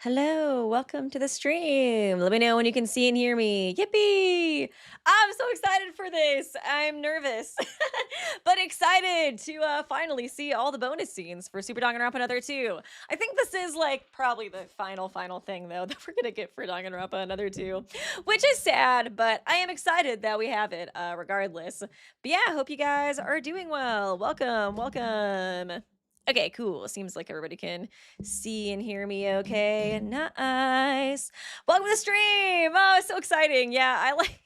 Hello, welcome to the stream. Let me know when you can see and hear me. Yippee! I'm so excited for this. I'm nervous, but excited to finally see all the bonus scenes for Super Danganronpa Another 2. I think this is like probably the final thing though that we're gonna get for Danganronpa Another 2, which is sad, but I am excited that we have it regardless. But yeah, hope you guys are doing well. Welcome. Okay, cool. Seems like everybody can see and hear me okay. Nice. Welcome to the stream. Oh, it's so exciting. Yeah, I like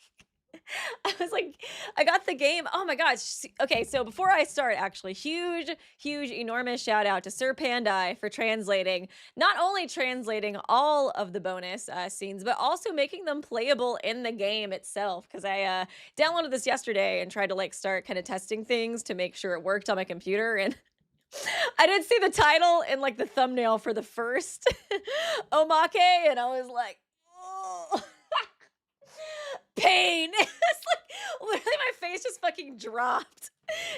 I was like I got the game. Oh my gosh. Okay, so before I start actually, huge enormous shout out to Sir Pandai for translating, not only translating all of the bonus scenes, but also making them playable in the game itself cuz I downloaded this yesterday and tried to like start kind of testing things to make sure it worked on my computer and I did see the title and like the thumbnail for the first Omake, and I was like, oh, pain. It's like literally my face just fucking dropped.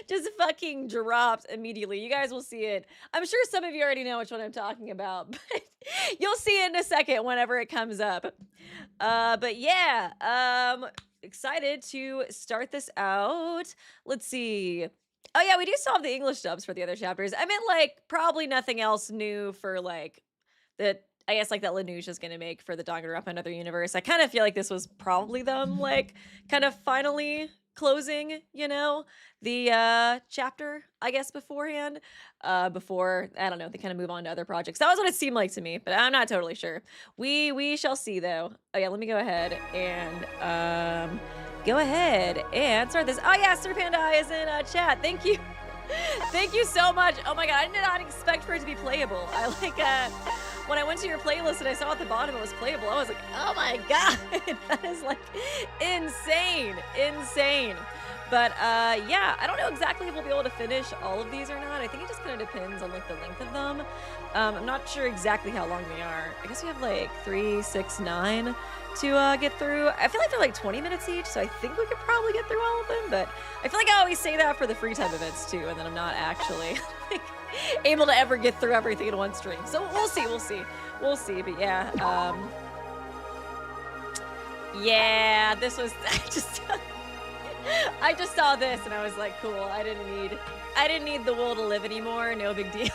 Just fucking dropped immediately. You guys will see it. I'm sure some of you already know which one I'm talking about, but you'll see it in a second whenever it comes up. But yeah, excited to start this out. Let's see. Oh yeah, we do still have the English dubs for the other chapters. I meant like probably nothing else new for like that. I guess like that LINUJ is gonna make for the Danganronpa Another Universe. I kind of feel like this was probably them like kind of finally closing, the chapter, I guess beforehand. Before I don't know, they kind of move on to other projects. That was what it seemed like to me, but I'm not totally sure. We shall see though. Oh yeah, let me go ahead and start this. Oh yeah, Sir Panda is in chat. Thank you. Thank you so much. Oh my god, I did not expect for it to be playable. I like when I went to your playlist and I saw at the bottom it was playable, I was like, oh my god, that is like insane. But yeah, I don't know exactly if we'll be able to finish all of these or not. I think it just kind of depends on like the length of them. I'm not sure exactly how long they are. I guess we have like 3, 6, 9 to get through. I feel like they're like 20 minutes each, so I think we could probably get through all of them, but I feel like I always say that for the free time events too, and then I'm not actually like, able to ever get through everything in one stream. So we'll see. But yeah, yeah, this was I just saw this and I was like, cool. I didn't need the will to live anymore. No big deal.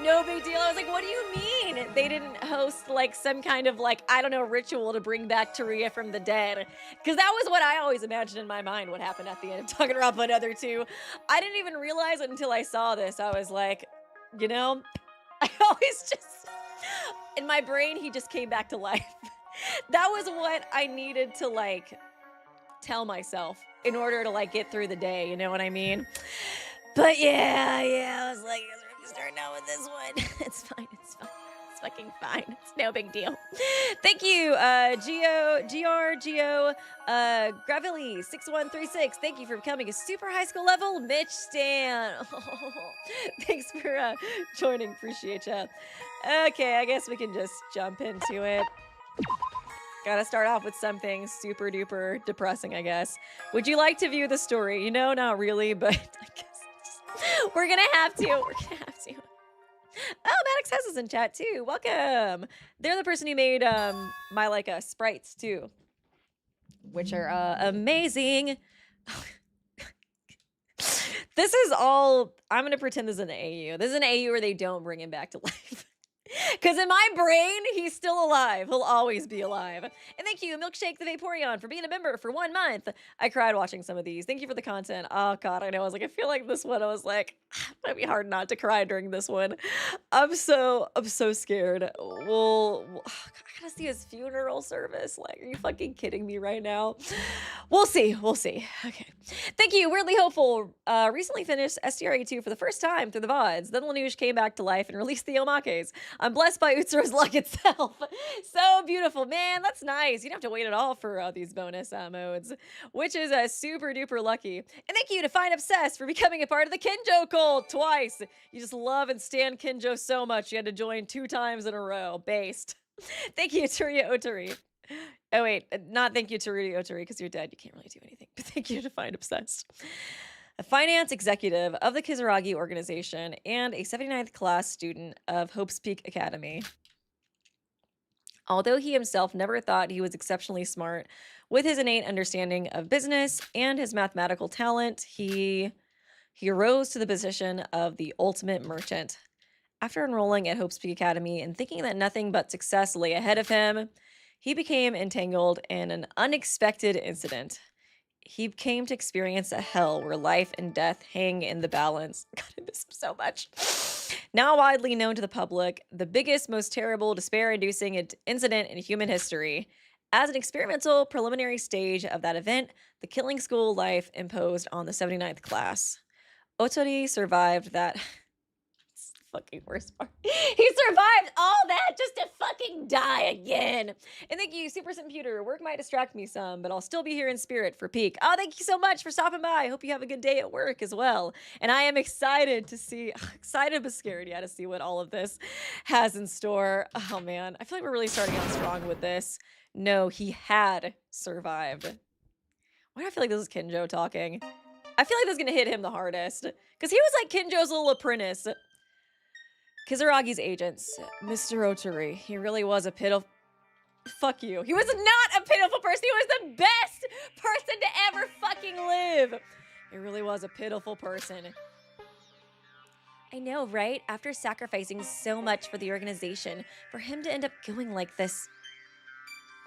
No big deal. I was like, what do you mean they didn't host like some kind of like, I don't know, ritual to bring back Teruya from the dead? Because that was what I always imagined in my mind what happened at the end of Danganronpa Another 2. I didn't even realize it until I saw this. I was like, I always just, in my brain, he just came back to life. That was what I needed to like tell myself in order to like get through the day, you know what I mean? But yeah, I was like, let's start now with this one. It's fine. It's fucking fine. It's no big deal. Thank you, Geo, Gravili 6136. Thank you for becoming a super high school level Mitch Stan. Oh, thanks for joining. Appreciate ya. Okay, I guess we can just jump into it. Gotta start off with something super duper depressing, I guess. Would you like to view the story? Not really, but I guess we're gonna have to. Oh, Maddox Hess is in chat too. Welcome. They're the person who made my like sprites too, which are amazing. This is all. I'm gonna pretend this is an AU. This is an AU where they don't bring him back to life. Because in my brain, he's still alive. He'll always be alive. And thank you, Milkshake the Vaporeon, for being a member for 1 month. I cried watching some of these. Thank you for the content. Oh, God, I know. I was like, I feel like this one, I was like, it might be hard not to cry during this one. I'm so scared. Well, I gotta see his funeral service. Like, are you fucking kidding me right now? We'll see. Okay. Thank you, Weirdly Hopeful. Recently finished STRA 2 for the first time through the VODs. Then LINUJ came back to life and released the Omakes. I'm blessed by Utsura's luck itself. So beautiful, man. That's nice. You don't have to wait at all for these bonus modes, which is super duper lucky. And thank you to Find Obsessed for becoming a part of the Kinjou cult twice. You just love and stand Kinjou so much you had to join 2 times in a row. Based. Thank you, Teruya Otori. Oh wait, not thank you to Rudy Otori because you're dead. You can't really do anything. But thank you to Find Obsessed. A finance executive of the Kizurogi organization and a 79th class student of Hope's Peak Academy. Although he himself never thought he was exceptionally smart, with his innate understanding of business and his mathematical talent, he rose to the position of the ultimate merchant. After enrolling at Hope's Peak Academy and thinking that nothing but success lay ahead of him, he became entangled in an unexpected incident. He came to experience a hell where life and death hang in the balance. God, I miss him so much. Now widely known to the public, the biggest, most terrible, despair inducing incident in human history. As an experimental preliminary stage of that event, the killing school life imposed on the 79th class. Otori survived that. It's the fucking worst part. He survived all that just to fucking die again. And thank you, Super Computer. Work might distract me some, but I'll still be here in spirit for peak. Oh, thank you so much for stopping by. I hope you have a good day at work as well. And I am excited to see, excited but scared, yeah, to see what all of this has in store. Oh man, I feel like we're really starting out strong with this. No, he had survived. Why do I feel like this is Kinjou talking? I feel like this is gonna hit him the hardest. Because he was like Kinjou's little apprentice. Kizurogi's agents. Mr. Otori. He really was a pitiful... Fuck you. He was not a pitiful person. He was the best person to ever fucking live. He really was a pitiful person. I know, right? After sacrificing so much for the organization, for him to end up going like this...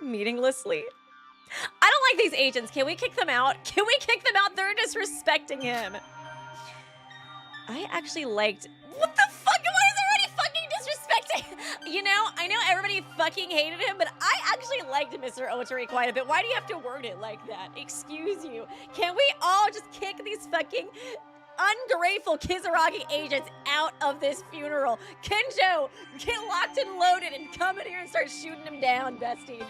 meaninglessly. I don't like these agents. Can we kick them out? Can we kick them out? They're disrespecting him. I actually liked... What the fuck? Why is everybody fucking disrespecting? You know, I know everybody fucking hated him, but I actually liked Mr. Otori quite a bit. Why do you have to word it like that? Excuse you. Can we all just kick these fucking ungrateful Kizurogi agents out of this funeral? Kinjou, get locked and loaded and come in here and start shooting him down, bestie.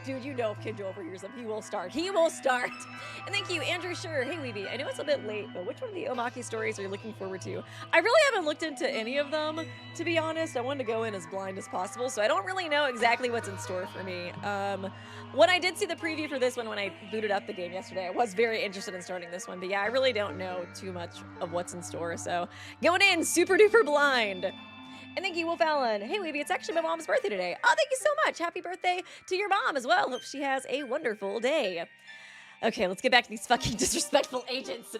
Dude, you know if Kinjou overhears him, he will start. He will start. And thank you, Andrew Sure. Hey, Weeby. I know it's a bit late, but which one of the Omake stories are you looking forward to? I really haven't looked into any of them, to be honest. I wanted to go in as blind as possible, so I don't really know exactly what's in store for me. When I did see the preview for this one when I booted up the game yesterday, I was very interested in starting this one, but yeah, I really don't know too much of what's in store, so going in super duper blind. And thank you, Wolf Allen. Hey, Weeby, it's actually my mom's birthday today. Oh, thank you so much. Happy birthday to your mom as well. Hope she has a wonderful day. Okay, let's get back to these fucking disrespectful agents.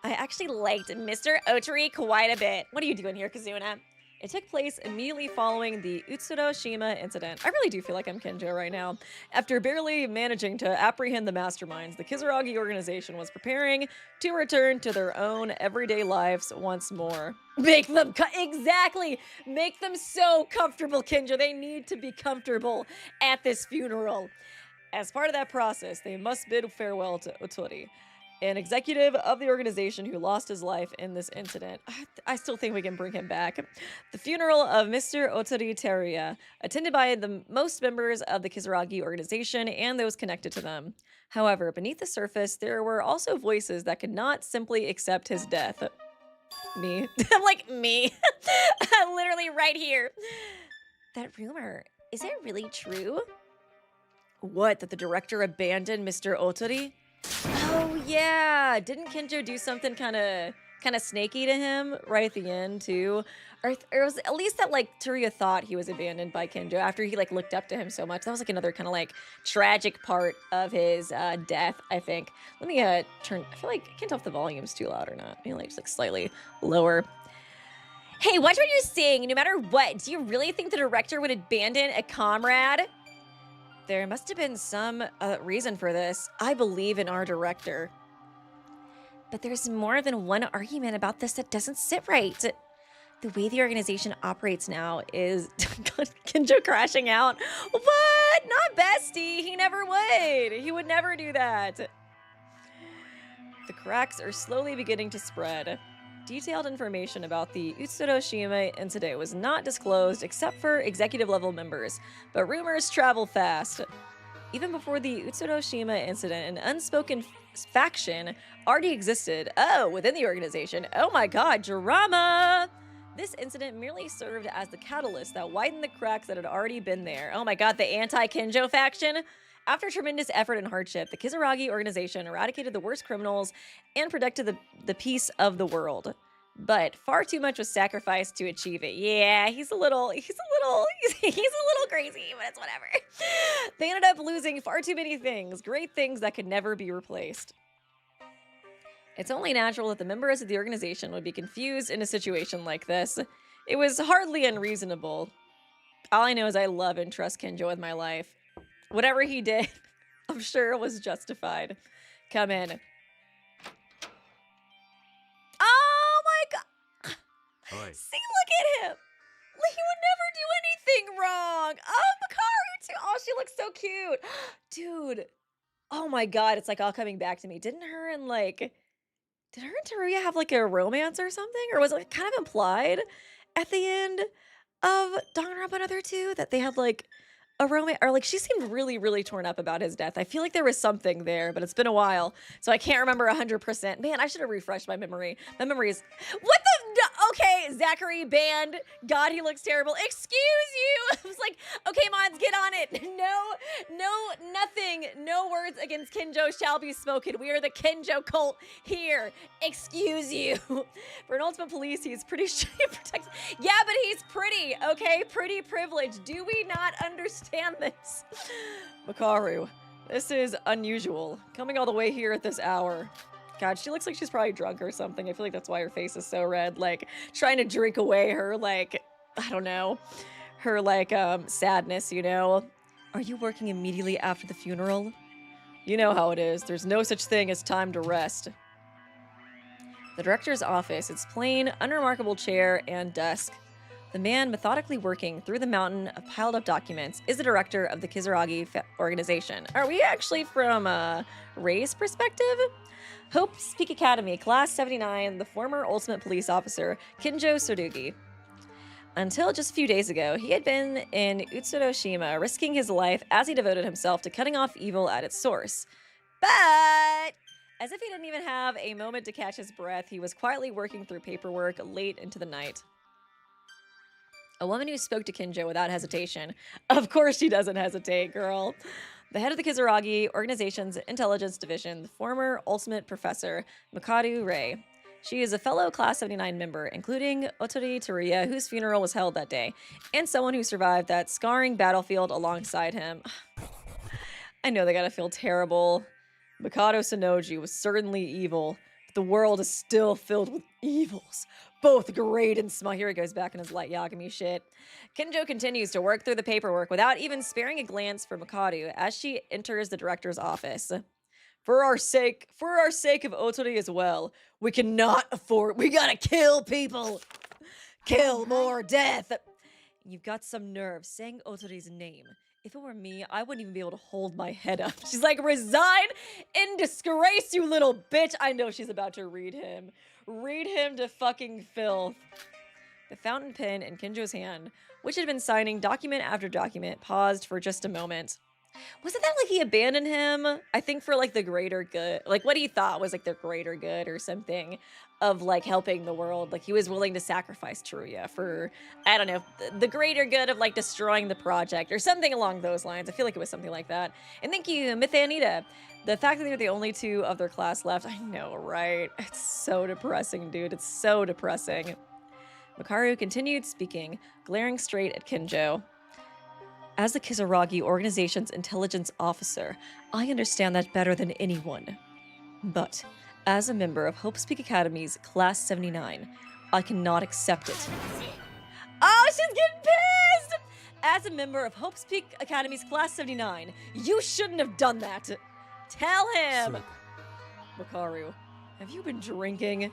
I actually liked Mr. Otori quite a bit. What are you doing here, Kazuna? It took place immediately following the Utsudo-shima incident. I really do feel like I'm Kinjou right now. After barely managing to apprehend the masterminds, the Kizurogi organization was preparing to return to their own everyday lives once more. Make them, exactly! Make them so comfortable, Kinjou. They need to be comfortable at this funeral. As part of that process, they must bid farewell to Otori, an executive of the organization who lost his life in this incident. I still think we can bring him back. The funeral of Mr. Otori Teruya, attended by the most members of the Kizurogi organization and those connected to them. However, beneath the surface, there were also voices that could not simply accept his death. Me. I'm like, me. Literally right here. That rumor, is it really true? What, that the director abandoned Mr. Otori? Oh yeah, didn't Kinjou do something kind of snaky to him right at the end too? Or it was at least that like Teruya thought he was abandoned by Kinjou after he like looked up to him so much. That was like another kind of like tragic part of his death, I think. Let me turn. I feel like I can't tell if the volume's too loud or not. Maybe like just like slightly lower. Hey, watch what you're saying. No matter what, do you really think the director would abandon a comrade? There must have been some reason for this. I believe in our director. But there's more than one argument about this that doesn't sit right. The way the organization operates now is... Kinjou crashing out. What? Not bestie. He never would. He would never do that. The cracks are slowly beginning to spread. Detailed information about the Utsudo-shima incident was not disclosed except for executive-level members, but rumors travel fast. Even before the Utsudo-shima incident, an unspoken faction already existed. Oh, within the organization. Oh my god, drama! This incident merely served as the catalyst that widened the cracks that had already been there. Oh my god, the anti-Kinjou faction? After tremendous effort and hardship, the Kizurogi organization eradicated the worst criminals and protected the peace of the world. but far too much was sacrificed to achieve it. Yeah, he's a little crazy, but it's whatever. They ended up losing far too many things, great things that could never be replaced. It's only natural that the members of the organization would be confused in a situation like this. It was hardly unreasonable. All I know is I love and trust Kinjou with my life. Whatever he did, I'm sure it was justified. Come in. Oh my god! Oi. See, look at him! He would never do anything wrong! Oh, Makaru too! Oh, she looks so cute! Dude! Oh my god, it's like all coming back to me. Did her and Teruya have like a romance or something? Or was it kind of implied at the end of Danganronpa Another 2 that they had like a romance? Or like she seemed really, really torn up about his death. I feel like there was something there, but it's been a while, so I can't remember 100%. Man, I should have refreshed my memory. My memory is... What the... Okay, Zachary banned. God, he looks terrible. Excuse you! I was like, okay, mods, get on it. Nothing. No words against Kinjou shall be spoken. We are the Kinjou cult here. Excuse you. For an ultimate police, he's pretty protected. Yeah, but he's pretty, okay? Pretty privileged. Do we not understand this? Makaru, this is unusual. Coming all the way here at this hour. God, she looks like she's probably drunk or something. I feel like that's why her face is so red. Like, trying to drink away her, like, I don't know, her, like, sadness, you know? Are you working immediately after the funeral? You know how it is. There's no such thing as time to rest. The director's office, its plain, unremarkable chair and desk. The man methodically working through the mountain of piled up documents is the director of the Kizurogi organization. Are we actually from a race perspective? Hope's Peak Academy, Class 79, the former Ultimate Police Officer, Kinjou Tsurugi. Until just a few days ago, he had been in Utsunoshima, risking his life as he devoted himself to cutting off evil at its source. But, as if he didn't even have a moment to catch his breath, he was quietly working through paperwork late into the night. A woman who spoke to Kinjou without hesitation. Of course she doesn't hesitate, girl. The head of the Kizurogi organization's intelligence division, the former ultimate professor, Makaru Rei. She is a fellow Class 79 member, including Otori Teruya, whose funeral was held that day, and someone who survived that scarring battlefield alongside him. I know they gotta feel terrible. Mikado Sonoji was certainly evil, but the world is still filled with evils. Both great and small. Here he goes back in his light Yagami shit. Kinjou continues to work through the paperwork without even sparing a glance for Makaru as she enters the director's office. For our sake of Otori as well, we cannot afford, we gotta kill people. Kill more death. You've got some nerve saying Otori's name. If it were me, I wouldn't even be able to hold my head up. She's like, resign in disgrace, you little bitch. I know she's about to read him. Read him to fucking filth. The fountain pen in Kinjou's hand, which had been signing document after document, paused for just a moment. Wasn't that like he abandoned him? I think for like the greater good. Like what he thought was like the greater good or something of like helping the world. Like he was willing to sacrifice Teruya for, I don't know, the greater good of like destroying the project or something along those lines. I feel like it was something like that. And thank you, Mithanita. The fact that they're the only two of their class left, I know, right? It's so depressing, dude. It's so depressing. Makaru continued speaking, glaring straight at Kinjou. As the Kizurogi organization's intelligence officer, I understand that better than anyone. But, as a member of Hope's Peak Academy's Class 79, I cannot accept it. Oh, she's getting pissed! As a member of Hope's Peak Academy's Class 79, you shouldn't have done that. Tell him! Makaru, have you been drinking?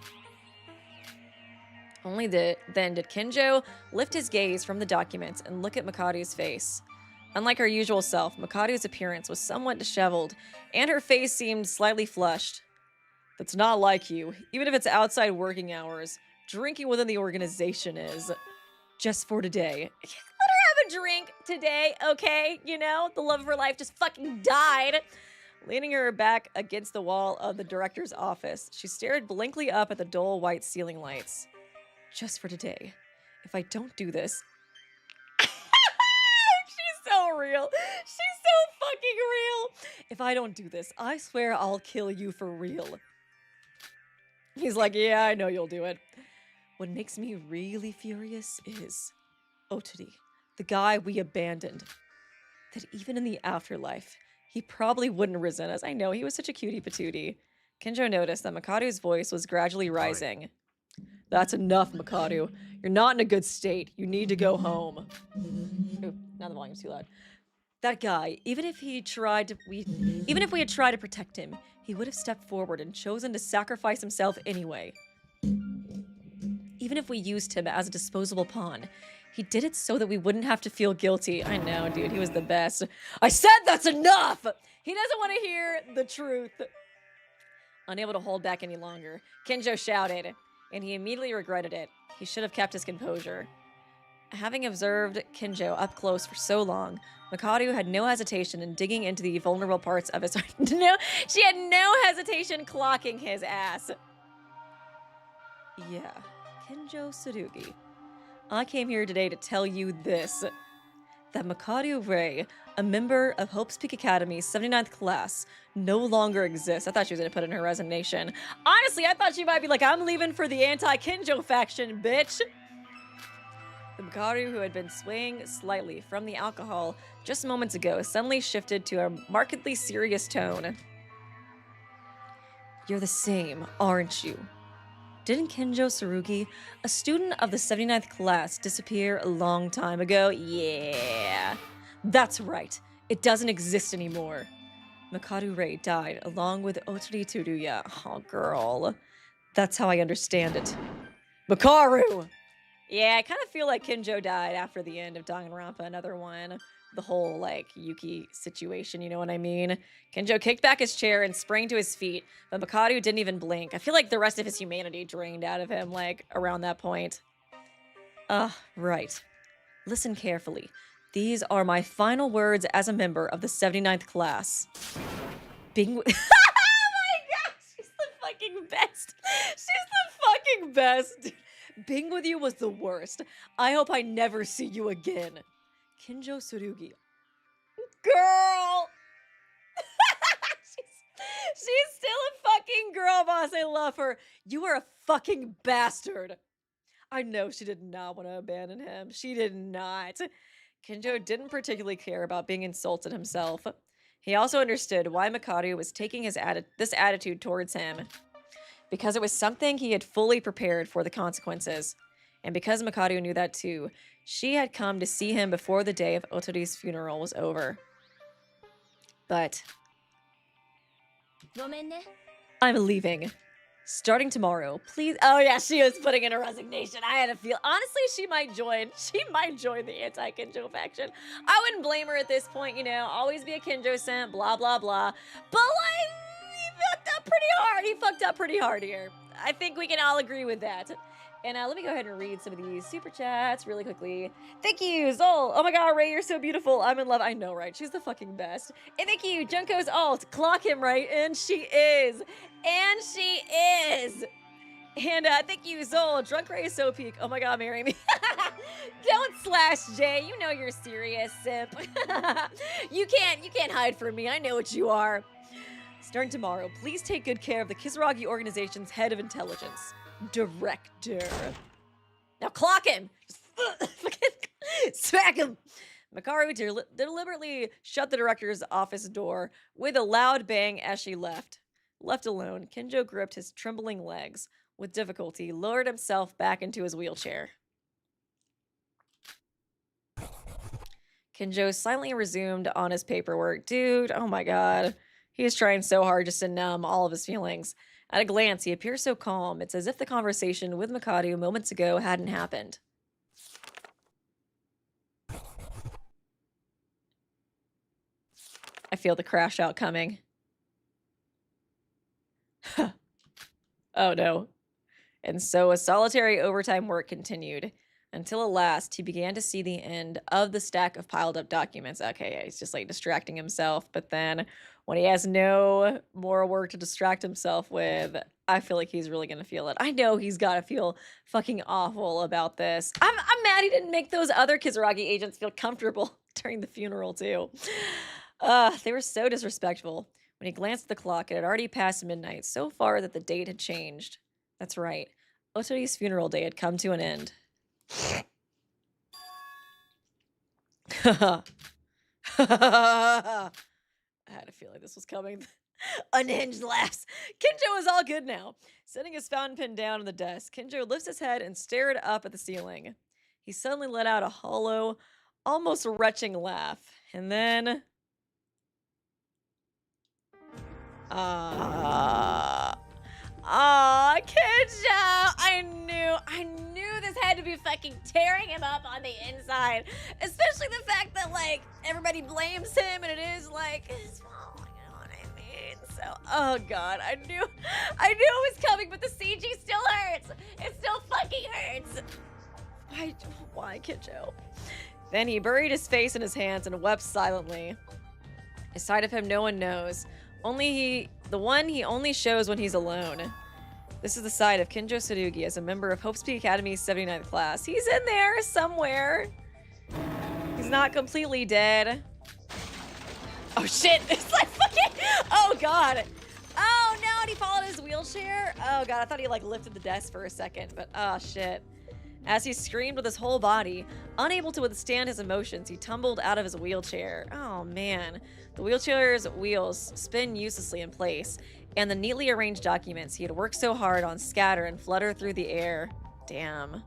Only then did Kinjou lift his gaze from the documents and look at Makaru's face. Unlike her usual self, Makaru's appearance was somewhat disheveled, and her face seemed slightly flushed. That's not like you. Even if it's outside working hours, drinking within the organization is. Just for today. Let her have a drink today, okay? You know, the love of her life just fucking died. Leaning her back against the wall of the director's office, she stared blankly up at the dull white ceiling lights. Just for today. If I don't do this... She's so real. She's so fucking real. If I don't do this, I swear I'll kill you for real. He's like, yeah, I know you'll do it. What makes me really furious is Otari, the guy we abandoned. That even in the afterlife, he probably wouldn't resent us. I know, he was such a cutie patootie. Kinjou noticed that Makaru's voice was gradually rising. That's enough, Makaru. You're not in a good state. You need to go home. Oop, now the volume's too loud. That guy, even if we had tried to protect him, he would have stepped forward and chosen to sacrifice himself anyway. Even if we used him as a disposable pawn, he did it so that we wouldn't have to feel guilty. I know, dude, he was the best. I said that's enough! He doesn't want to hear the truth. Unable to hold back any longer, Kinjou shouted, and he immediately regretted it. He should have kept his composure. Having observed Kinjou up close for so long, Makaru had no hesitation in digging into the vulnerable parts of his heart. No, she had no hesitation clocking his ass. Yeah, Kinjou Tsurugi. I came here today to tell you this. That Makaru Rei, a member of Hope's Peak Academy's 79th class, no longer exists. I thought she was going to put in her resignation. Honestly, I thought she might be like, I'm leaving for the anti-Kinjou faction, bitch. The Makaru, who had been swaying slightly from the alcohol just moments ago, suddenly shifted to a markedly serious tone. You're the same, aren't you? Didn't Kinjou Tsurugi, a student of the 79th class, disappear a long time ago? Yeah. That's right. It doesn't exist anymore. Makaru Rei died along with Otari Teruya. Oh, girl. That's how I understand it. Makaru! Yeah, I kind of feel like Kinjou died after the end of Danganronpa, another one. The whole, like, Yuki situation, you know what I mean? Kinjou kicked back his chair and sprang to his feet, but Makaru didn't even blink. I feel like the rest of his humanity drained out of him, like, around that point. Right. Listen carefully. These are my final words as a member of the 79th class. Bing- Oh my gosh, she's the fucking best. She's the fucking best. Being with you was the worst. I hope I never see you again. Kinjou Tsurugi. Girl! she's still a fucking girl boss. I love her. You are a fucking bastard. I know she did not want to abandon him. She did not. Kinjou didn't particularly care about being insulted himself. He also understood why Makaru was taking this attitude towards him. Because it was something he had fully prepared for the consequences. And because Makaru knew that too, she had come to see him before the day of Otari's funeral was over. But I'm leaving. Starting tomorrow, please. Oh yeah, she was putting in a resignation. I had a feel. Honestly, she might join the anti-Kinjou faction. I wouldn't blame her at this point, you know. Always be a Kinjou simp, blah, blah, blah. But like, he fucked up pretty hard. He fucked up pretty hard here. I think we can all agree with that. And let me go ahead and read some of these super chats really quickly. Thank you, Zol. Oh my god, Ray, you're so beautiful. I'm in love. I know, right? She's the fucking best. And thank you, Junko's alt. Clock him, right? And she is. And she is. And thank you, Zol. Drunk Ray is so peak. Oh my god, marry me. Don't slash Jay. You know you're serious, simp. You can't hide from me. I know what you are. Starting tomorrow, please take good care of the Kizurogi organization's head of intelligence. Director. Now clock him! Smack him! Makaru deliberately shut the director's office door with a loud bang as she left. Left alone, Kinjou gripped his trembling legs. With difficulty, lowered himself back into his wheelchair. Kinjou silently resumed on his paperwork. Dude, oh my god. He is trying so hard just to numb all of his feelings. At a glance, he appears so calm. It's as if the conversation with Makaru moments ago hadn't happened. I feel the crash out coming. Oh no. And so a solitary overtime work continued. Until at last, he began to see the end of the stack of piled up documents. Okay, yeah, he's just like distracting himself. But then when he has no more work to distract himself with, I feel like he's really going to feel it. I know he's got to feel fucking awful about this. I'm mad he didn't make those other Kizurogi agents feel comfortable during the funeral too. They were so disrespectful. When he glanced at the clock, it had already passed midnight, so far that the date had changed. That's right. Otori's funeral day had come to an end. I had a feeling this was coming. Unhinged laughs. Kinjou is all good now. Setting his fountain pen down on the desk, Kinjou lifts his head and stared up at the ceiling. He suddenly let out a hollow, almost retching laugh. And then... Kinjou! I knew this had to be fucking tearing him up on the inside. Especially the fact that, like, everybody blames him and it is, like, his fault. You know what I mean? So, oh god, I knew it was coming, but the CG still hurts. It still fucking hurts. Why, Kinjou? Then he buried his face in his hands and wept silently. A side of him no one knows. The one he only shows when he's alone. This is the side of Kinjou Tsurugi as a member of Hope's Peak Academy's 79th class. He's in there somewhere. He's not completely dead. Oh shit, it's like fucking, oh god. Oh no, and he followed his wheelchair? Oh god, I thought he like lifted the desk for a second, but oh shit. As he screamed with his whole body, unable to withstand his emotions, he tumbled out of his wheelchair. Oh man. The wheelchair's wheels spin uselessly in place, and the neatly arranged documents he had worked so hard on scatter and flutter through the air. Damn.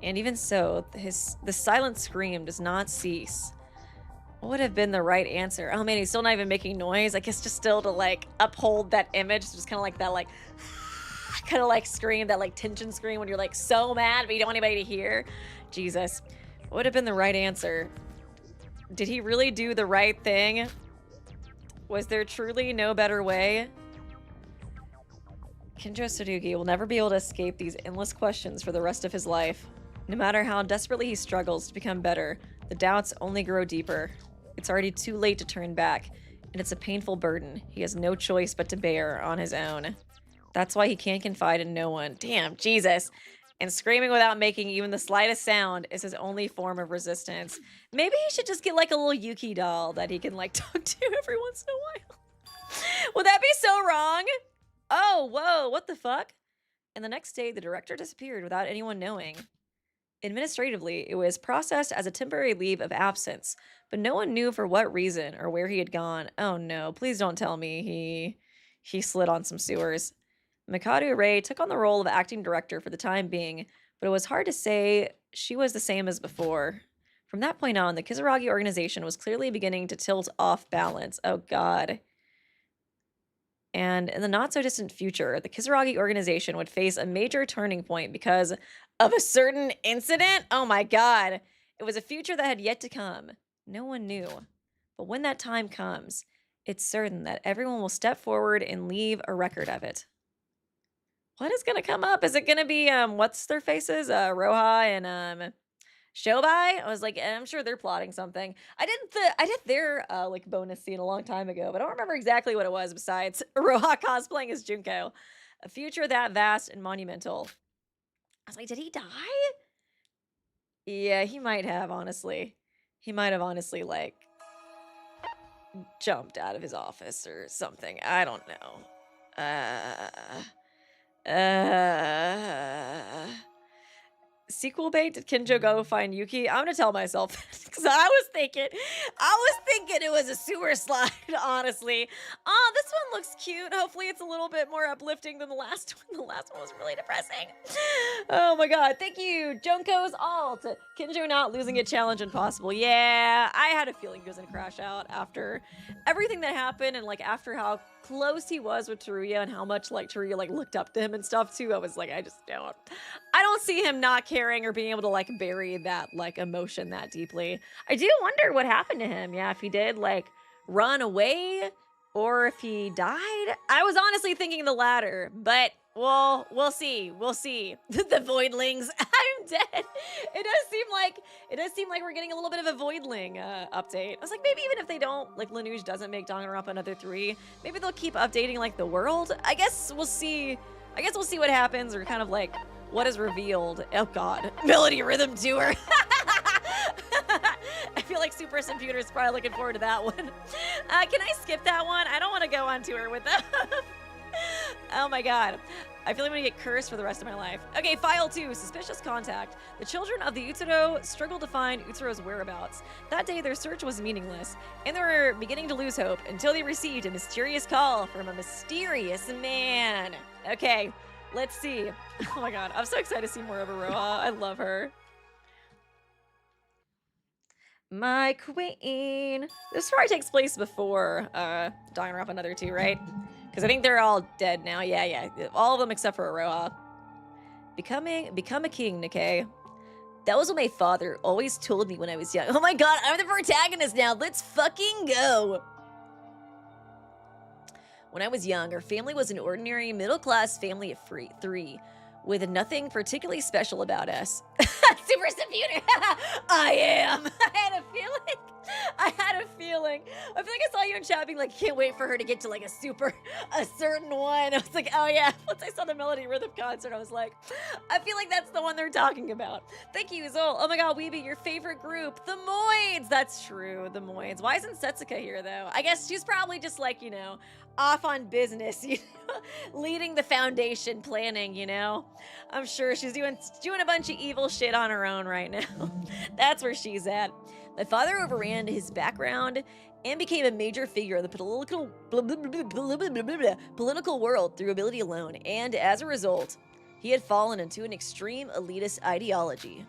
And even so, the silent scream does not cease. What would have been the right answer? Oh man, he's still not even making noise. I guess just still to like uphold that image, just kind of like that like kind of like scream, that like tension scream when you're like so mad but you don't want anybody to hear. Jesus. What would have been the right answer? Did he really do the right thing? Was there truly no better way? Kinjou Tsurugi will never be able to escape these endless questions for the rest of his life. No matter how desperately he struggles to become better, the doubts only grow deeper. It's already too late to turn back, and it's a painful burden he has no choice but to bear on his own. That's why he can't confide in no one. Damn, Jesus. And screaming without making even the slightest sound is his only form of resistance. Maybe he should just get like a little Yuki doll that he can like talk to every once in a while. Would that be so wrong? Oh, whoa, what the fuck? And the next day, the director disappeared without anyone knowing. Administratively, it was processed as a temporary leave of absence, but no one knew for what reason or where he had gone. Oh no, please don't tell me he slid on some sewers. Mikado Rei took on the role of acting director for the time being, but it was hard to say she was the same as before. From that point on, the Kizurogi organization was clearly beginning to tilt off balance. Oh god. And in the not-so-distant future, the Kizurogi organization would face a major turning point because of a certain incident? Oh my god. It was a future that had yet to come. No one knew. But when that time comes, it's certain that everyone will step forward and leave a record of it. What is gonna come up? Is it gonna be what's their faces? Aroha and Shobai? I was like, I'm sure they're plotting something. I did their like bonus scene a long time ago, but I don't remember exactly what it was besides Aroha cosplaying as Junko. A future that vast and monumental. I was like, did he die? Yeah, he might have, honestly. He might have honestly like jumped out of his office or something. I don't know. Sequel bait? Did Kinjou go find Yuki? I'm gonna tell myself because I was thinking it was a sewer slide, honestly. Oh, this one looks cute. Hopefully it's a little bit more uplifting than the last one. The last one was really depressing. Oh my god. Thank you, Junko's alt. Kinjou not losing a challenge impossible. Yeah, I had a feeling he was gonna crash out after everything that happened and like after how close he was with Teruya and how much like Teruya like looked up to him and stuff too. I was like, I don't see him not caring or being able to like bury that like emotion that deeply. I do wonder what happened to him. Yeah, if he did like run away or if he died. I was honestly thinking the latter, but well, we'll see. We'll see. The voidlings. I'm dead. It does seem like we're getting a little bit of a voidling update. I was like, maybe even if they don't, like LINUJ doesn't make Danganronpa another 3, maybe they'll keep updating like the world. I guess we'll see what happens or kind of like what is revealed. Oh god. Melody Rhythm Tour. I feel like Super Computer's probably looking forward to that one. Can I skip that one? I don't want to go on tour with them. Oh my god. I feel like I'm gonna get cursed for the rest of my life. Okay, file 2, suspicious contact. The children of the Utsuro struggled to find Utsuro's whereabouts. That day, their search was meaningless, and they were beginning to lose hope until they received a mysterious call from a mysterious man. Okay, let's see. Oh my god, I'm so excited to see more of Aroha. I love her. My queen. This story takes place before Danganronpa another 2, right? Because I think they're all dead now. Yeah. All of them except for Aroha. Become a king, Nikei. That was what my father always told me when I was young. Oh my god, I'm the protagonist now. Let's fucking go. When I was young, our family was an ordinary middle-class family of three, with nothing particularly special about us. Super computer. I am. I had a feeling. I feel like I saw you in chat being like, can't wait for her to get to like a certain one. I was like, oh yeah. Once I saw the Melody Rhythm concert, I was like, I feel like that's the one they're talking about. Thank you, Zol. Oh my god, Weeby, your favorite group, the Moids. That's true, the Moids. Why isn't Setsuka here though? I guess she's probably just like, you know, off on business, you know, leading the foundation planning, you know. I'm sure she's doing a bunch of evil shit on her own right now. That's where she's at. My father overran his background and became a major figure in the political world through ability alone, and as a result, he had fallen into an extreme elitist ideology.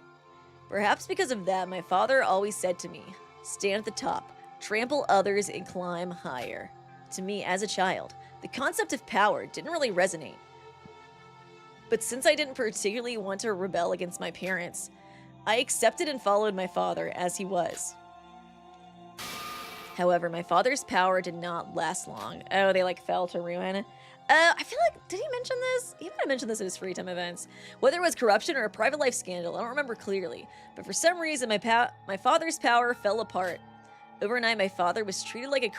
Perhaps because of that, my father always said to me, stand at the top, trample others, and climb higher. To me, as a child, the concept of power didn't really resonate. But since I didn't particularly want to rebel against my parents, I accepted and followed my father as he was. However, my father's power did not last long. Oh, they like fell to ruin. I feel like, did he mention this? He might have mentioned this at his free time events. Whether it was corruption or a private life scandal, I don't remember clearly. But for some reason, my father's power fell apart. Overnight, my father was treated like a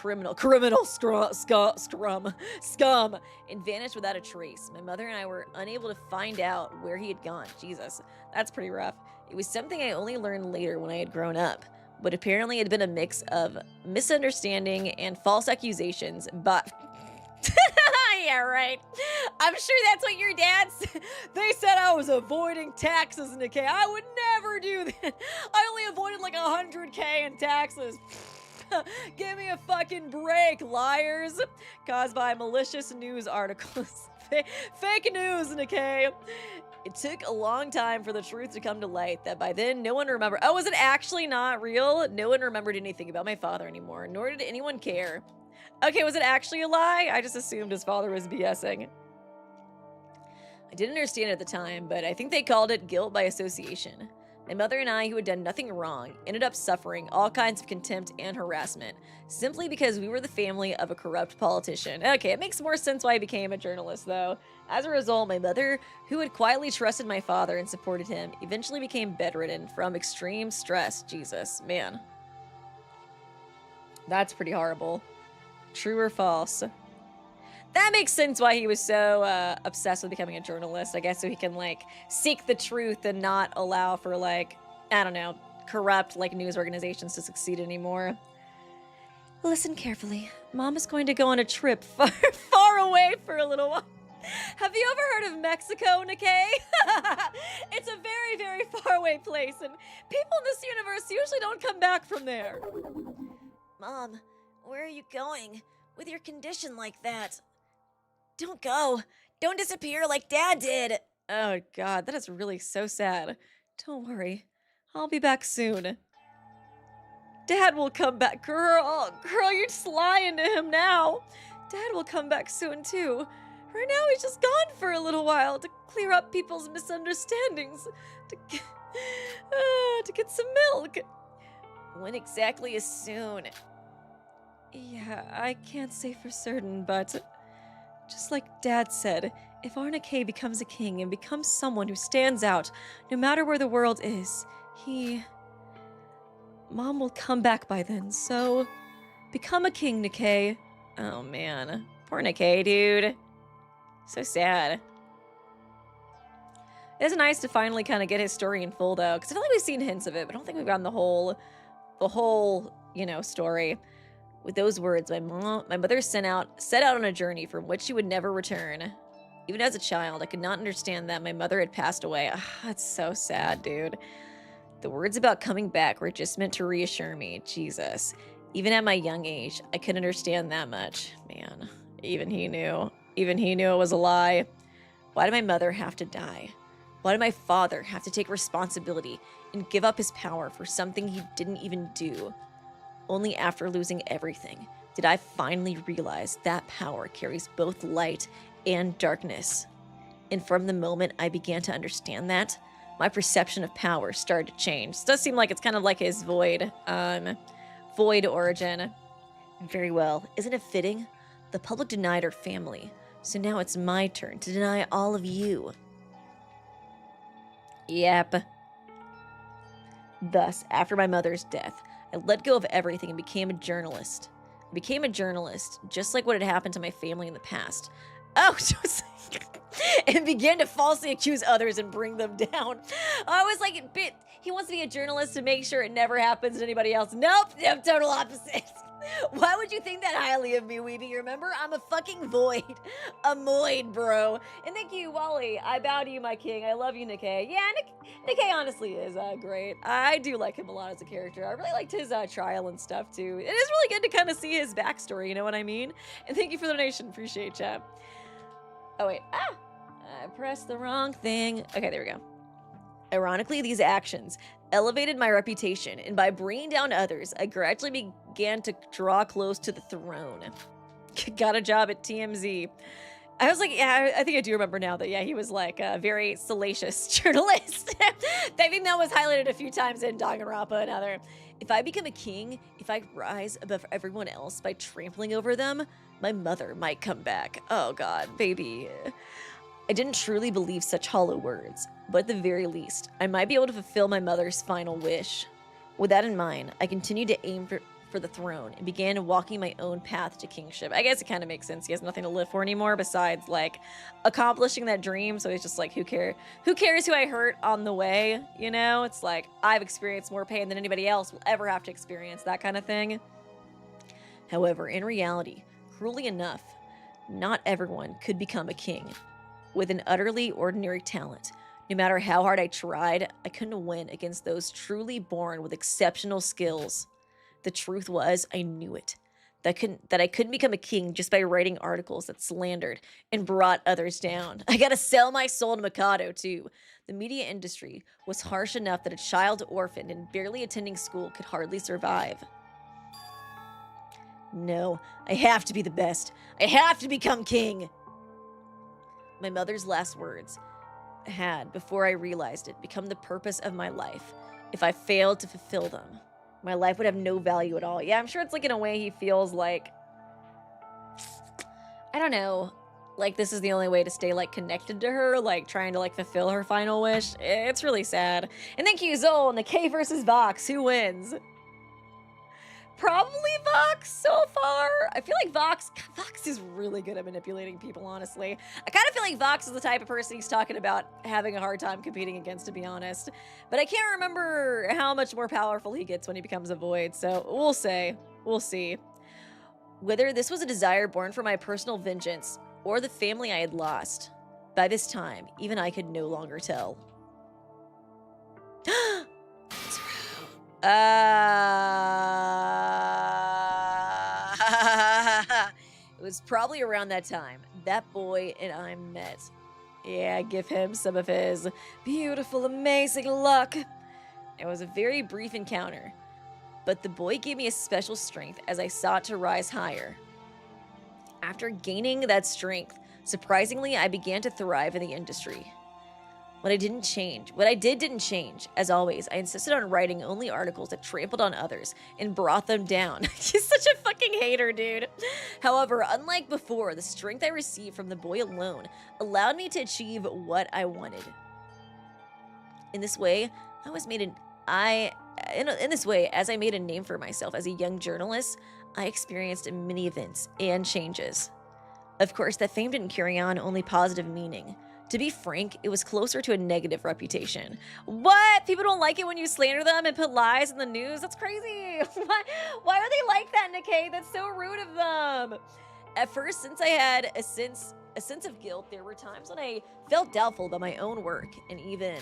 scum, and vanished without a trace. My mother and I were unable to find out where he had gone. Jesus, that's pretty rough. It was something I only learned later when I had grown up, but apparently it had been a mix of misunderstanding and false accusations, but... Yeah, right. I'm sure that's what your dad said. They said I was avoiding taxes, Nikei. I would never do that. I only avoided like 100K in taxes. Give me a fucking break, liars. Caused by malicious news articles. Fake news, Nikei. It took a long time for the truth to come to light that by then no one remembered. Oh, was it actually not real? No one remembered anything about my father anymore, nor did anyone care. Okay, was it actually a lie? I just assumed his father was BSing. I didn't understand it at the time, but I think they called it guilt by association. My mother and I, who had done nothing wrong, ended up suffering all kinds of contempt and harassment, simply because we were the family of a corrupt politician. Okay, it makes more sense why I became a journalist, though. As a result, my mother, who had quietly trusted my father and supported him, eventually became bedridden from extreme stress. Jesus, man. That's pretty horrible. True or false? That makes sense why he was so obsessed with becoming a journalist. I guess so he can, like, seek the truth and not allow for, like, I don't know, corrupt, like, news organizations to succeed anymore. Listen carefully. Mom is going to go on a trip far away for a little while. Have you ever heard of Mexico, Nikei? It's a very, very far away place, and people in this universe usually don't come back from there. Mom, where are you going with your condition like that? Don't go. Don't disappear like Dad did. Oh, God, that is really so sad. Don't worry. I'll be back soon. Dad will come back. Girl, you're just lying to him now. Dad will come back soon, too. Right now, he's just gone for a little while to clear up people's misunderstandings. To get some milk. When exactly is soon? Yeah, I can't say for certain, but just like Dad said, if Nikei becomes a king and becomes someone who stands out, no matter where the world is, Mom will come back by then, so become a king, Nikei. Oh man, poor Nikei, dude. So sad. It's nice to finally kind of get his story in full, though, because I feel like we've seen hints of it, but I don't think we've gotten the whole, you know, story. With those words, my mother set out on a journey from which she would never return. Even as a child, I could not understand that my mother had passed away. That's so sad, dude. The words about coming back were just meant to reassure me. Jesus. Even at my young age, I couldn't understand that much. Man, even he knew. Even he knew it was a lie. Why did my mother have to die? Why did my father have to take responsibility and give up his power for something he didn't even do? Only after losing everything did I finally realize that power carries both light and darkness. And from the moment I began to understand that, my perception of power started to change. It does seem like it's kind of like his void origin. Very well. Isn't it fitting? The public denied our family, so now it's my turn to deny all of you. Yep. Thus, after my mother's death, I let go of everything and became a journalist. I became a journalist, just like what had happened to my family in the past. Oh, and began to falsely accuse others and bring them down. I was like, he wants to be a journalist to make sure it never happens to anybody else. Nope, total opposite. Why would you think that highly of me, Weeby? Remember, I'm a fucking void. A moid, bro. And thank you, Wally. I bow to you, my king. I love you, Nikei. Yeah, Nikei honestly is great. I do like him a lot as a character. I really liked his trial and stuff, too. It is really good to kind of see his backstory, you know what I mean? And thank you for the donation. Appreciate chat. Oh, wait. I pressed the wrong thing. Okay, there we go. Ironically, these actions elevated my reputation, and by bringing down others, I gradually began to draw close to the throne. Got a job at TMZ. I was like, yeah, I think I do remember now that, yeah, he was like a very salacious journalist. I think that was highlighted a few times in Danganronpa and other. If I become a king, if I rise above everyone else by trampling over them, my mother might come back. Oh God, baby. I didn't truly believe such hollow words, but at the very least, I might be able to fulfill my mother's final wish. With that in mind, I continued to aim for the throne and began walking my own path to kingship. I guess it kind of makes sense. He has nothing to live for anymore besides, like, accomplishing that dream, so he's just like, who cares? Who cares who I hurt on the way, you know? It's like, I've experienced more pain than anybody else will ever have to experience, that kind of thing. However, in reality, cruelly enough, not everyone could become a king. With an utterly ordinary talent, no matter how hard I tried, I couldn't win against those truly born with exceptional skills. The truth was, I knew it. That I couldn't become a king just by writing articles that slandered and brought others down. I gotta sell my soul to Mikado, too. The media industry was harsh enough that a child orphaned and barely attending school could hardly survive. No, I have to be the best. I have to become king. My mother's last words had, before I realized it, become the purpose of my life. If I failed to fulfill them, my life would have no value at all. Yeah, I'm sure it's like in a way he feels like, I don't know, like this is the only way to stay like connected to her, like trying to like fulfill her final wish. It's really sad. And thank you, Zol, Nikei versus Vox. Who wins? Probably Vox so far. I feel like Vox is really good at manipulating people, honestly. I kind of feel like Vox is the type of person he's talking about having a hard time competing against, to be honest. But I can't remember how much more powerful he gets when he becomes a void, so we'll say. We'll see. Whether this was a desire born from my personal vengeance or the family I had lost, by this time, even I could no longer tell. It was probably around that time that boy and I met. Yeah, give him some of his beautiful, amazing luck. It was a very brief encounter, but the boy gave me a special strength as I sought to rise higher. After gaining that strength, surprisingly, I began to thrive in the industry. What I didn't change. As always, I insisted on writing only articles that trampled on others and brought them down. He's such a fucking hater, dude. However, unlike before, the strength I received from the boy alone allowed me to achieve what I wanted. In this way, as I made a name for myself as a young journalist, I experienced many events and changes. Of course, that fame didn't carry on only positive meaning. To be frank, it was closer to a negative reputation. What? People don't like it when you slander them and put lies in the news? That's crazy. Why are they like that, Nikei? That's so rude of them. At first, since a sense of guilt, there were times when I felt doubtful about my own work and even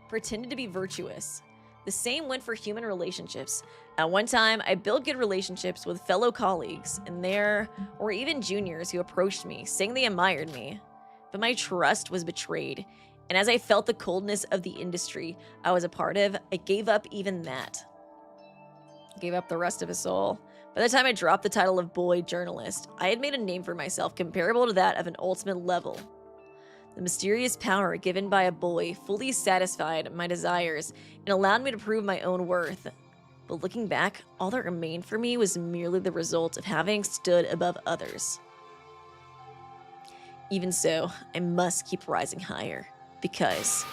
pretended to be virtuous. The same went for human relationships. At one time, I built good relationships with fellow colleagues, and there were even juniors who approached me, saying they admired me. But my trust was betrayed, and as I felt the coldness of the industry I was a part of, I gave up even that. Gave up the rest of his soul. By the time I dropped the title of boy journalist, I had made a name for myself comparable to that of an ultimate level. The mysterious power given by a boy fully satisfied my desires and allowed me to prove my own worth. But looking back, all that remained for me was merely the result of having stood above others. Even so, I must keep rising higher, because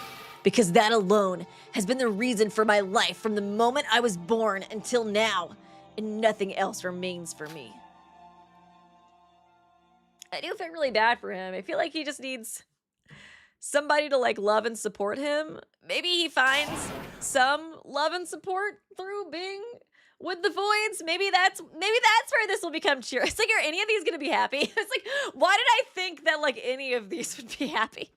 that alone has been the reason for my life from the moment I was born until now, and nothing else remains for me. I do feel really bad for him. I feel like he just needs somebody to like love and support him. Maybe he finds some love and support through being with the voids. Maybe that's where this will become cheer. It's like, are any of these gonna be happy? It's like, why did I think that like any of these would be happy?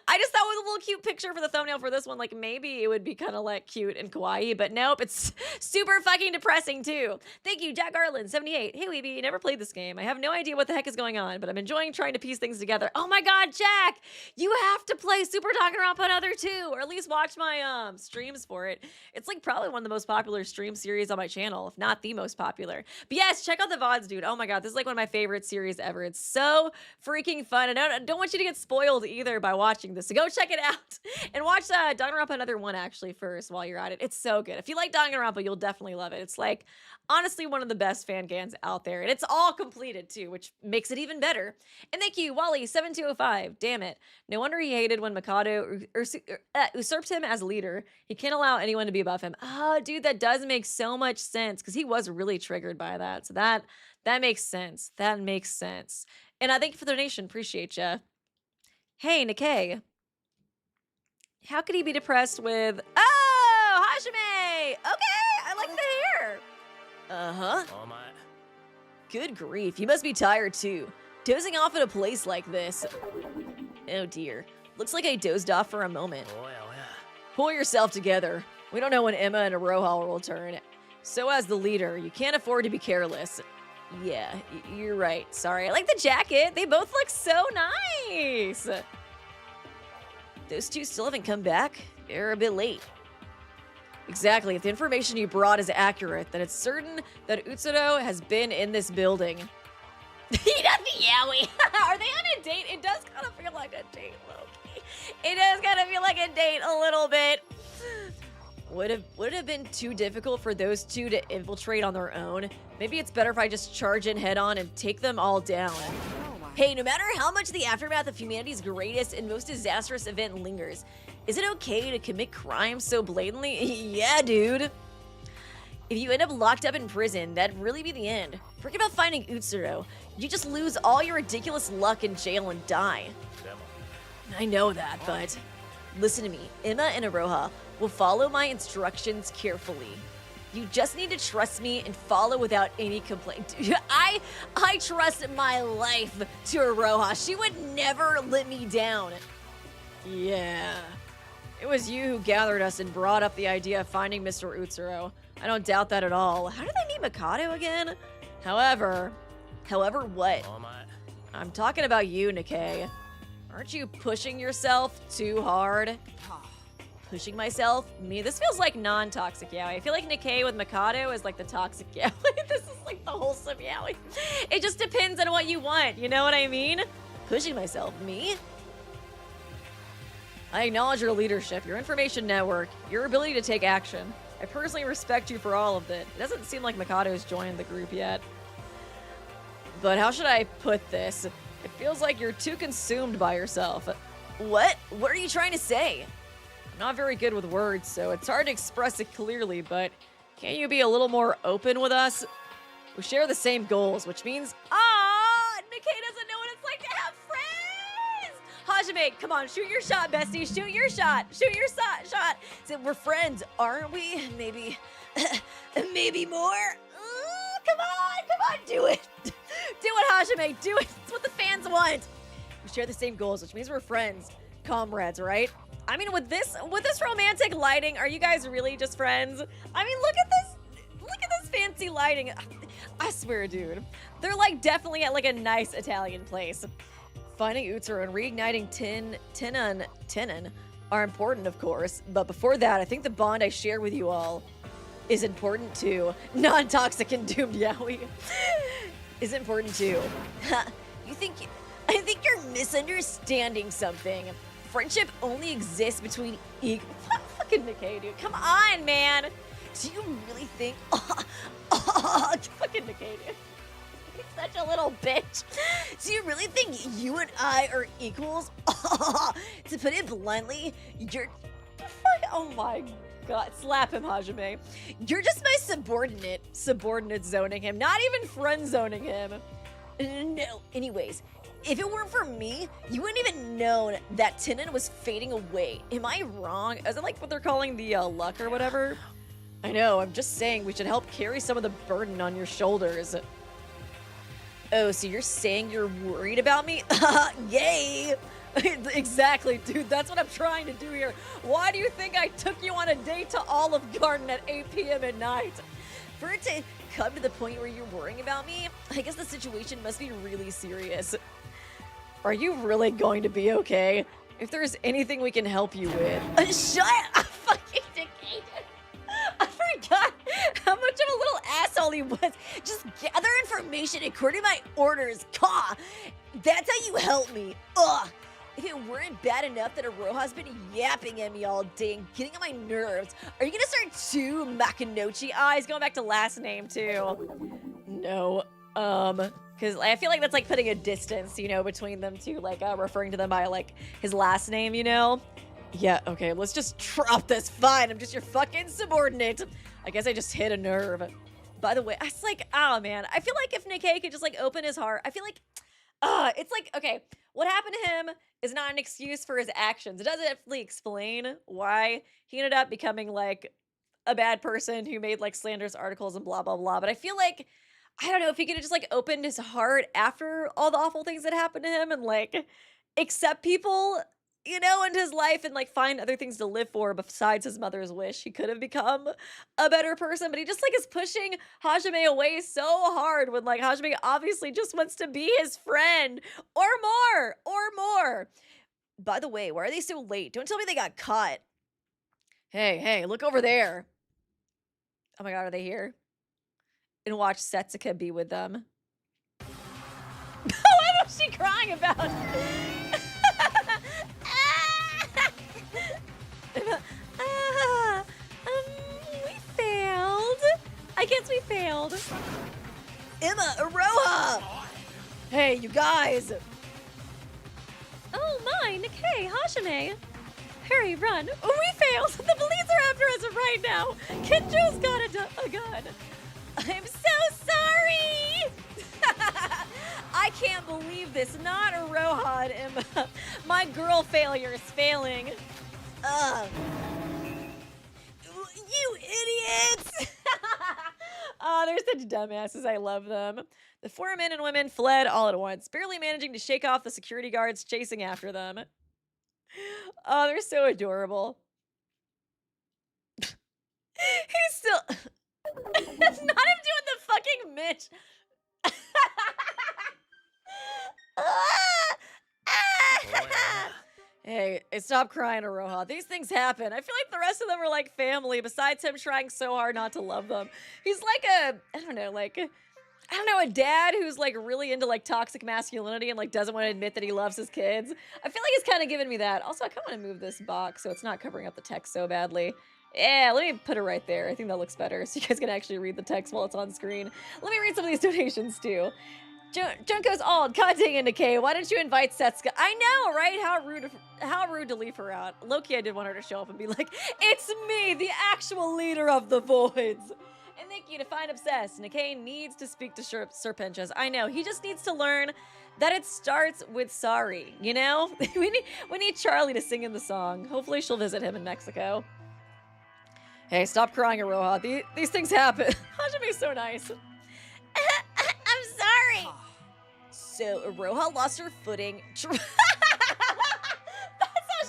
I just thought it was a little cute picture for the thumbnail for this one. Like, maybe it would be kind of like cute and kawaii, but nope, it's super fucking depressing too. Thank you, Jack Garland, 78. Hey, Weeby, never played this game. I have no idea what the heck is going on, but I'm enjoying trying to piece things together. Oh my god, Jack! You have to play Super Danganronpa Another 2, or at least watch my streams for it. It's like probably one of the most popular stream series on my channel, if not the most popular. But yes, check out the VODs, dude. Oh my god, this is like one of my favorite series ever. It's so freaking fun, and I don't want you to get spoiled either by watching this, so go check it out and watch Danganronpa Another 1 actually first while you're at it. It's so good. If you like Danganronpa, you'll definitely love it. It's like honestly one of the best fan gans out there, and it's all completed too, which makes it even better. And thank you, Wally7205. Damn it, no wonder he hated when Mikado usurped him as leader. He can't allow anyone to be above him. Oh dude, that does make so much sense, because he was really triggered by that, so that makes sense. That makes sense. And I thank you for the donation. Appreciate ya. Hey, Nikei. How could he be depressed with... Oh, Hajime! Okay, I like the hair. Uh-huh. Good grief, you must be tired too. Dozing off at a place like this. Oh dear. Looks like I dozed off for a moment. Pull yourself together. We don't know when Emma and Aroha will return. So as the leader, you can't afford to be careless. Yeah, you're right. Sorry, I like the jacket. They both look so nice. Those two still haven't come back. They're a bit late. Exactly. If the information you brought is accurate, then it's certain that Utsuro has been in this building. He does the yaoi. Are they on a date? It does kind of feel like a date, Loki. It does kind of feel like a date a little bit. Would it have been too difficult for those two to infiltrate on their own? Maybe it's better if I just charge in head on and take them all down. Hey, no matter how much the aftermath of humanity's greatest and most disastrous event lingers, is it okay to commit crimes so blatantly? Yeah, dude. If you end up locked up in prison, that'd really be the end. Forget about finding Utsuro. You just lose all your ridiculous luck in jail and die. I know that, but listen to me. Emma and Aroha will follow my instructions carefully. You just need to trust me and follow without any complaint. I trust my life to Aroha. She would never let me down. Yeah. It was you who gathered us and brought up the idea of finding Mr. Utsuro. I don't doubt that at all. How did they meet Mikado again? However what? I'm talking about you, Nikei. Aren't you pushing yourself too hard? Pushing myself? Me? This feels like non-toxic yaoi. I feel like Nikei with Mikado is like the toxic yaoi. This is like the wholesome yaoi. It just depends on what you want, you know what I mean? Pushing myself. Me? I acknowledge your leadership, your information network, your ability to take action. I personally respect you for all of it. It doesn't seem like Mikado's joined the group yet. But how should I put this? It feels like you're too consumed by yourself. What? What are you trying to say? I'm not very good with words, so it's hard to express it clearly, but can't you be a little more open with us? We share the same goals, which means, Nikei doesn't know what it's like to have friends! Hajime, come on, shoot your shot, bestie, shoot your shot! Shoot your shot! So we're friends, aren't we? Maybe, maybe more? Come on, do it! Do it, Hajime, do it! It's what the fans want! We share the same goals, which means we're friends, comrades, right? I mean, with this romantic lighting, are you guys really just friends? I mean, look at this fancy lighting. I swear, dude. They're like definitely at like a nice Italian place. Finding Utsuro and reigniting Tenon are important, of course. But before that, I think the bond I share with you all is important too. Non-toxic and doomed yaoi is important too. I think you're misunderstanding something. Friendship only exists between fucking Nikei, dude. Come on, man. Do you really think fucking Nikei, dude? He's such a little bitch. Do you really think you and I are equals? To put it bluntly, you're oh my god, slap him, Hajime. You're just my subordinate zoning him, not even friend zoning him. No, anyways, if it weren't for me, you wouldn't even known that Tenon was fading away. Am I wrong? Is it like what they're calling the luck or whatever? I know, I'm just saying we should help carry some of the burden on your shoulders. Oh, so you're saying you're worried about me? Yay! Exactly, dude, that's what I'm trying to do here. Why do you think I took you on a date to Olive Garden at 8 p.m. at night? For it to come to the point where you're worrying about me, I guess the situation must be really serious. Are you really going to be okay? If there's anything we can help you with. Shut up, fucking Nikei. I forgot how much of a little asshole he was. Just gather information according to my orders. Caw. That's how you help me. Ugh. If it weren't bad enough that Aroha's been yapping at me all day and getting on my nerves, are you gonna start two Makinochi eyes? Going back to last name too. No. Because I feel like that's like putting a distance, you know, between them two, like referring to them by like his last name, you know? Yeah, okay, let's just drop this. Fine, I'm just your fucking subordinate. I guess I just hit a nerve. By the way, I was like, oh man, I feel like if Nikei could just like open his heart, I feel like, it's like, okay, what happened to him is not an excuse for his actions. It doesn't really explain why he ended up becoming like a bad person who made like slanderous articles and blah, blah, blah. But I feel like, I don't know if he could have just like opened his heart after all the awful things that happened to him and like accept people, you know, into his life and like find other things to live for besides his mother's wish. He could have become a better person, but he just like is pushing Hajime away so hard when like Hajime obviously just wants to be his friend or more. By the way, why are they so late? Don't tell me they got caught. Hey, look over there. Oh my god, are they here? And watch Setsuka be with them. What was she crying about? We failed. I guess we failed. Emma, Aroha! Hey, you guys! Oh my, Nikei, Hajime. Hurry, run. We failed. The police are after us right now. Kinjou's got a gun. I'm so sorry! I can't believe this. Not Aroha and Emma. My girl failure is failing. You idiots! Oh, they're such dumbasses. I love them. The four men and women fled all at once, barely managing to shake off the security guards chasing after them. Oh, they're so adorable. He's still... It's not him doing the fucking Mitch. Hey, stop crying, Aroha. These things happen. I feel like the rest of them are like family, besides him trying so hard not to love them. He's like a dad who's like really into like toxic masculinity and like doesn't want to admit that he loves his kids. I feel like he's kind of giving me that. Also, I kind of want to move this box so it's not covering up the text so badly. Yeah, let me put it right there. I think that looks better so you guys can actually read the text while it's on screen. Let me read some of these donations too. Junko's all, God dang it, Nikei, why don't you invite Setsuka? I know, right? How rude to leave her out. Low-key, I did want her to show up and be like, it's me, the actual leader of the Voids. And thank you to Find Obsessed. Nikei needs to speak to Serpentras. I know, he just needs to learn that it starts with sorry, you know? we need Charlie to sing in the song. Hopefully she'll visit him in Mexico. Hey, stop crying, Aroha. These things happen. Hajime's so nice. I'm sorry. So Aroha lost her footing. That's how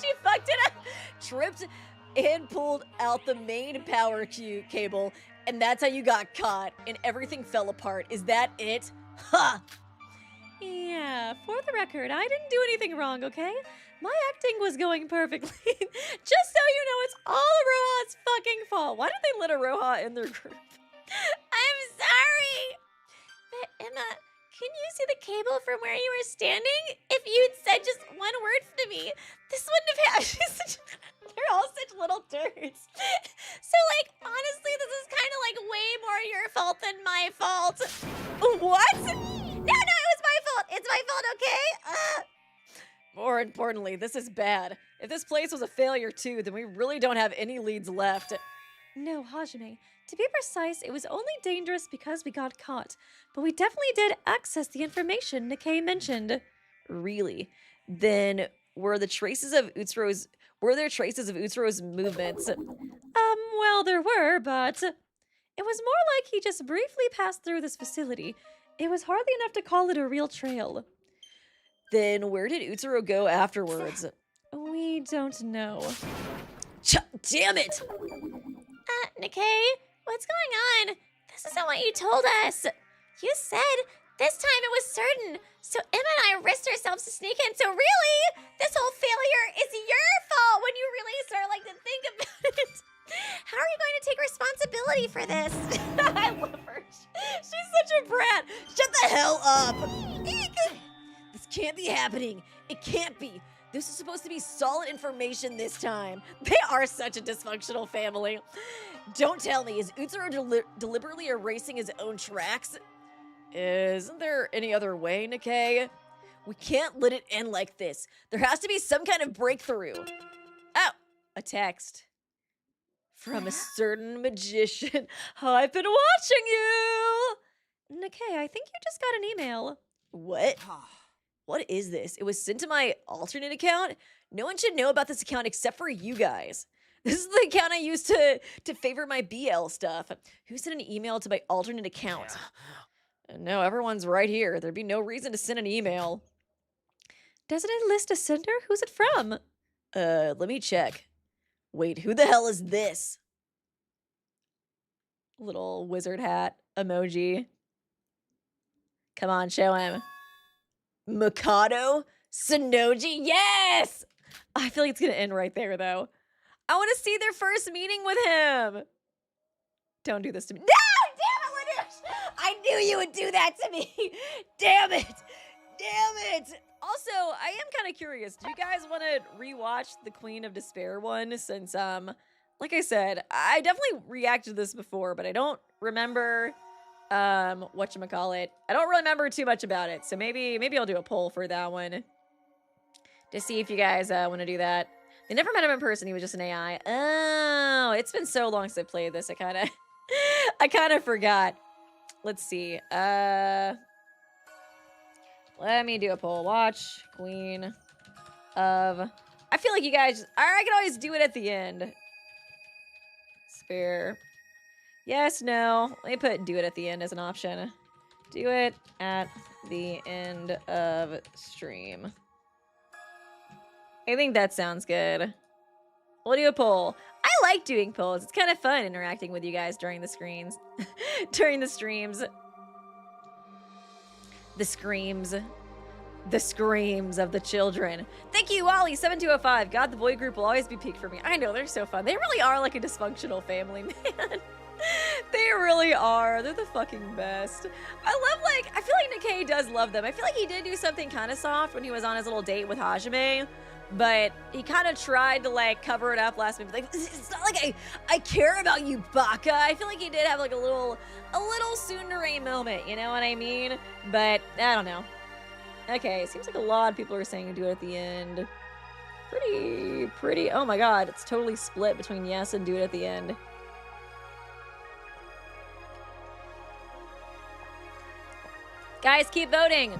she fucked it up. Tripped and pulled out the main power cable, and that's how you got caught, and everything fell apart. Is that it? Ha! Yeah, for the record, I didn't do anything wrong, okay? My acting was going perfectly. Just so you know, it's all Aroha's fucking fault. Why did they let Aroha in their group? I'm sorry! But Emma, can you see the cable from where you were standing? If you'd said just one word to me, this wouldn't have happened. They're all such little turds. So, like, honestly, this is kind of like way more your fault than my fault. What? No, it was my fault. It's my fault, okay? More importantly, this is bad. If this place was a failure too, then we really don't have any leads left. No, Hajime. To be precise, it was only dangerous because we got caught. But we definitely did access the information Nikei mentioned. Really? Then were there traces of Utsuro's movements? Well, there were, but it was more like he just briefly passed through this facility. It was hardly enough to call it a real trail. Then where did Utsuro go afterwards? We don't know. Damn it! Nikei, what's going on? This isn't what you told us. You said this time it was certain. So Emma and I risked ourselves to sneak in. So really, this whole failure is your fault when you really start like to think about it. How are you going to take responsibility for this? I love her. She's such a brat. Shut the hell up. This can't be happening. It can't be. This is supposed to be solid information this time. They are such a dysfunctional family. Don't tell me, is Utsuro deliberately erasing his own tracks? Isn't there any other way, Nikei? We can't let it end like this. There has to be some kind of breakthrough. Oh, a text. From a certain magician. I've been watching you! Nikei, I think you just got an email. What? What is this? It was sent to my alternate account? No one should know about this account except for you guys. This is the account I use to favor my BL stuff. Who sent an email to my alternate account? No, everyone's right here. There'd be no reason to send an email. Doesn't it list a sender? Who's it from? Let me check. Wait, who the hell is this? Little wizard hat emoji. Come on, show him. Mikado? Sonoji? Yes! I feel like it's gonna end right there, though. I want to see their first meeting with him. Don't do this to me. No! Damn it, LINUJ! I knew you would do that to me. Damn it. Damn it. Also, I am kind of curious. Do you guys want to rewatch the Queen of Despair one? Since, like I said, I definitely reacted to this before, but I don't remember, whatchamacallit. I don't really remember too much about it. So maybe I'll do a poll for that one to see if you guys want to do that. They never met him in person. He was just an AI. Oh, it's been so long since I played this. I kind of forgot. Let's see. Let me do a poll. Watch Queen of... I feel like you guys... I can always do it at the end. Spare. Yes, no. Let me put do it at the end as an option. Do it at the end of stream. I think that sounds good. We'll do a poll. I like doing polls. It's kind of fun interacting with you guys during the screens. During the streams. The screams. The screams of the children. Thank you, Wally7205. God, the boy group will always be peak for me. I know, they're so fun. They really are like a dysfunctional family, man. They really are. They're the fucking best. I love, like, I feel like Nikei does love them. I feel like he did do something kind of soft when he was on his little date with Hajime. But he kind of tried to, like, cover it up last minute. Like, it's not like I care about you, Baka. I feel like he did have, like, a little tsundere moment, you know what I mean? But, I don't know. Okay, seems like a lot of people are saying do it at the end. Pretty, oh my god, it's totally split between yes and do it at the end. Guys, keep voting.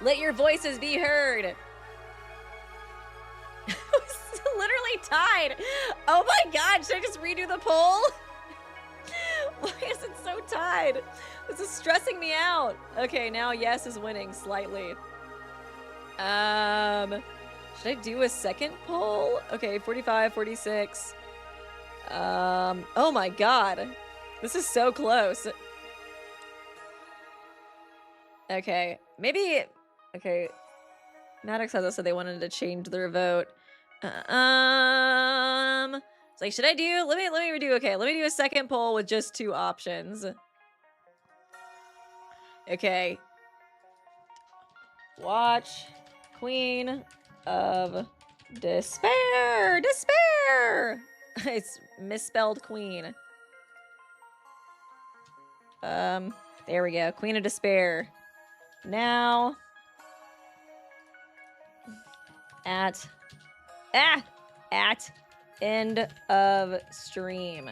Let your voices be heard. Literally tied. Oh my god, should I just redo the poll? Why is it so tied. This is stressing me out. Okay, now yes is winning slightly. Should I do a second poll? Okay, 45, 46. Oh my god. This is so close. Okay, maybe, okay. Maddox has said they wanted to change their vote. It's like, should I do, let me redo, okay, let me do a second poll with just 2 options. Okay. Watch Queen of Despair! Despair! It's misspelled queen. There we go. Queen of Despair. Now at end of stream.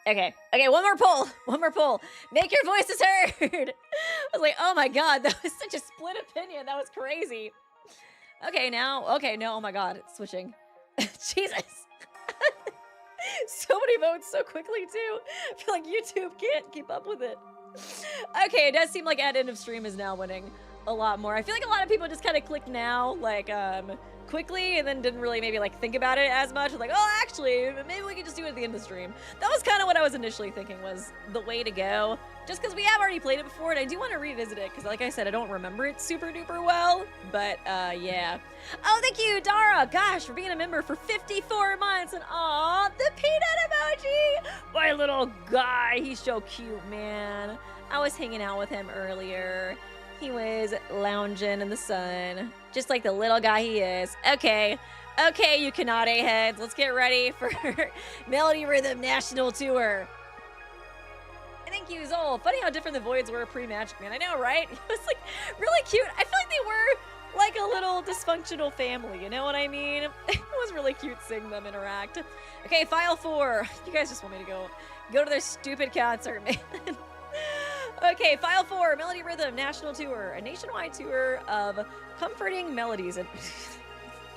Okay, one more poll. One more poll. Make your voices heard. I was like, oh my god, that was such a split opinion. That was crazy. Okay, now, okay, no, oh my god, it's switching. Jesus. So many votes so quickly too. I feel like YouTube can't keep up with it. Okay, it does seem like at end of stream is now winning a lot more. I feel like a lot of people just kind of clicked now, like, quickly, and then didn't really maybe like think about it as much. Like, oh, actually, maybe we could just do it at the end of the stream. That was kind of what I was initially thinking was the way to go. Just because we have already played it before, and I do want to revisit it, because like I said, I don't remember it super duper well, but yeah. Oh, thank you, Dara! Gosh, for being a member for 54 months, and aw, the peanut emoji! My little guy, he's so cute, man. I was hanging out with him earlier. He was lounging in the sun, just like the little guy he is. Okay, you Kanade heads, let's get ready for Melody Rhythm National Tour. Thank you, Zol. Funny how different the Voids were pre-Magic Man. I know, right? It was like really cute. I feel like they were like a little dysfunctional family, you know what I mean? It was really cute seeing them interact. Okay, file 4. You guys just want me to go to their stupid concert, man. Okay, file 4, Melody Rhythm National Tour, a nationwide tour of comforting melodies. And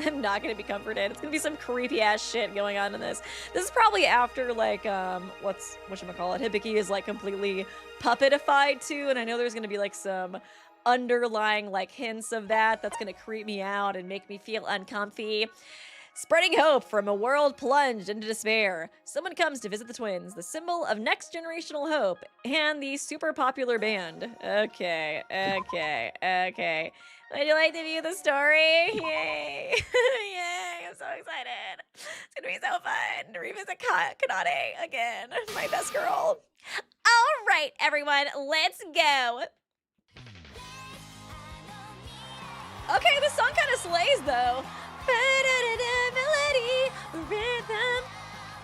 I'm not gonna be comforted. It's gonna be some creepy ass shit going on in this. This is probably after like whatchamacallit, Hibiki is like completely puppetified too, and I know there's gonna be like some underlying like hints of that that's gonna creep me out and make me feel uncomfy. Spreading hope from a world plunged into despair. Someone comes to visit the twins, the symbol of next generational hope, and the super popular band. Okay. Would you like to view the story? Yay. Yay, I'm so excited. It's gonna be so fun to revisit Kanade again. My best girl. All right, everyone, let's go. Okay, this song kind of slays, though. Melody, rhythm.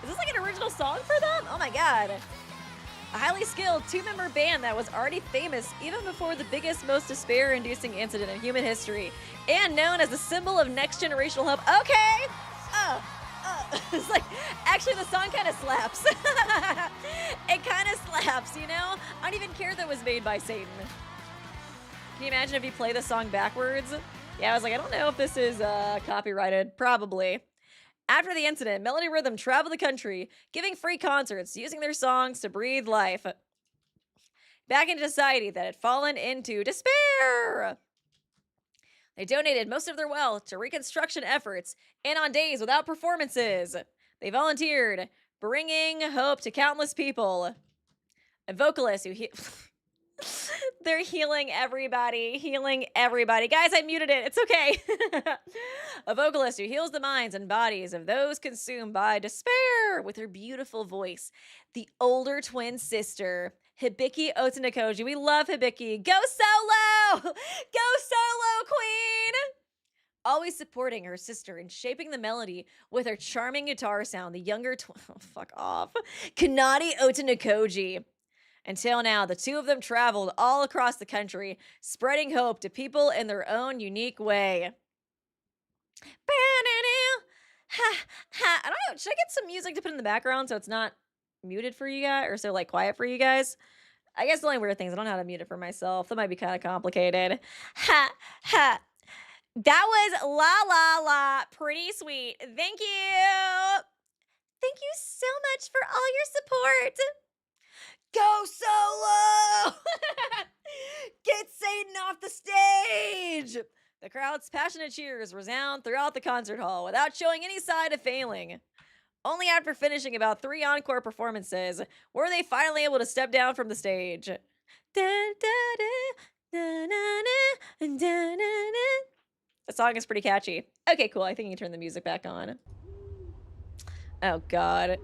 Is this like an original song for them? Oh my god. A highly skilled 2-member band that was already famous even before the biggest, most despair-inducing incident in human history, and known as the symbol of next generational hope. Okay. It's like, actually the song kind of slaps. It kind of slaps, you know? I don't even care that it was made by Satan. Can you imagine if you play the song backwards? Yeah, I was like, I don't know if this is copyrighted. Probably. After the incident, Melody Rhythm traveled the country, giving free concerts, using their songs to breathe life back into society that had fallen into despair. They donated most of their wealth to reconstruction efforts, and on days without performances, they volunteered, bringing hope to countless people. A vocalist who they're healing everybody. Guys, I muted it. It's okay. A vocalist who heals the minds and bodies of those consumed by despair with her beautiful voice. The older twin sister, Hibiki Otonakoji. We love Hibiki. Go solo! Go solo, queen! Always supporting her sister and shaping the melody with her charming guitar sound. The younger fuck off. Kanade Otonakoji. Until now, the two of them traveled all across the country, spreading hope to people in their own unique way. I don't know, should I get some music to put in the background so it's not muted for you guys, or so like quiet for you guys? I guess the only weird things, I don't know how to mute it for myself. That might be kind of complicated. That was la la la, pretty sweet. Thank you. Thank you so much for all your support. crowd's passionate cheers resound throughout the concert hall without showing any sign of failing. Only after finishing about 3 encore performances were they finally able to step down from the stage. The song is pretty catchy. Okay, cool. I think you can turn the music back on. Oh, God.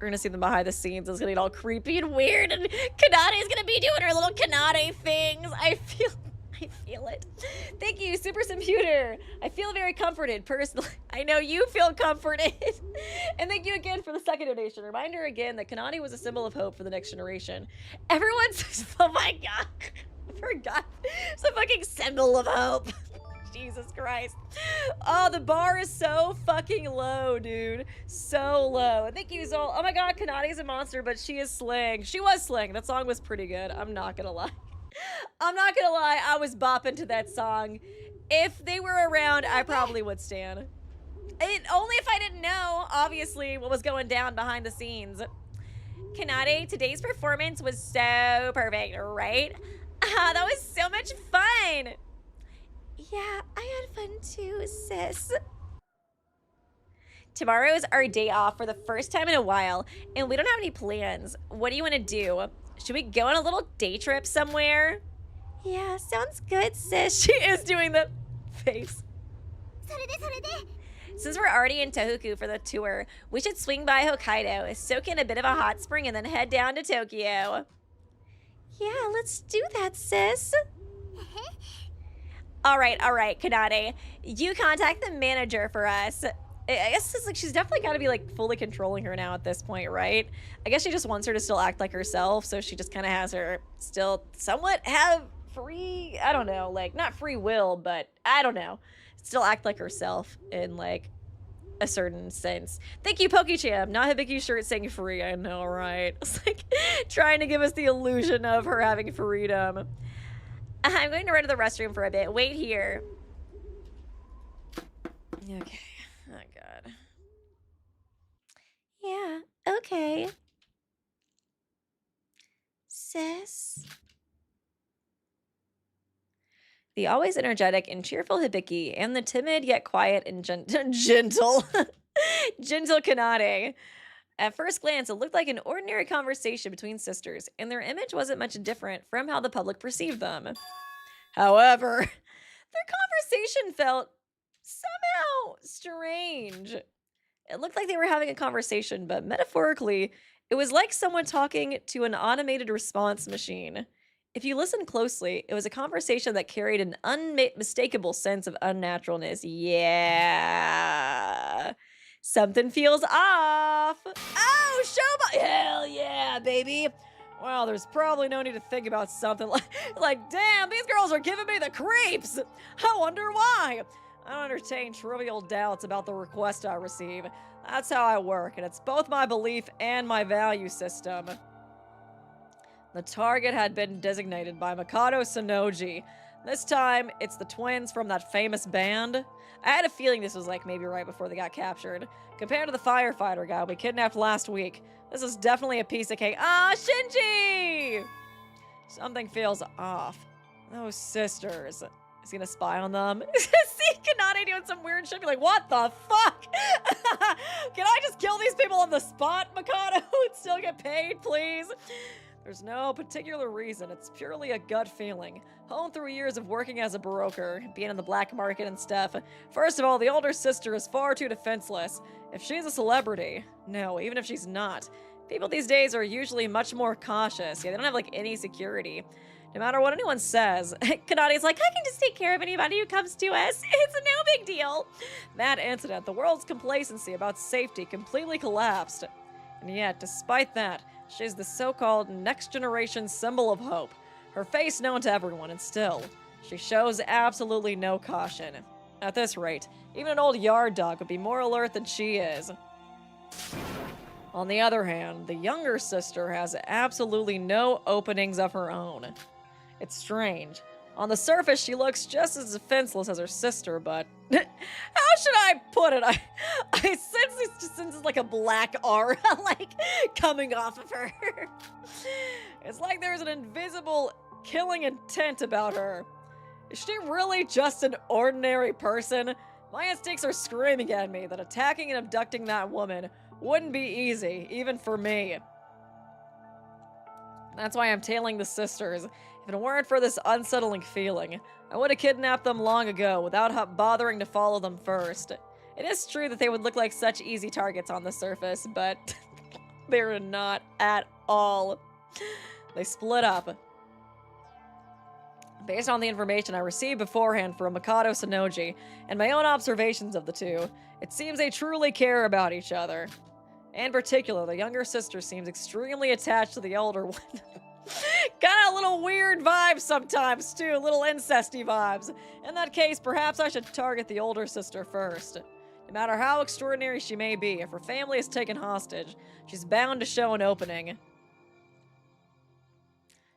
We're gonna see them behind the scenes. It's gonna get all creepy and weird, and Kanade's gonna be doing her little Kanade things. I feel it. Thank you, Super Computer. I feel very comforted personally. I know you feel comforted. And thank you again for the second donation. Reminder again that Kanade was a symbol of hope for the next generation. Everyone's, oh my God. I forgot. It's a fucking symbol of hope. Jesus Christ. Oh, the bar is so fucking low, dude. So low. And thank you, Zol. Oh my God, Kanade's a monster, but she is slaying. She was slaying. That song was pretty good. I'm not gonna lie. I'm not gonna lie. I was bopping to that song. If they were around, I probably would stan. Only if I didn't know, obviously, what was going down behind the scenes. Kanade, today's performance was so perfect, right? That was so much fun. Yeah, I had fun too, sis. Tomorrow is our day off for the first time in a while, and we don't have any plans. What do you want to do? Should we go on a little day trip somewhere? Yeah, sounds good, sis. She is doing the face. Since we're already in Tohoku for the tour, we should swing by Hokkaido, soak in a bit of a hot spring, and then head down to Tokyo. Yeah, let's do that, sis. All right, Kanade. You contact the manager for us. I guess it's like she's definitely got to be like fully controlling her now at this point, right? I guess she just wants her to still act like herself, so she just kind of has her still somewhat have free, I don't know, like not free will, but I don't know, still act like herself in like a certain sense. Thank you, PokeChamp. Not Hibiki shirt saying free. I know, right? It's like trying to give us the illusion of her having freedom. I'm going to run to the restroom for a bit. Wait here. Okay. Oh, God. Yeah, okay. Sis. The always energetic and cheerful Hibiki and the timid yet quiet and gentle Kanade. At first glance, it looked like an ordinary conversation between sisters, and their image wasn't much different from how the public perceived them. However, their conversation felt somehow strange. It looked like they were having a conversation, but metaphorically, it was like someone talking to an automated response machine. If you listen closely, it was a conversation that carried an unmistakable sense of unnaturalness. Yeah. Something feels off. Oh, Shoba! Hell yeah, baby. Well, there's probably no need to think about something like, damn, these girls are giving me the creeps. I wonder why. I don't entertain trivial doubts about the request I receive. That's how I work, and it's both my belief and my value system. The target had been designated by Makoto Sonoji. This time, it's the twins from that famous band. I had a feeling this was like maybe right before they got captured. Compared to the firefighter guy we kidnapped last week, this is definitely a piece of cake. Ah, Shinji! Something feels off. Those sisters. Is he gonna spy on them? See Kanade doing some weird shit, be like, what the fuck? Can I just kill these people on the spot, Makoto, and still get paid, please? There's no particular reason. It's purely a gut feeling. Honed through years of working as a broker, being in the black market and stuff. First of all, the older sister is far too defenseless. If she's a celebrity, no, even if she's not, people these days are usually much more cautious. Yeah, they don't have like any security. No matter what anyone says, Kanade's like, I can just take care of anybody who comes to us. It's no big deal. That incident, the world's complacency about safety completely collapsed. And yet, despite that, she's the so-called next-generation symbol of hope. Her face known to everyone, and still, she shows absolutely no caution. At this rate, even an old yard dog would be more alert than she is. On the other hand, the younger sister has absolutely no openings of her own. It's strange. On the surface, she looks just as defenseless as her sister, but how should I put it? I sense it's like a black aura, like, coming off of her. It's like there's an invisible killing intent about her. Is she really just an ordinary person? My instincts are screaming at me that attacking and abducting that woman wouldn't be easy, even for me. That's why I'm tailing the sisters. If it weren't for this unsettling feeling, I would have kidnapped them long ago without bothering to follow them first. It is true that they would look like such easy targets on the surface, but they're not at all. They split up. Based on the information I received beforehand from Mikado Sonoji and my own observations of the two, it seems they truly care about each other. In particular, the younger sister seems extremely attached to the elder one. Got a little weird vibes sometimes, too. Little incesty vibes. In that case, perhaps I should target the older sister first. No matter how extraordinary she may be, if her family is taken hostage, she's bound to show an opening.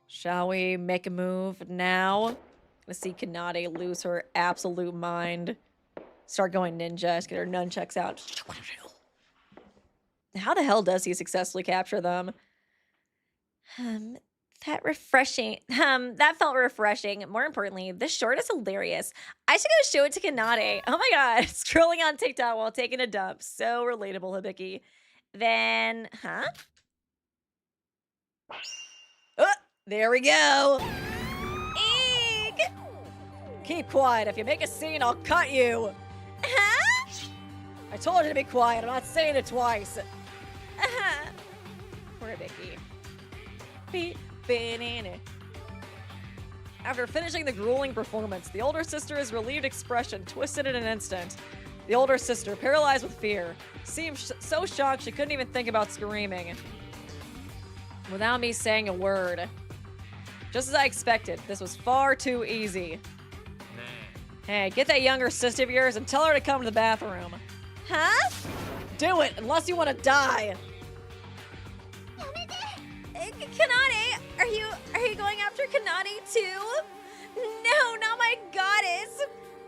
Shall we make a move now? Let's see Kanade lose her absolute mind. Start going ninja. Just get her nunchucks out. How the hell does he successfully capture them? That felt refreshing. More importantly, this short is hilarious. I should go show it to Kanade. Oh my god, scrolling on TikTok while taking a dump. So relatable, Hibiki. Then, there we go. Eek! Keep quiet. If you make a scene, I'll cut you. Huh? I told you to be quiet. I'm not saying it twice. Poor Hibiki. After finishing the grueling performance, the older sister's relieved expression twisted in an instant. The older sister, paralyzed with fear, seemed so shocked she couldn't even think about screaming. Without me saying a word. Just as I expected, this was far too easy. Hey, get that younger sister of yours and tell her to come to the bathroom. Huh? Do it, unless you want to die. Kanade, are you going after Kanade too? No, not my goddess.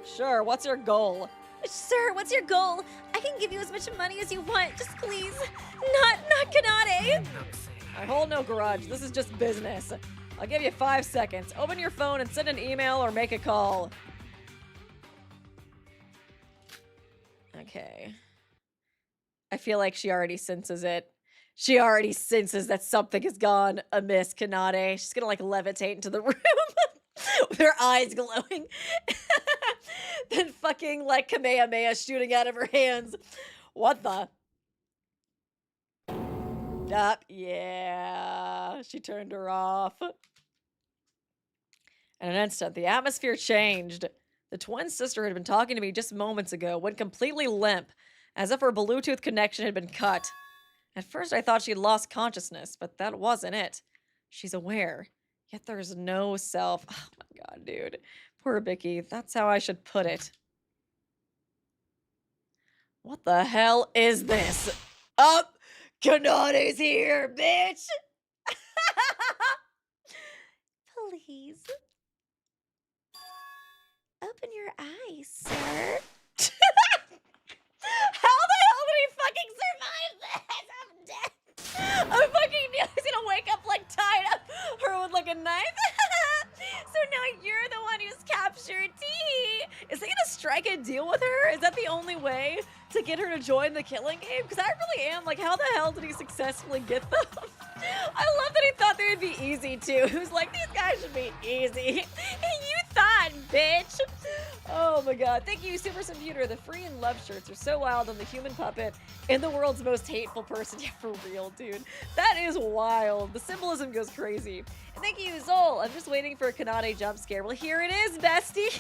Sure, what's your goal? Sir, what's your goal? I can give you as much money as you want, just please. Not Kanade. I hold no grudge, this is just business. I'll give you 5 seconds. Open your phone and send an email or make a call. Okay. I feel like she already senses it. She already senses that something has gone amiss, Kanade. She's gonna, like, levitate into the room with her eyes glowing. Then fucking, like, Kamehameha shooting out of her hands. What the? Yeah. She turned her off. In an instant, the atmosphere changed. The twin sister who had been talking to me just moments ago went completely limp, as if her Bluetooth connection had been cut. At first, I thought she had lost consciousness, but that wasn't it. She's aware, yet there's no self. Oh my god, dude. Poor Vicky. That's how I should put it. What the hell is this? Up! Kanade's here, bitch! Please. Open your eyes, sir. How the hell did he fucking survive this? I'm dead. I fucking knew he's gonna wake up like tied up her with like a knife. So now you're the one who's captured T. Is he gonna strike a deal with her? Is that the only way to get her to join the killing game? Because I really am like, how the hell did he successfully get them? I love that he thought they would be easy too. He was like, these guys should be easy. You thought, bitch. Oh my god. Thank you, Super Computer. The free and love shirts are so wild on the human puppet and the world's most hateful person. Yeah, for real, dude. That is wild. The symbolism goes crazy. And thank you, Zol. I'm just waiting for a Kanade jump scare. Well, here it is, bestie.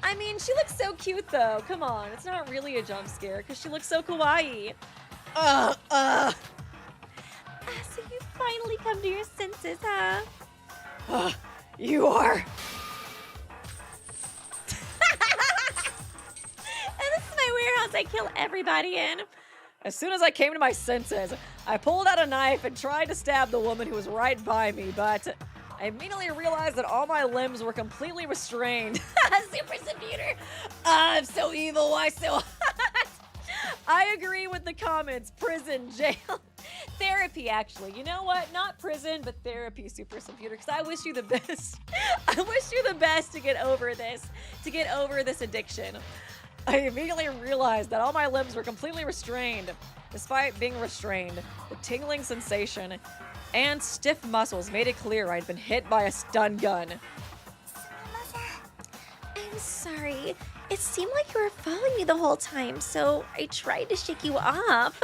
I mean, she looks so cute though. Come on. It's not really a jump scare because she looks so kawaii. So you finally come to your senses, huh? You are. And this is my warehouse I kill everybody in. As soon as I came to my senses, I pulled out a knife and tried to stab the woman who was right by me, but I immediately realized that all my limbs were completely restrained. Super computer. I'm so evil. Why so hot? I agree with the comments. Prison, jail. therapy, actually. You know what? Not prison, but therapy, Super Computer, because I wish you the best. I wish you the best to get over this addiction. I immediately realized that all my limbs were completely restrained. Despite being restrained, the tingling sensation and stiff muscles made it clear I'd been hit by a stun gun. I'm sorry. It seemed like you were following me the whole time, so I tried to shake you off.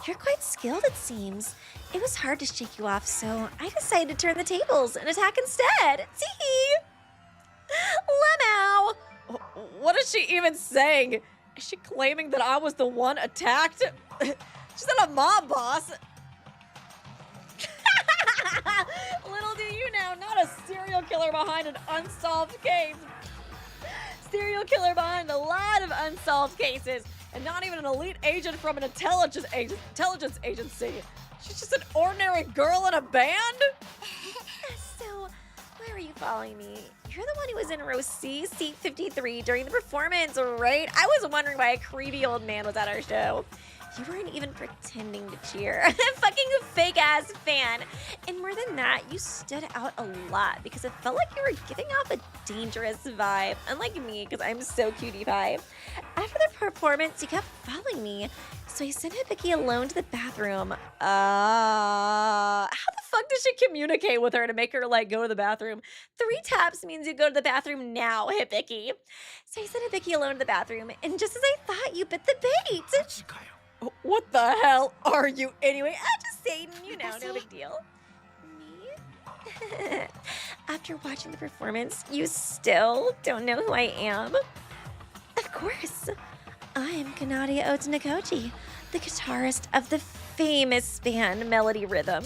You're quite skilled, it seems. It was hard to shake you off, so I decided to turn the tables and attack instead. See? Lemao! What is she even saying? Is she claiming that I was the one attacked? She's not a mob boss. Little do you know, not a serial killer behind an unsolved case. Serial killer behind a lot of unsolved cases, and not even an elite agent from an intelligence agency. She's just an ordinary girl in a band? So, why were you following me? You're the one who was in row C, seat 53 during the performance, right? I was wondering why a creepy old man was at our show. You weren't even pretending to cheer. Fucking fake-ass fan. And more than that, you stood out a lot because it felt like you were giving off a dangerous vibe. Unlike me, because I'm so cutie pie. After the performance, you kept following me. So I sent Hibiki alone to the bathroom. How the fuck did she communicate with her to make her, like, go to the bathroom? 3 taps means you go to the bathroom now, Hibiki. So I sent Hibiki alone to the bathroom, and just as I thought, you bit the bait. What the hell are you anyway? I'm just saying, you know, no big deal. Me? After watching the performance, you still don't know who I am? Of course. I'm Kanade Otonakoji, the guitarist of the famous band Melody Rhythm.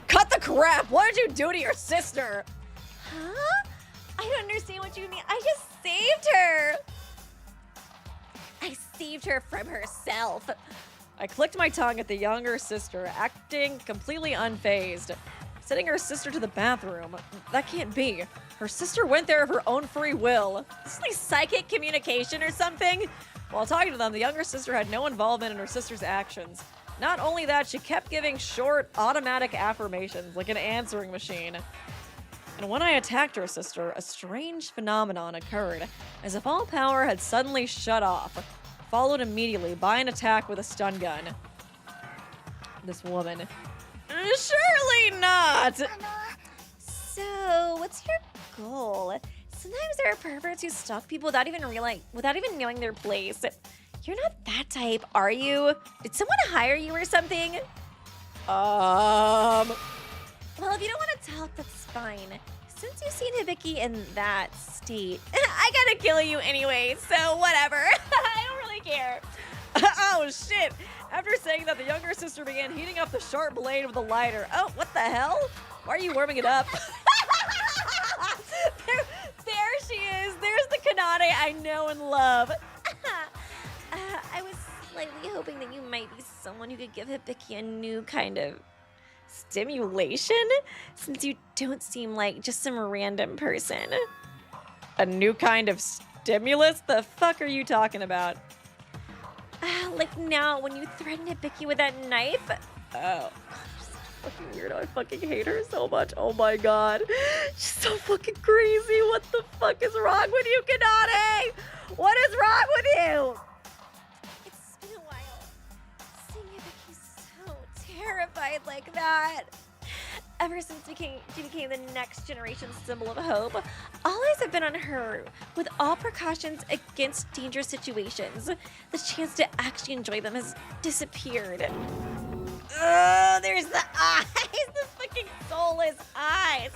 Cut the crap! What did you do to your sister? Huh? I don't understand what you mean. I just saved her. I saved her from herself. I clicked my tongue at the younger sister, acting completely unfazed. Sending her sister to the bathroom. That can't be. Her sister went there of her own free will. Is this like psychic communication or something? While talking to them, the younger sister had no involvement in her sister's actions. Not only that, she kept giving short, automatic affirmations like an answering machine. And when I attacked her sister, a strange phenomenon occurred, as if all power had suddenly shut off, followed immediately by an attack with a stun gun. This woman. Surely not! So, what's your goal? Sometimes there are perverts who stalk people without even knowing their place. You're not that type, are you? Did someone hire you or something? Well, if you don't want to talk, that's fine. Since you've seen Hibiki in that state, I gotta kill you anyway, so whatever. I don't really care. Oh, shit! After saying that, the younger sister began heating up the sharp blade with a lighter. Oh, what the hell? Why are you warming it up? there she is. There's the Kanade I know and love. I was slightly hoping that you might be someone who could give Hibiki a new kind of stimulation, since you don't seem like just some random person. A new kind of stimulus? The fuck are you talking about? Like now, when you threatened Hibiki with that knife. Oh. Fucking weirdo. I fucking hate her so much. Oh my god. She's so fucking crazy. What the fuck is wrong with you, Kanade? What is wrong with you? It's been a while. Seeing Hibiki so terrified like that. Ever since she became the next generation symbol of hope, all eyes have been on her, with all precautions against dangerous situations. The chance to actually enjoy them has disappeared. There's the eyes, the fucking soulless eyes.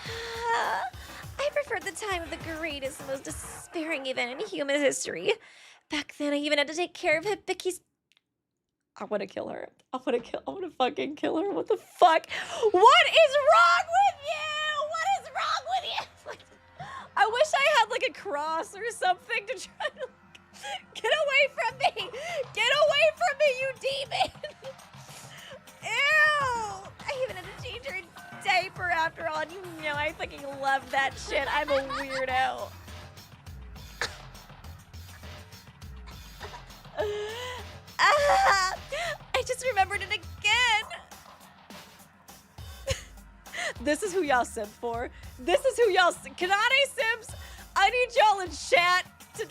I preferred the time of the greatest, most despairing event in human history. Back then, I even had to take care of Hibiki's. I want to kill her. I want to fucking kill her. What the fuck? What is wrong with you? What is wrong with you? I wish I had like a cross or something to try to get away from me. Get away from me, you demon. Ew. I even had to change her diaper after all. And you know I fucking love that shit. I'm a weirdo. I just remembered it again. This is who y'all simp for. This is who y'all Kanade simps. I need y'all in chat to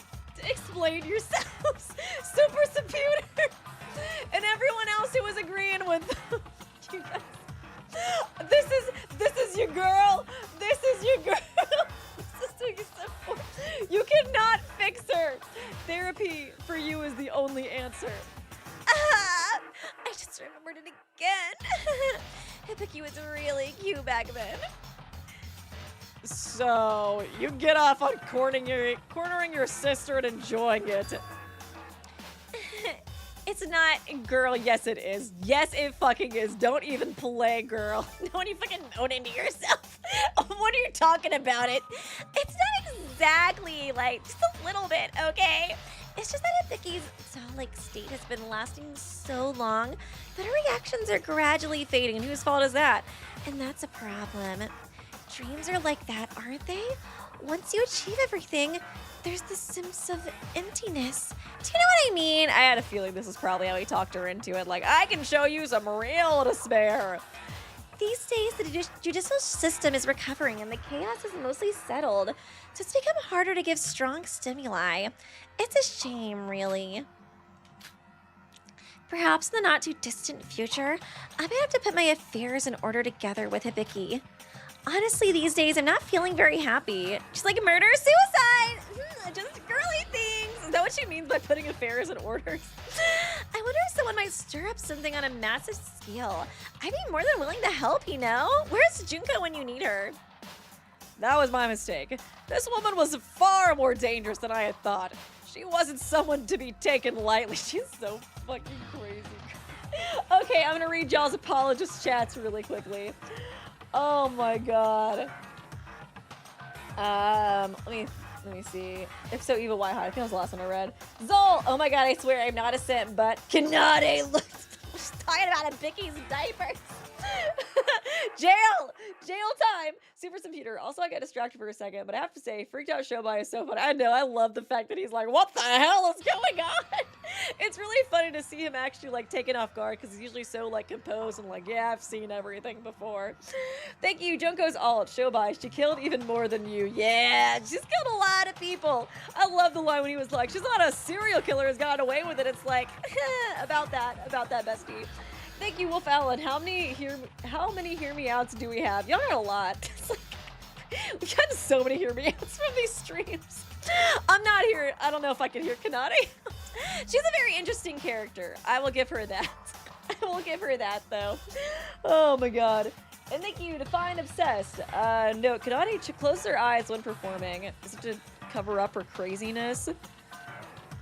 explain yourselves. Super Computer and everyone else who was agreeing with you guys. This is your girl. This is your girl. This is who you simp for. You cannot fix her. Therapy for you is the only answer. I just remembered it again. Hibiki was really cute back then. So, you get off on cornering your sister and enjoying it. It's not, girl, yes it is. Yes, it fucking is. Don't even play, girl. Don't you fucking own it to yourself. What are you talking about it? It's not exactly, like, just a little bit, okay? It's just that Hibiki's doll-like state has been lasting so long that her reactions are gradually fading, and whose fault is that? And that's a problem. Dreams are like that, aren't they? Once you achieve everything, there's this sense of emptiness. Do you know what I mean? I had a feeling this is probably how he talked her into it. Like, I can show you some real despair. These days, the judicial system is recovering and the chaos is mostly settled, so it's become harder to give strong stimuli. It's a shame, really. Perhaps in the not-too-distant future, I might have to put my affairs in order together with Hibiki. Honestly, these days, I'm not feeling very happy. Just like murder, suicide! Just girly things! Is that what she means by putting affairs in orders? I wonder if someone might stir up something on a massive scale. I'd be more than willing to help, you know? Where's Junko when you need her? That was my mistake. This woman was far more dangerous than I had thought. She wasn't someone to be taken lightly. She's so fucking crazy. Okay, I'm gonna read y'all's apologist chats really quickly. Oh my god. Let me see. If so, evil, why hot? I think that was the last one I read. Zol! Oh my god, I swear I'm not a simp, but Kanade looks. She's talking about Hibiki's diapers. Jail time! Super Computer. Also, I got distracted for a second, but I have to say, Freaked Out Showby is so funny. I know, I love the fact that he's like, what the hell is going on? It's really funny to see him actually, like, taken off guard, because he's usually so, like, composed and like, yeah, I've seen everything before. Thank you, Junko's alt. Showby, she killed even more than you. Yeah, she's killed a lot of people. I love the line when he was like, she's not a serial killer who's gotten away with it. It's like, about that, bestie. Thank you, Wolf Allen. How many hear me outs do we have? Y'all got a lot. It's like, we've gotten so many hear me outs from these streams. I'm not here. I don't know if I can hear Kanade. She's a very interesting character. I will give her that. I will give her that, though. Oh my god. And thank you, Define Obsessed. Note, Kanade should close her eyes when performing. Is it to cover up her craziness?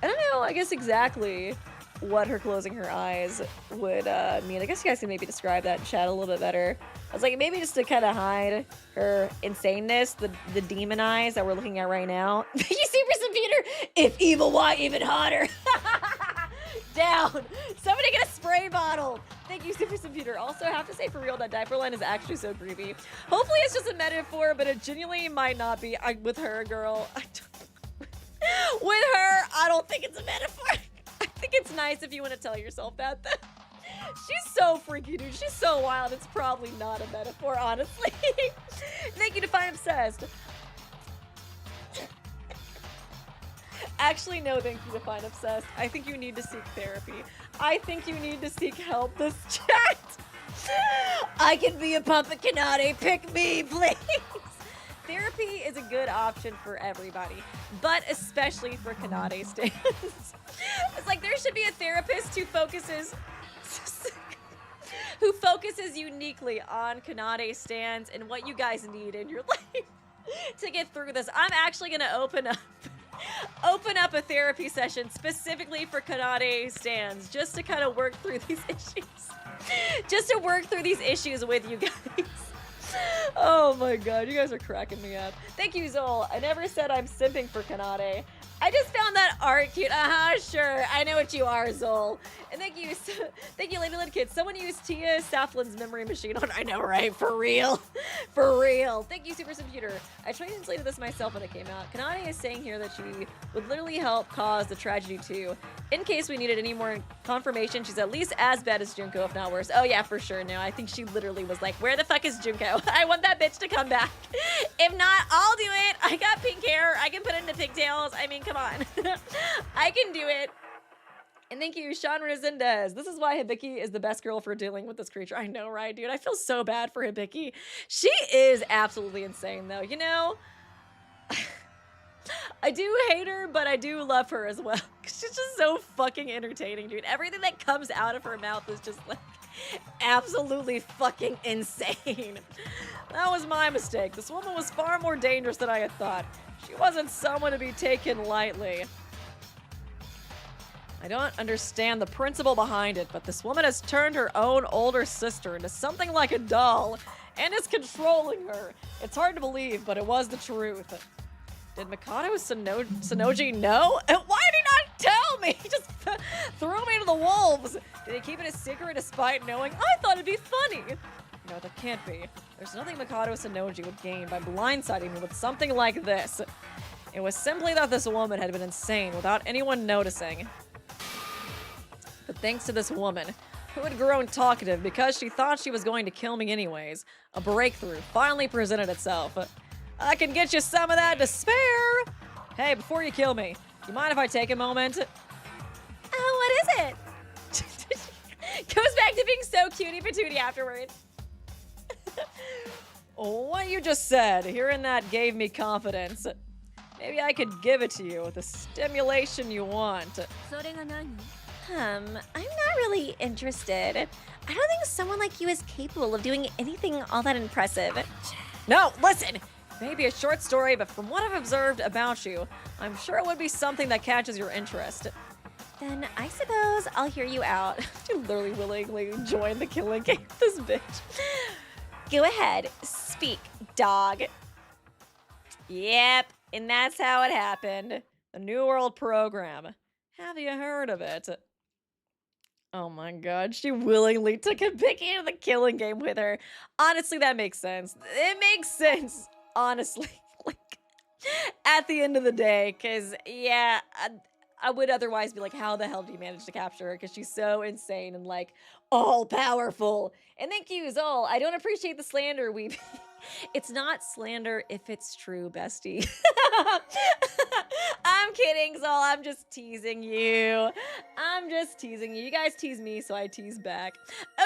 I don't know, I guess exactly what her closing her eyes would mean. I guess you guys can maybe describe that in chat a little bit better. I was like, maybe just to kind of hide her insaneness, the demon eyes that we're looking at right now. You Super Computer, if evil, why even hotter? Down. Somebody get a spray bottle. Thank you, Super Computer. Also, I have to say, for real, that diaper line is actually so creepy. Hopefully it's just a metaphor, but it genuinely might not be. With her, girl. With her, I don't think it's a metaphor. I think it's nice if you want to tell yourself that. She's so freaky, dude. She's so wild. It's probably not a metaphor, honestly. Thank you, Define Obsessed. Actually, no, thank you, Define Obsessed. I think you need to seek therapy. I think you need to seek help this chat. I can be a puppet, Kanade. Pick me, please. Therapy is a good option for everybody, but especially for Kanade stands. It's like there should be a therapist who focuses uniquely on Kanade stands and what you guys need in your life to get through this. I'm actually gonna open up a therapy session specifically for Kanade stands, just to kind of work through these issues. Just to work through these issues with you guys. Oh my god, you guys are cracking me up. Thank you, Zol. I never said I'm simping for Kanade. I just found that art cute. Sure. I know what you are, Zol. And thank you, Lady Lid Kids. Someone used Tia Saflin's memory machine on. I know, right? For real. For real. Thank you, Supercomputer. I translated this myself when it came out. Kanani is saying here that she would literally help cause the tragedy too. In case we needed any more confirmation, she's at least as bad as Junko, if not worse. Oh yeah, for sure. No, I think she literally was like, where the fuck is Junko? I want that bitch to come back. If not, I'll do it. I got pink hair. I can put it into pigtails. I mean, come on. I can do it. And thank you, Sean Resendez. This is why Hibiki is the best girl for dealing with this creature. I know, right, dude? I feel so bad for Hibiki. She is absolutely insane, though. You know, I do hate her, but I do love her as well. She's just so fucking entertaining, dude. Everything that comes out of her mouth is just like absolutely fucking insane. That was my mistake. This woman was far more dangerous than I had thought. She wasn't someone to be taken lightly. I don't understand the principle behind it, but this woman has turned her own older sister into something like a doll and is controlling her. It's hard to believe, but it was the truth. Did Mikado Sonoji know? Why did he not tell me? He just threw me to the wolves. Did he keep it a secret despite knowing? I thought it'd be funny. No, that can't be. There's nothing Mikado Sonoji would gain by blindsiding me with something like this. It was simply that this woman had been insane without anyone noticing. But thanks to this woman, who had grown talkative because she thought she was going to kill me anyways, a breakthrough finally presented itself. I can get you some of that despair! Hey, before you kill me, you mind if I take a moment? Oh, what is it? Goes back to being so cutie patootie afterwards. What you just said, hearing that gave me confidence. Maybe I could give it to you, the stimulation you want. I'm not really interested. I don't think someone like you is capable of doing anything all that impressive. No, listen! Maybe a short story, but from what I've observed about you, I'm sure it would be something that catches your interest. Then I suppose I'll hear you out. You literally willingly joined the killing game, this bitch. Go ahead, speak, dog. Yep, and that's how it happened. The New World program. Have you heard of it? Oh my god, she willingly took a Hibiki into the killing game with her. Honestly, that makes sense. It makes sense, honestly. Like, at the end of the day, because, yeah, I would otherwise be like, how the hell do you manage to capture her? Because she's so insane and, like, all-powerful. And thank you, Zol. I don't appreciate the slander, It's not slander if it's true, bestie. I'm kidding, Zol. I'm just teasing you. I'm just teasing you. You guys tease me, so I tease back.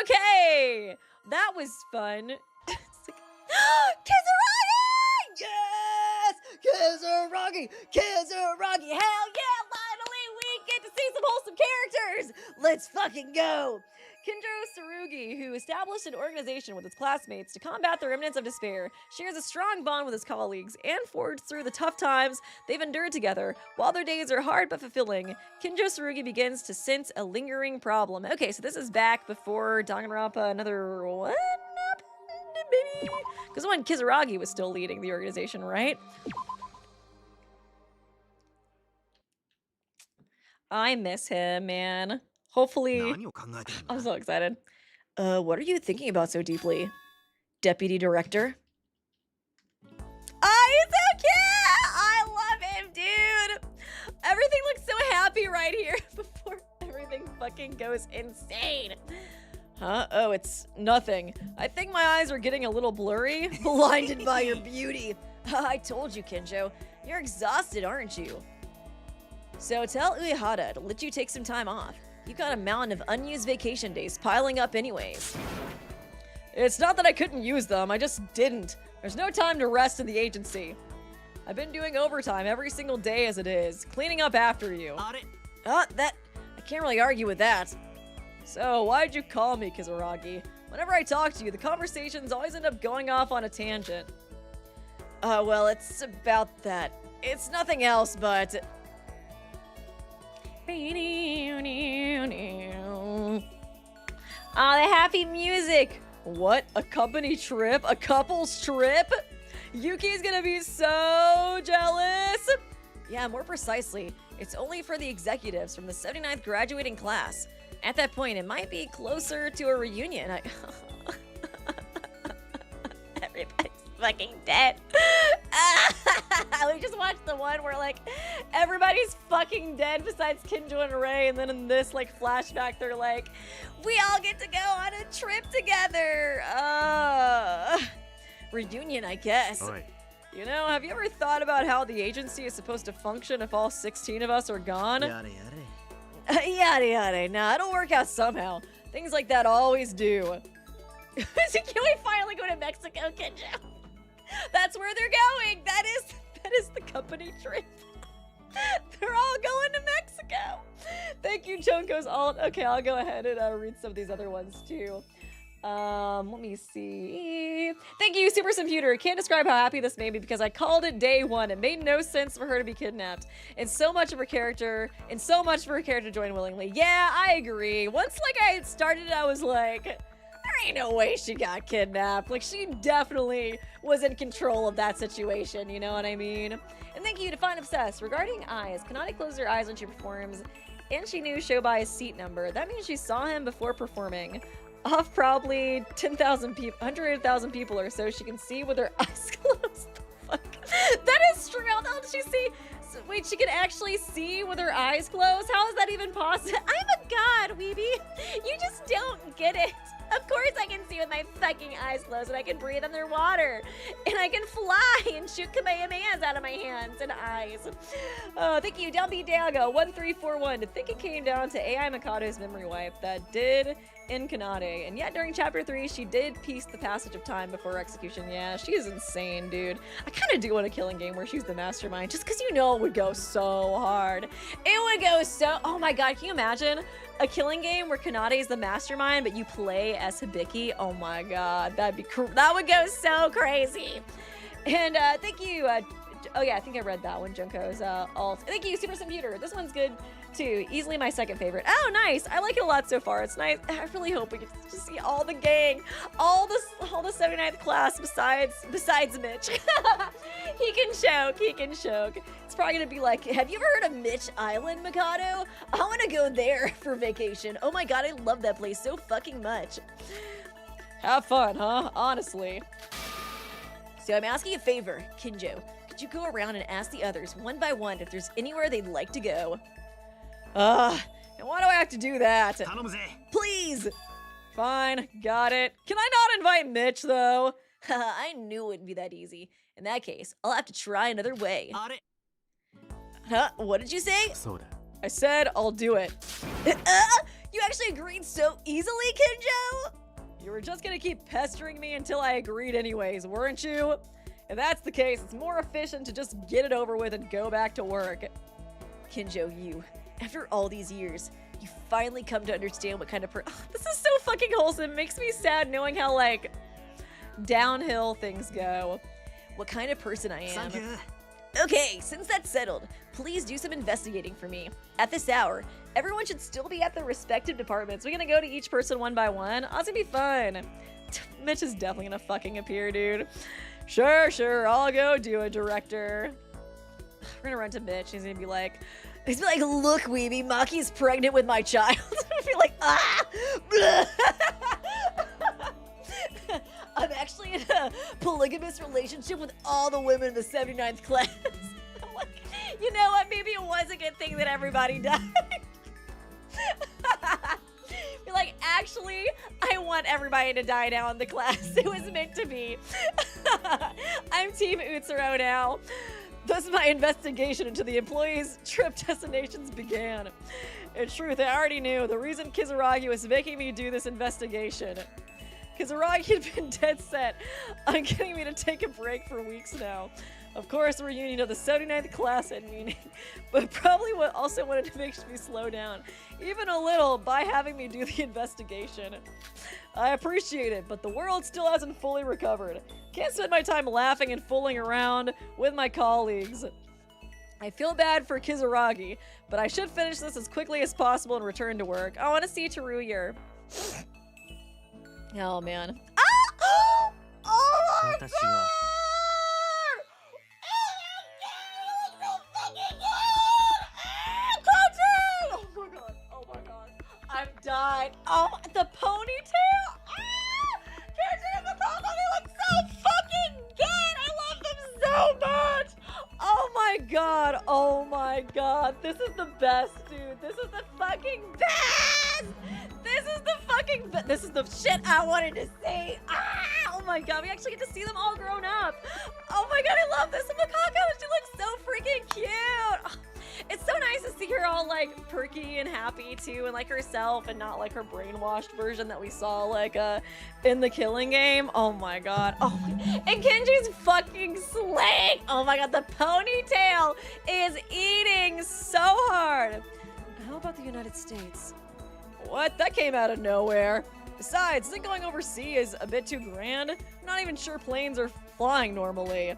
Okay, that was fun. Kizurogi! Yes! Kizurogi! Kizurogi! Hell yeah! Finally, we get to see some wholesome characters! Let's fucking go! Kinjou Tsurugi, who established an organization with his classmates to combat the remnants of despair, shares a strong bond with his colleagues and forged through the tough times they've endured together. While their days are hard but fulfilling, Kinjou Tsurugi begins to sense a lingering problem. Okay, so this is back before Danganronpa, another one happened, maybe? Because when Kizurogi was still leading the organization, right? I miss him, man. Hopefully, I'm so excited. What are you thinking about so deeply, Deputy Director? Oh, he's so cute! I love him, dude! Everything looks so happy right here before everything fucking goes insane. Huh? Oh, it's nothing. I think my eyes are getting a little blurry, blinded by your beauty. I told you, Kinjou. You're exhausted, aren't you? So tell Uehara to let you take some time off. You got a mountain of unused vacation days piling up anyways. It's not that I couldn't use them, I just didn't. There's no time to rest in the agency. I've been doing overtime every single day as it is, cleaning up after you. I can't really argue with that. So, why'd you call me, Kizurogi? Whenever I talk to you, the conversations always end up going off on a tangent. Well, it's about that. It's nothing else, but... Oh, the happy music! What? A company trip? A couple's trip? Yuki's gonna be so jealous! Yeah, more precisely, it's only for the executives from the 79th graduating class. At that point, it might be closer to a reunion. Everybody's fucking dead. We just watched the one where like everybody's fucking dead besides Kinjou and Ray, and then in this like flashback they're like, we all get to go on a trip together. Reunion, I guess. Oi. You know, have you ever thought about how the agency is supposed to function if all 16 of us are gone? Yada yada. Yada yada. Nah, it'll work out somehow. Things like that always do. Can we finally go to Mexico, Kinjou? That's where they're going. That is the company trip. They're all going to Mexico. Thank you, Chunko's alt. Okay, I'll go ahead and read some of these other ones too. Let me see. Thank you, Super Computer. Can't describe how happy this made me because I called it day one. It made no sense for her to be kidnapped. And so much for her character to join willingly. Yeah, I agree. Once like I started it, I was like, there ain't no way she got kidnapped. Like she definitely was in control of that situation, you know what I mean? And thank you to Find Obsessed. Regarding eyes, Kanade closed her eyes when she performs, and she knew Shobay's seat number. That means she saw him before performing. Off probably 10,000 people, 100,000 people or so, she can see with her eyes closed. Fuck. That is true. How the hell did she see? So, wait, she can actually see with her eyes closed? How is that even possible? I'm a god, Weeby. You just don't get it. Of course I can see with my fucking eyes closed, and I can breathe underwater. And I can fly and shoot kamehamehas out of my hands and eyes. Thank you, Dumpy Dago 1341. To think it came down to AI Mikado's memory wipe that did in Kanade. And yet during chapter 3, she did piece the passage of time before her execution. Yeah, she is insane, dude. I kind of do want a killing game where she's the mastermind, just because you know it would go so hard. It would go so... Oh my god, can you imagine a killing game where Kanade is the mastermind, but you play as Hibiki? Oh my god, that would go so crazy. And thank you. Oh yeah, I think I read that one, Junko's alt. Thank you, Super Computer. This one's good too. Easily my second favorite. Oh, nice. I like it a lot so far. It's nice. I really hope we get to see all the gang, all the 79th class besides Mitch. He can choke. It's probably gonna be like, have you ever heard of Mitch Island, Mikado? I want to go there for vacation. Oh my god, I love that place so fucking much. Have fun, huh? Honestly. So I'm asking a favor, Kinjou. Could you go around and ask the others one by one if there's anywhere they'd like to go? And why do I have to do that? Please! Fine, got it. Can I not invite Mitch, though? I knew it wouldn't be that easy. In that case, I'll have to try another way. Huh? What did you say? Sora. I said I'll do it. You actually agreed so easily, Kinjou? You were just gonna keep pestering me until I agreed anyways, weren't you? If that's the case, it's more efficient to just get it over with and go back to work. Kinjou, after all these years, you finally come to understand what kind of this is so fucking wholesome. It makes me sad knowing how, like, downhill things go. What kind of person I am. Okay, since that's settled, please do some investigating for me. At this hour, everyone should still be at their respective departments. We're gonna go to each person one by one. Oh, it's gonna be fun. Mitch is definitely gonna fucking appear, dude. Sure, I'll go do it, director. We're gonna run to Mitch. He's gonna be like, look, Weeby, Maki's pregnant with my child. I'd be like, ah! I'm actually in a polygamous relationship with all the women in the 79th class. I'm like, you know what? Maybe it was a good thing that everybody died. Be like, actually, I want everybody to die now in the class. It was meant to be. I'm Team Utsuro now. Thus my investigation into the employees' trip destinations began. In truth, I already knew the reason Kizurogi was making me do this investigation. Kizurogi had been dead set on getting me to take a break for weeks now. Of course, the reunion of the 79th class had meaning, but probably also wanted to make me slow down, even a little, by having me do the investigation. I appreciate it, but the world still hasn't fully recovered. Can't spend my time laughing and fooling around with my colleagues. I feel bad for Kizurogi, but I should finish this as quickly as possible and return to work. I want to see Teruya. Oh, man. Ah! Oh, my God! Oh my god. I've died. Oh, the ponytail? Ah! Can't see the ponytail looks so fucking god, oh my god. This is the best, dude. This is the fucking best! This is the fucking best. This is the shit I wanted to say. Ah, oh my god, we actually get to see them all grown up. Oh my god, I love this. Makako, she looks so freaking cute. Oh, it's so nice to see her all like perky and happy too, and like herself, and not like her brainwashed version that we saw like in the Killing Game. Oh my god. Oh, and Kinji's fucking slaying. Oh my god, the ponytail is eating so hard. How about the United States? What? That came out of nowhere. Besides, I think going overseas is a bit too grand. I'm not even sure planes are flying normally.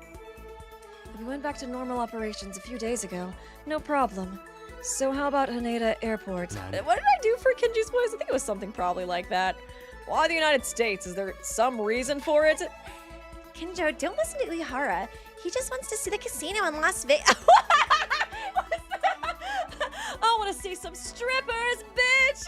We went back to normal operations a few days ago. No problem. So how about Haneda Airport? What did I do for Kinji's voice? I think it was something probably like that. Why the United States? Is there some reason for it? Kinjou, don't listen to Uehara. He just wants to see the casino in Las Vegas. I want to see some strippers, bitch!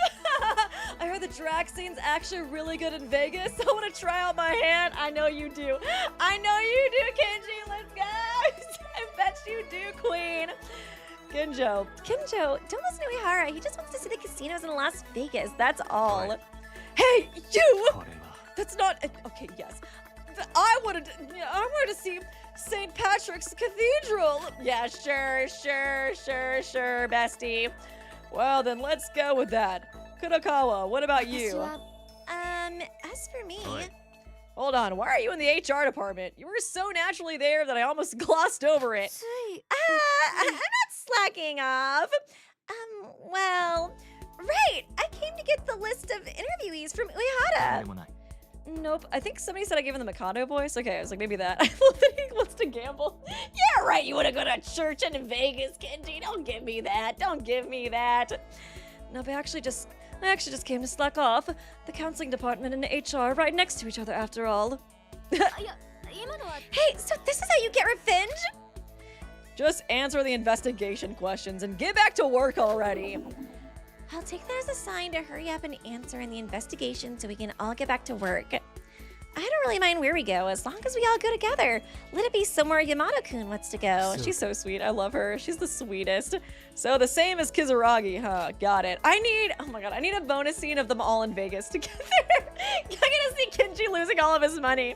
I heard the drag scene's actually really good in Vegas. I want to try out my hand. I know you do. I know you do, Kinji. Let's go! I bet you do, queen. Kinjou, don't listen to Uehara. He just wants to see the casinos in Las Vegas. That's all. Right. Hey, you! That's not... Okay, yes. I wanted to see St. Patrick's Cathedral. Yeah, sure, bestie. Well, then let's go with that. Kurokawa, what about you? As for me... Right. Hold on, why are you in the HR department? You were so naturally there that I almost glossed over it. I'm not slacking off. Well, right. I came to get the list of interviewees from Uehara. Nope, I think somebody said I gave him the Mikado voice. Okay, I was like, maybe that. I love that he wants to gamble. Yeah, right, you wanna go to church in Vegas, Kinji. Don't give me that. Don't give me that. No, but I actually just came to slack off. The counseling department and HR right next to each other after all. Hey, so this is how you get revenge? Just answer the investigation questions and get back to work already. I'll take that as a sign to hurry up and answer in the investigation so we can all get back to work. I don't really mind where we go, as long as we all go together. Let it be somewhere Yamato-kun wants to go. She's so sweet. I love her. She's the sweetest. So the same as Kizurogi, huh? Got it. I need a bonus scene of them all in Vegas together. I'm gonna see Kinji losing all of his money.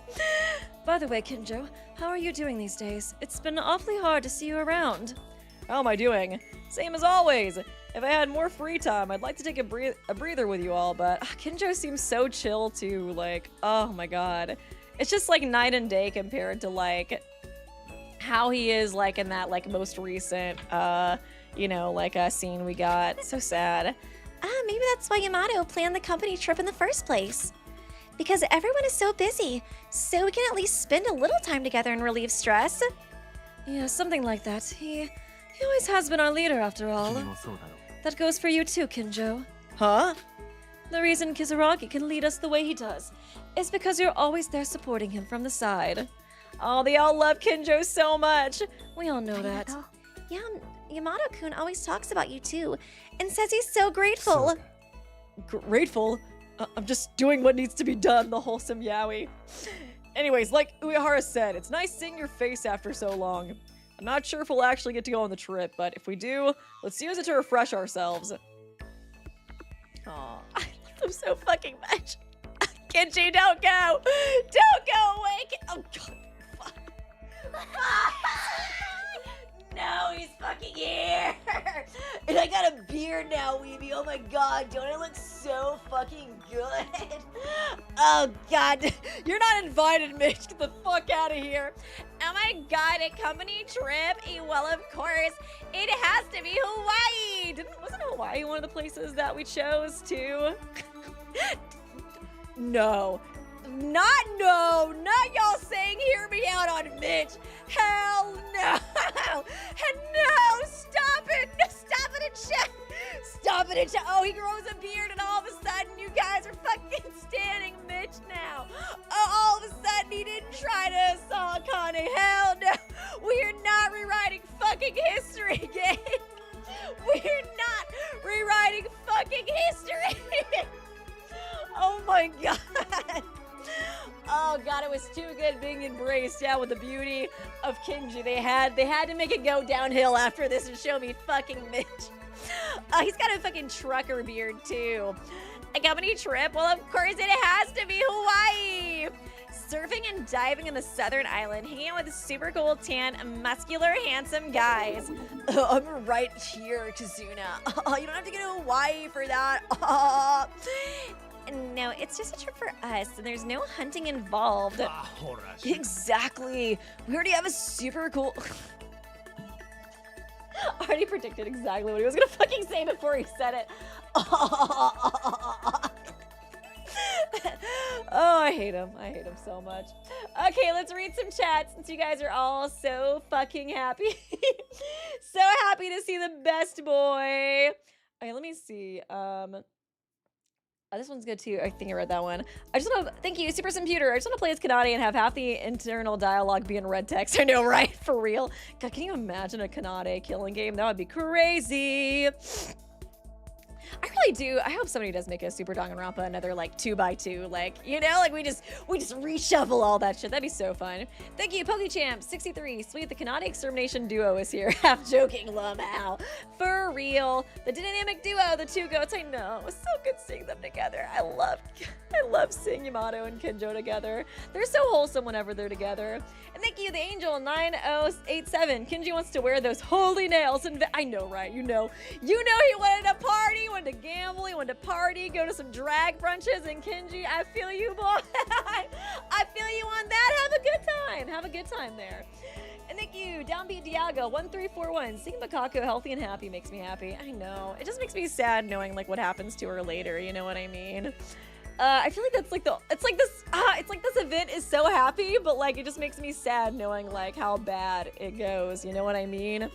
By the way, Kinjou, how are you doing these days? It's been awfully hard to see you around. How am I doing? Same as always. If I had more free time, I'd like to take a breather with you all, but Kinjou seems so chill too, like, oh my god. It's just like night and day compared to like how he is like in that like most recent, you know, like scene we got. So sad. Maybe that's why Yamato planned the company trip in the first place. Because everyone is so busy, so we can at least spend a little time together and relieve stress. Yeah, something like that. He always has been our leader after all. That goes for you too, Kinjou. Huh? The reason Kizurogi can lead us the way he does is because you're always there supporting him from the side. Oh, they all love Kinjou so much. We all know that. Yeah, Yamato-kun always talks about you too, and says he's so grateful. Grateful? I'm just doing what needs to be done, the wholesome yaoi. Anyways, like Uehara said, it's nice seeing your face after so long. I'm not sure if we'll actually get to go on the trip, but if we do, let's use it to refresh ourselves. Aw, I love them so fucking much. Kinji, don't go! Don't go away! Oh, God. Fuck. No, he's fucking here! And I got a beard now, Weeby. Oh my god, don't I look so fucking good? Oh god, you're not invited, Mitch. Get the fuck out of here. Oh my god, a company trip? Well, of course, it has to be Hawaii. Wasn't Hawaii one of the places that we chose to? No. Not y'all saying hear me out on Mitch. Hell no. No, stop it. No, stop it and chat. Stop it and chat. Oh, he grows a beard and all of a sudden you guys are fucking standing Mitch now. Oh, all of a sudden he didn't try to assault Connie. Hell no. We are not rewriting fucking history, gang. We're not rewriting fucking history. Oh my god. Oh God, it was too good being embraced, yeah, with the beauty of Kinjou. They had to make it go downhill after this and show me fucking Mitch. He's got a fucking trucker beard, too. A company trip? Well, of course it has to be Hawaii. Surfing and diving in the southern island, hanging out with super cool, tan, muscular, handsome guys. I'm right here, Kazuna. You don't have to go to Hawaii for that. No, it's just a trip for us, and there's no hunting involved. Exactly. We already have a super cool... I already predicted exactly what he was gonna fucking say before he said it. Oh, I hate him. I hate him so much. Okay, let's read some chats since you guys are all so fucking happy. So happy to see the best boy. Okay, let me see. This one's good too. I think I read that one. I just want to, thank you, Super Computer. I just want to play as Kanade and have half the internal dialogue be in red text. I know, right? For real. God, can you imagine a Kanade killing game? That would be crazy. I really do. I hope somebody does make a Super Danganronpa another like 2x2, like, you know, like we just reshuffle all that shit. That'd be so fun. Thank you, PokeChamp 63. Sweet, the Kanade extermination duo is here. Half joking, Lamau. For real, the dynamic duo, the two goats. I know, it was so good seeing them together. I love seeing Yamato and Kinjou together. They're so wholesome whenever they're together. And thank you, the Angel 9087. Kinjou wants to wear those holy nails, and I know, right? You know, he wanted to party, wanted to gamble, he wanted to party, go to some drag brunches, and Kinjou, I feel you, boy. I feel you on that. Have a good time. Have a good time there. And thank you, Downbeat Diago 1341. Seeing Makako healthy and happy makes me happy. I know. It just makes me sad knowing like what happens to her later. You know what I mean? I feel like that's like it's like this event is so happy, but like it just makes me sad knowing like how bad it goes. You know what I mean?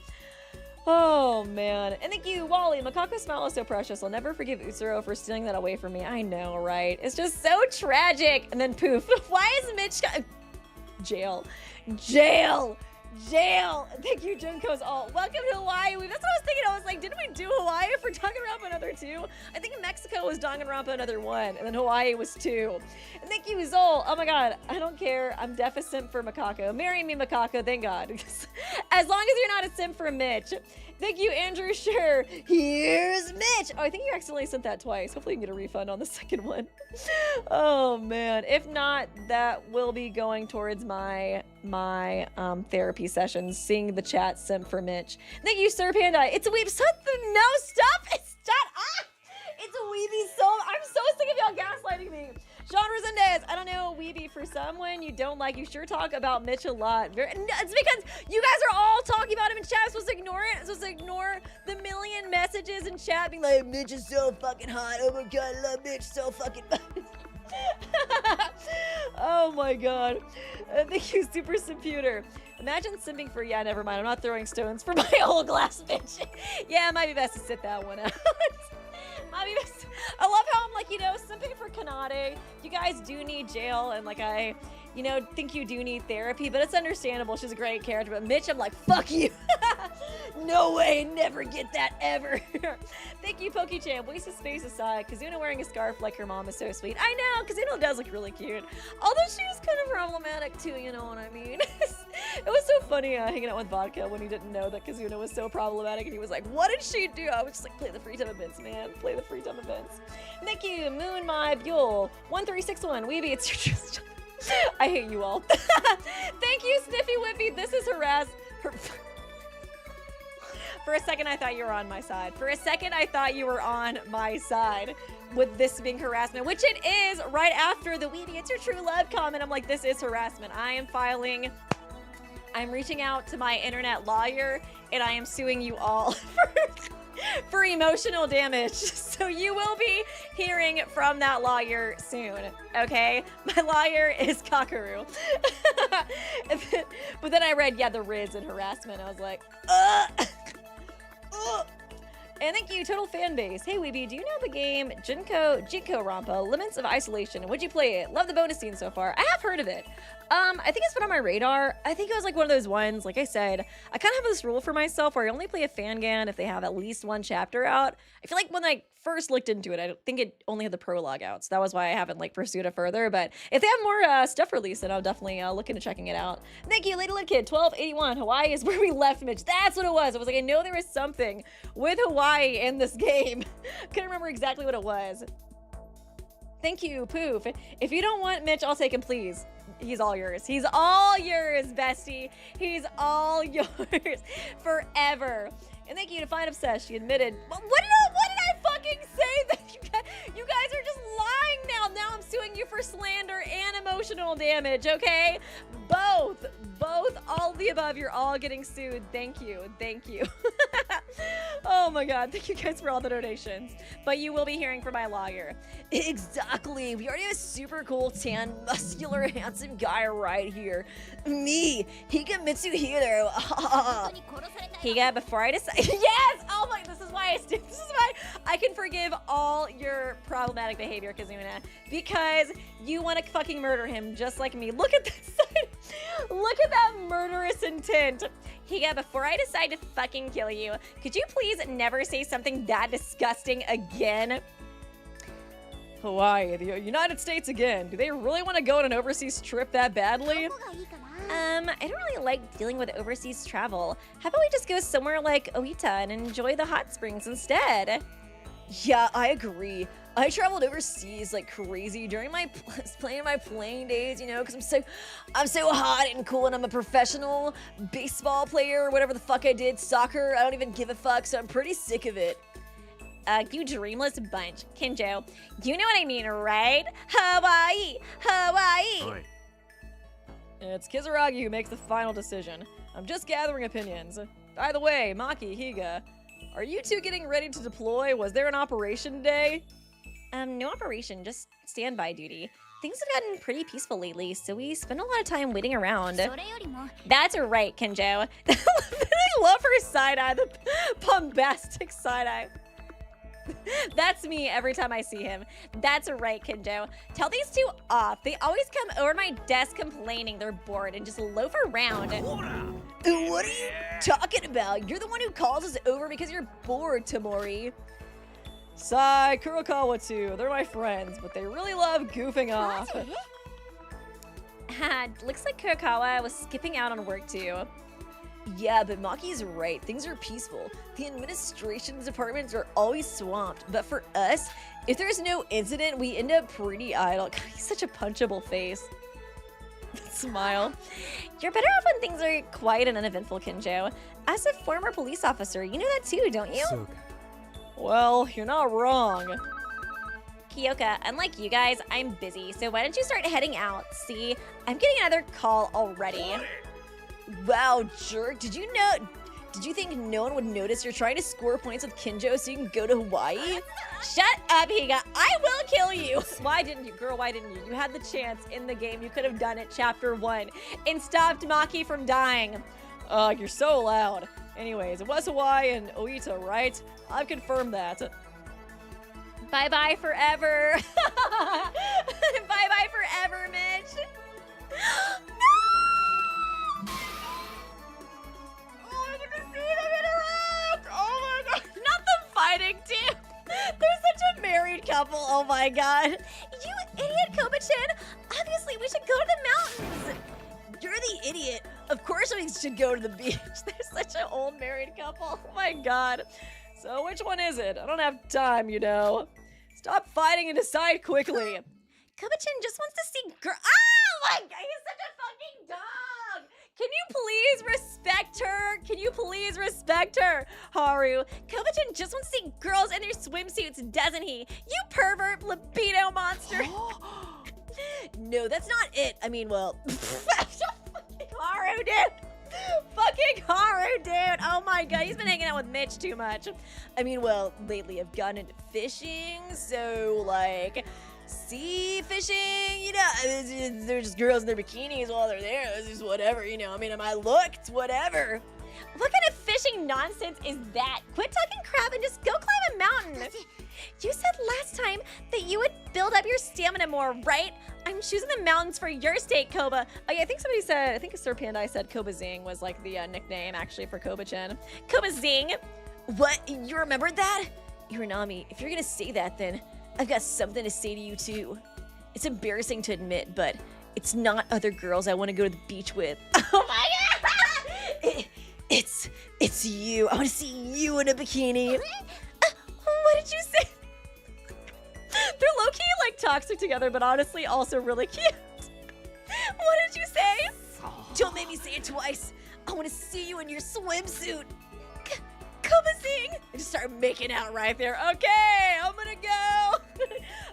Oh man. And thank you, Wally. Makako's smile is so precious. I'll never forgive Utsuro for stealing that away from me. I know, right? It's just so tragic. And then poof. Why is Mitch jail? Thank you, Junko's all. Welcome to Hawaii. That's what I was thinking. I was like, didn't we do Hawaii for Danganronpa another 2? I think Mexico was Danganronpa another 1, and then Hawaii was 2. And thank you, Zol. Oh my god, I don't care. I'm deaf a simp for Makako. Marry me, Makako, thank god. As long as you're not a simp for Mitch. Thank you, Andrew. Sure. Here's Mitch. Oh, I think you accidentally sent that twice. Hopefully you can get a refund on the second one. Oh man. If not, that will be going towards my therapy sessions. Seeing the chat simp for Mitch. Thank you, Sir Panda. It's a weeb. No, stop. It's a weeby. I'm so sick of y'all gaslighting me. Sean Resendez, I don't know, weeby, for someone you don't like, you sure talk about Mitch a lot. It's because you guys are all talking about him in chat. I'm supposed to ignore it. I'm supposed to ignore the million messages in chat being like, Mitch is so fucking hot. Oh my god, I love Mitch so fucking much. Oh my god. Thank you, Super Computer. Imagine simping for, yeah, never mind. I'm not throwing stones for my old glass bitch. Yeah, it might be best to sit that one out. I love how I'm like, you know, simping for Kanade. You guys do need jail, and like I, you know, think you do need therapy, but it's understandable. She's a great character. But Mitch, I'm like, fuck you. No way, never get that ever. Thank you, PokeChamp. Wasted space aside, Kazuna wearing a scarf like her mom is so sweet. I know, Kazuna does look really cute. Although she was kind of problematic too, you know what I mean? It was so funny hanging out with Vodka when he didn't know that Kazuna was so problematic, and he was like, what did she do? I was just like, play the free time events, man. Play the free time events. Thank you, Moon My Buell 1361. Weeby, it's your just. I hate you all. Thank you, Sniffy Whippy. This is For a second, I thought you were on my side. With this being harassment, which it is right after the Weeby, it's your true love comment. I'm like, this is harassment. I'm reaching out to my internet lawyer, and I am suing you all for emotional damage. So you will be hearing from that lawyer soon, okay? My lawyer is Kakaru. But then I read, yeah, the Riz and harassment. I was like, And thank you, total fan base. Hey, Weeby, do you know the game Danganronpa, Limits of Isolation? Would you play it? Love the bonus scene so far. I have heard of it. I think it's been on my radar. I think it was like one of those ones, like I said, I kind of have this rule for myself where I only play a fangan if they have at least one chapter out. I feel like when I first looked into it, I think it only had the prologue out, so that was why I haven't like pursued it further. But if they have more stuff released, then I'll definitely look into checking it out. Thank you, Lady Lit Kid 1281. Hawaii is where we left, Mitch. That's what it was. I was like, I know there was something with Hawaii in this game. Couldn't remember exactly what it was. Thank you, Poof. If you don't want Mitch, I'll take him, please. He's all yours. He's all yours, bestie. He's all yours forever. And thank you to Fine Obsessed. She admitted. What did I fucking say? That you guys are just lying now. Now I'm suing you for slander and emotional damage, okay? Both, all of the above. You're all getting sued. Thank you. Oh my god. Thank you guys for all the donations. But you will be hearing from my lawyer. Exactly. We already have a super cool, tan, muscular, handsome guy right here. Me, Higa Mitsuhiro. Higa, before I decide. Yes! Oh my, this is why I can forgive all your problematic behavior, Kazuna. Because you want to fucking murder him just like me. Look at this side. Look at that murderous intent. Higa, before I decide to fucking kill you, could you please never say something that disgusting again? Hawaii, the United States again. Do they really want to go on an overseas trip that badly? I don't really like dealing with overseas travel. How about we just go somewhere like Oita and enjoy the hot springs instead? Yeah, I agree. I traveled overseas like crazy during my playing days, you know, because I'm so hot and cool, and I'm a professional baseball player or whatever the fuck I did, soccer. I don't even give a fuck, so I'm pretty sick of it. You dreamless bunch. Kinjou, you know what I mean, right? Hawaii! Oi. It's Kizurogi who makes the final decision. I'm just gathering opinions. By the way, Maki, Higa, are you two getting ready to deploy? Was there an operation today? No operation, just standby duty. Things have gotten pretty peaceful lately, so we spend a lot of time waiting around. That's right, Kinjou. I love her side-eye, the bombastic side-eye. That's me every time I see him. That's right, Kinjou. Tell these two off. They always come over my desk complaining they're bored and just loaf around. What are you talking about? You're the one who calls us over because you're bored, Tamori. Sai, Kurokawa too. They're my friends, but they really love goofing off. Looks like Kurokawa was skipping out on work too. Yeah, but Maki's right. Things are peaceful. The administration's departments are always swamped, but for us, if there's no incident, we end up pretty idle. God, he's such a punchable face. Smile. You're better off when things are quiet and uneventful, Kinjou. As a former police officer, you know that too, don't you? Well, you're not wrong. Kyoka, unlike you guys, I'm busy, so why don't you start heading out? See, I'm getting another call already. Wow, jerk. Did you think no one would notice you're trying to score points with Kinjou so you can go to Hawaii? Shut up, Higa. I will kill you. Why didn't you? Girl, why didn't you? You had the chance in the game. You could have done it chapter 1 and stopped Maki from dying. You're so loud. Anyways, it was Hawaii and Oita, right? I've confirmed that. Bye-bye forever. Bye-bye forever, Mitch. No! Oh, I get to see them interact. Oh my god. Not them fighting, too. They're such a married couple. Oh my god. You idiot, Kobachin. Obviously, we should go to the mountains. You're the idiot. Of course we should go to the beach. They're such an old married couple. Oh my god. So which one is it? I don't have time, you know. Stop fighting and decide quickly. Kobachin just wants to see girl. Oh my god, he's such a fucking dog. Can you please respect her? Can you please respect her, Haru? Kobachin just wants to see girls in their swimsuits, doesn't he? You pervert libido monster. No, that's not it. I mean, well, fucking Haru, dude. Fucking Haru, dude. Oh my god, he's been hanging out with Mitch too much. I mean, well, lately I've gotten into fishing, so like sea fishing, you know, they're just girls in their bikinis while they're there. It's just whatever, you know. I mean, am I looked? Whatever. What kind of fishing nonsense is that? Quit talking crap and just go climb a mountain. You said last time that you would build up your stamina more, right? I'm choosing the mountains for your sake, Koba. Oh yeah, I think somebody said, I think Sir Pandai said Koba Zing was like the nickname actually for Koba-chan. Koba Zing? What? You remembered that? Iranami, if you're gonna say that, then I've got something to say to you too. It's embarrassing to admit, but it's not other girls I want to go to the beach with. Oh my god! It's you. I want to see you in a bikini. What did you say? They're low-key like toxic together, but honestly also really cute. What did you say? Don't make me say it twice. I want to see you in your swimsuit. Koba-zing! I just start making out right there. Okay, I'm gonna go.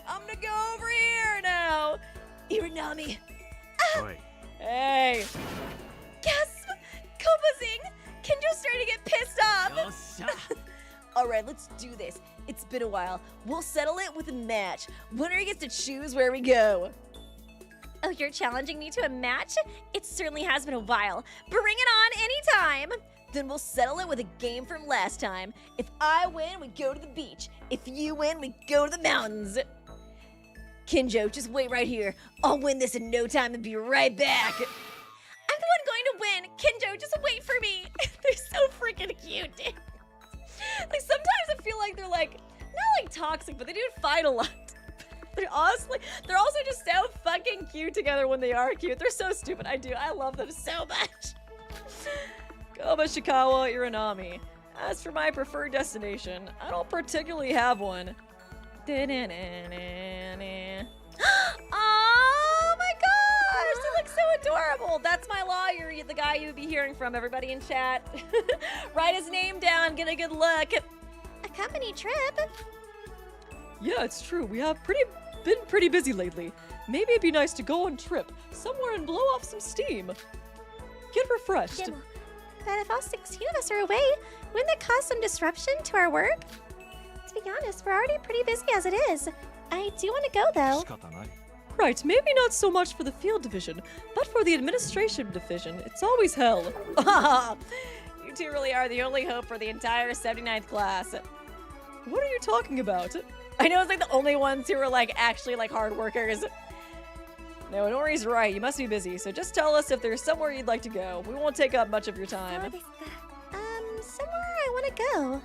I'm gonna go over here now. Iranami. Oi. Hey. Yes! Koba-zing! Kinjou's starting to get pissed off. All right, let's do this. It's been a while. We'll settle it with a match. Winner gets to choose where we go. Oh, you're challenging me to a match? It certainly has been a while. Bring it on anytime. Then we'll settle it with a game from last time. If I win, we go to the beach. If you win, we go to the mountains. Kinjou, just wait right here. I'll win this in no time and be right back. I'm the one going to win. Kinjou, just wait for me. They're so freaking cute, dude. Like, sometimes I feel like they're like, not like toxic, but they do fight a lot. They're honestly, they're also just so fucking cute together when they are cute. They're so stupid. I love them so much. Koba Shikawa Iranami. As for my preferred destination, I don't particularly have one. Oh my gosh, they look so adorable. That's my lawyer, the guy you'd be hearing from, everybody in chat. Write his name down, get a good look. A company trip? Yeah, it's true. We have been pretty busy lately. Maybe it'd be nice to go on trip somewhere and blow off some steam. Get refreshed. But if all 16 of us are away, wouldn't that cause some disruption to our work? To be honest, we're already pretty busy as it is. I do want to go, though. Right, maybe not so much for the field division, but for the administration division, it's always hell. You two really are the only hope for the entire 79th class. What are you talking about? I know it's like the only ones who are like actually like hard workers. No, Nori's right. You must be busy, so just tell us if there's somewhere you'd like to go. We won't take up much of your time. Somewhere I want to go.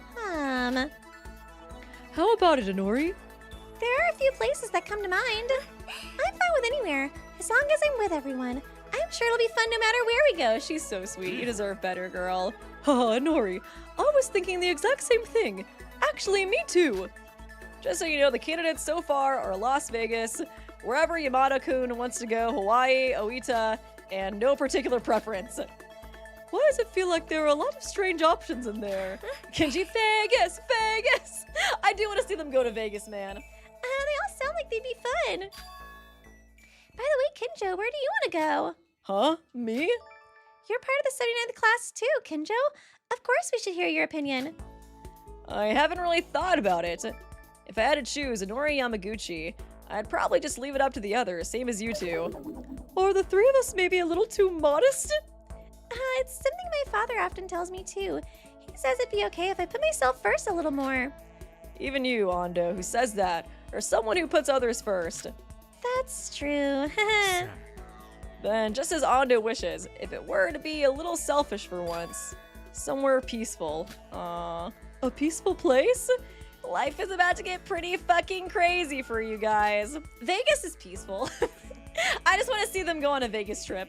How about it, Inori? There are a few places that come to mind. I'm fine with anywhere, as long as I'm with everyone. I'm sure it'll be fun no matter where we go. She's so sweet. You deserve better, girl. Haha, Inori. I was thinking the exact same thing. Actually, me too. Just so you know, the candidates so far are Las Vegas, wherever Yamada-kun wants to go, Hawaii, Oita, and no particular preference. Why does it feel like there are a lot of strange options in there? Kinji, Vegas! Vegas! I do want to see them go to Vegas, man. They all sound like they'd be fun. By the way, Kinjou, where do you want to go? Huh? Me? You're part of the 79th class too, Kinjou. Of course we should hear your opinion. I haven't really thought about it. If I had to choose Inori Yamaguchi, I'd probably just leave it up to the others, same as you two. Or the three of us may be a little too modest? It's something my father often tells me too. He says it'd be okay if I put myself first a little more. Even you, Ando, who says that, or someone who puts others first. That's true. Then, just as Ando wishes, if it were to be a little selfish for once, somewhere peaceful. A peaceful place? Life is about to get pretty fucking crazy for you guys. Vegas is peaceful. I just want to see them go on a Vegas trip.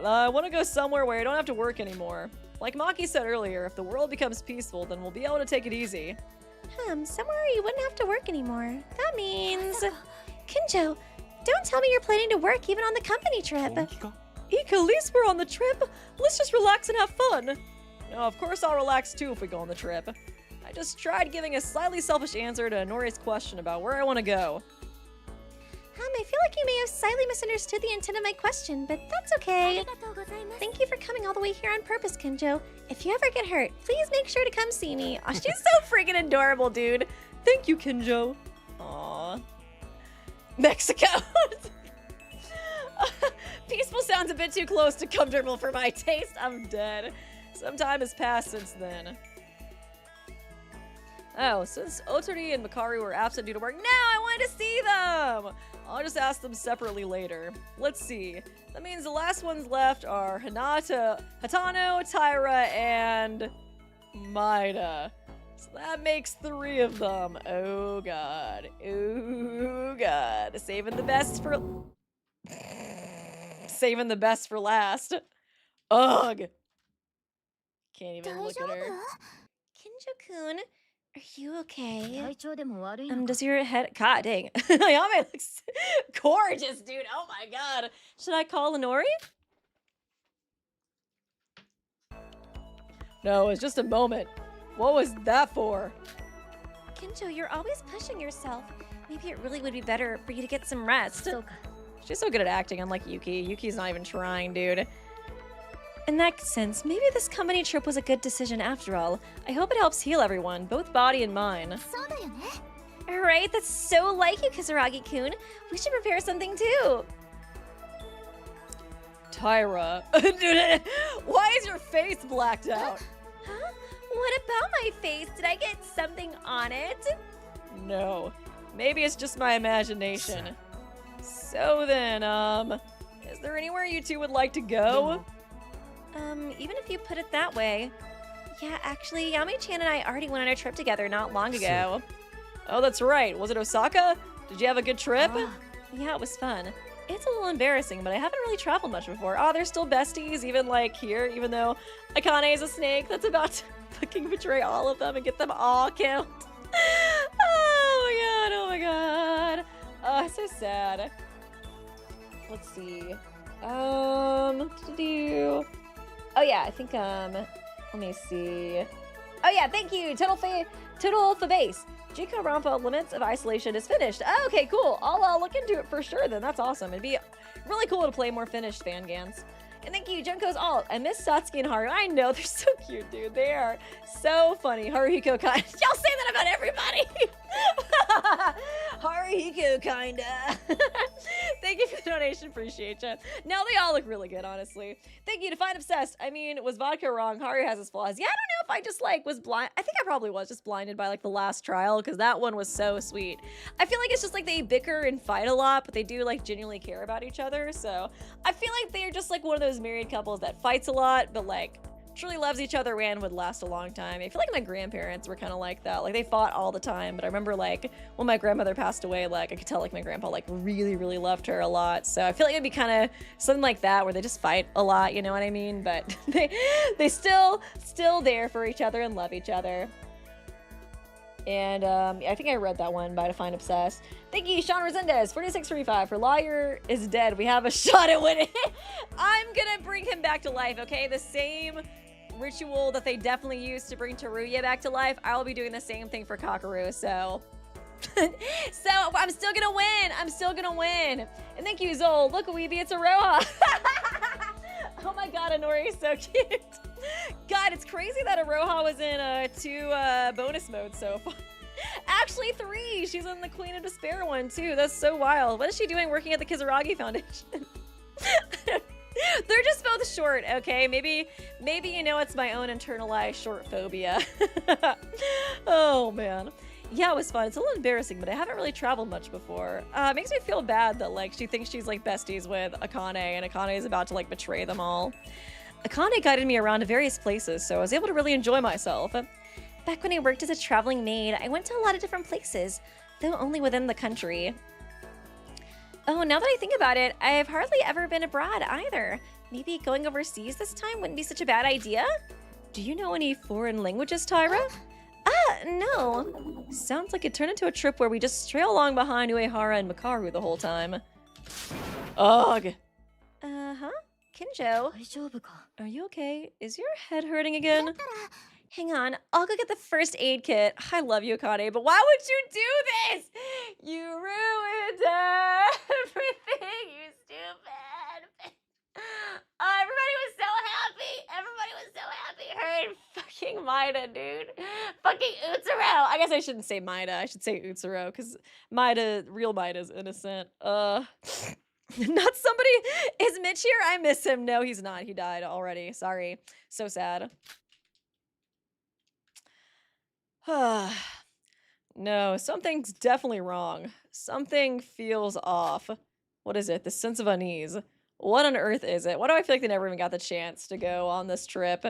I want to go somewhere where I don't have to work anymore. Like Maki said earlier, if the world becomes peaceful, then we'll be able to take it easy. Somewhere you wouldn't have to work anymore. That means... Kinjou, don't tell me you're planning to work even on the company trip. Ika, at least we're on the trip. Let's just relax and have fun. No, of course I'll relax too if we go on the trip. I just tried giving a slightly selfish answer to Nori's question about where I want to go. I feel like you may have slightly misunderstood the intent of my question, but that's okay. Thank you for coming all the way here on purpose, Kinjou. If you ever get hurt, please make sure to come see me. Aw, she's so freaking adorable, dude. Thank you, Kinjou. Aww. Mexico. Peaceful sounds a bit too close to comfortable for my taste. I'm dead. Some time has passed since then. Oh, since Otori and Makaru were absent due to work, now I wanted to see them! I'll just ask them separately later. Let's see. That means the last ones left are Hatano, Taira, and Maida. So that makes 3 of them. Oh god. Oh god. Saving the best for last. Ugh. Can't even look at her. Kinjou-kun, are you okay? Does your head... God dang. Ayame looks gorgeous, dude. Oh my god. Should I call Inori? No, it's just a moment. What was that for? Kinjou, you're always pushing yourself. Maybe it really would be better for you to get some rest. She's so good at acting, unlike Yuki. Yuki's not even trying, dude. In that sense, maybe this company trip was a good decision after all. I hope it helps heal everyone, both body and mind. Alright, that's so like you, Kizurogi-kun. We should prepare something too. Taira. Why is your face blacked out? Huh? What about my face? Did I get something on it? No. Maybe it's just my imagination. So then, is there anywhere you two would like to go? Even if you put it that way. Yeah, actually, Yami-chan and I already went on a trip together not long ago. Oh, that's right. Was it Osaka? Did you have a good trip? Yeah, it was fun. It's a little embarrassing, but I haven't really traveled much before. Oh, they're still besties, even like here, even though Akane is a snake that's about to fucking betray all of them and get them all killed. Oh my god. Oh, it's so sad. Let's see. Oh yeah, I think, let me see. Oh yeah, thank you, Total for base. Danganronpa Limits of Isolation is finished. Oh, okay, cool. I'll look into it for sure then. That's awesome. It'd be really cool to play more finished fangans. And thank you, Junko's alt. I miss Satsuki and Haru. I know, they're so cute, dude. They are so funny. Haruhiko kind. Y'all say that about everybody. Haruhiko kinda. Thank you for the donation. Appreciate you. Now they all look really good, honestly. Thank you to Find Obsessed. I mean, was vodka wrong? Haru has his flaws. Yeah, I don't know if I just like was blind. I think I probably was just blinded by like the last trial because that one was so sweet. I feel like it's just like they bicker and fight a lot, but they do like genuinely care about each other. So I feel like they're just like one of those married couples that fights a lot, but like truly loves each other and would last a long time. I feel like my grandparents were kind of like that. Like they fought all the time, but I remember like when my grandmother passed away, like I could tell like my grandpa like really, really loved her a lot. So I feel like it'd be kind of something like that where they just fight a lot, you know what I mean? But they still there for each other and love each other. And I think I read that one by Define Obsessed. Thank you, Sean Resendez, 4635. For Liar is dead. We have a shot at winning. I'm gonna bring him back to life, okay? The same ritual that they definitely used to bring Teruya back to life, I will be doing the same thing for Kakeru, so... so, I'm still gonna win! I'm still gonna win! And thank you, Zol. Look, Weeby, it's Aroha! Oh my god, Inori is so cute! God, it's crazy that Aroha was in 2 bonus modes so far. Actually, 3! She's in the Queen of Despair one, too. That's so wild. What is she doing working at the Kizurogi Foundation? They're just both short, okay? Maybe you know it's my own internalized short phobia. Oh, man. Yeah, it was fun. It's a little embarrassing, but I haven't really traveled much before. It makes me feel bad that, like, she thinks she's, like, besties with Akane, and Akane is about to, like, betray them all. Akane guided me around to various places, so I was able to really enjoy myself. Back when I worked as a traveling maid, I went to a lot of different places, though only within the country. Oh, now that I think about it, I've hardly ever been abroad either. Maybe going overseas this time wouldn't be such a bad idea? Do you know any foreign languages, Taira? No. Sounds like it turned into a trip where we just trail along behind Uehara and Makaru the whole time. Ugh. Uh-huh. Kinjou, are you okay? Is your head hurting again? Hang on, I'll go get the first aid kit. I love you, Akane, but why would you do this? You ruined everything, you stupid. Everybody was so happy. Everybody was so happy. Her and fucking Maida, dude. Fucking Utsuro. I guess I shouldn't say Maida. I should say Utsuro, because real Maida's innocent. Not somebody. Is Mitch here? I miss him. No, he's not. He died already. Sorry. So sad. No, something's definitely wrong. Something feels off. What is it? The sense of unease. What on earth is it? Why do I feel like they never even got the chance to go on this trip?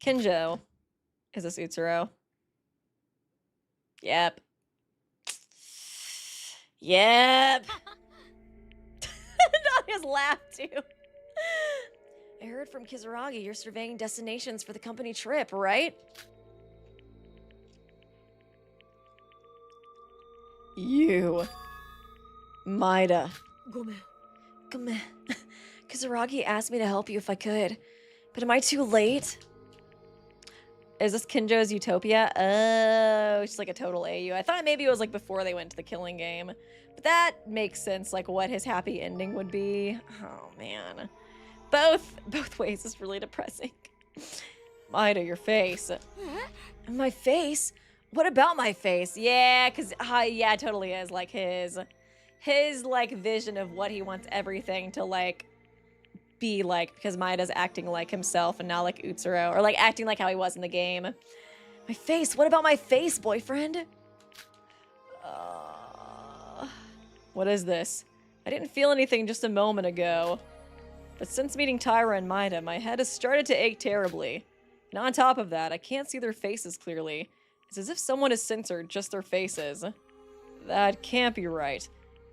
Kinjou. Is this Utsuro? Yep. Yep. Nadia's laugh too. I heard from Kizurogi you're surveying destinations for the company trip, right? You. Maida. Gome. Kizurogi asked me to help you if I could. But am I too late? Is this Kinjou's Utopia? Oh, she's like a total AU. I thought maybe it was like before they went to the killing game. But that makes sense, like what his happy ending would be. Oh, man. Both ways is really depressing. Maida, your face. My face? What about my face? Yeah, because, yeah, it totally is. Like, his, like, vision of what he wants everything to, like, be like, because Maida's acting like himself and not like Utsuro, or, like, acting like how he was in the game. My face? What about my face, boyfriend? What is this? I didn't feel anything just a moment ago. But since meeting Tyra and Maida, my head has started to ache terribly. And on top of that, I can't see their faces clearly. It's as if someone has censored just their faces. That can't be right.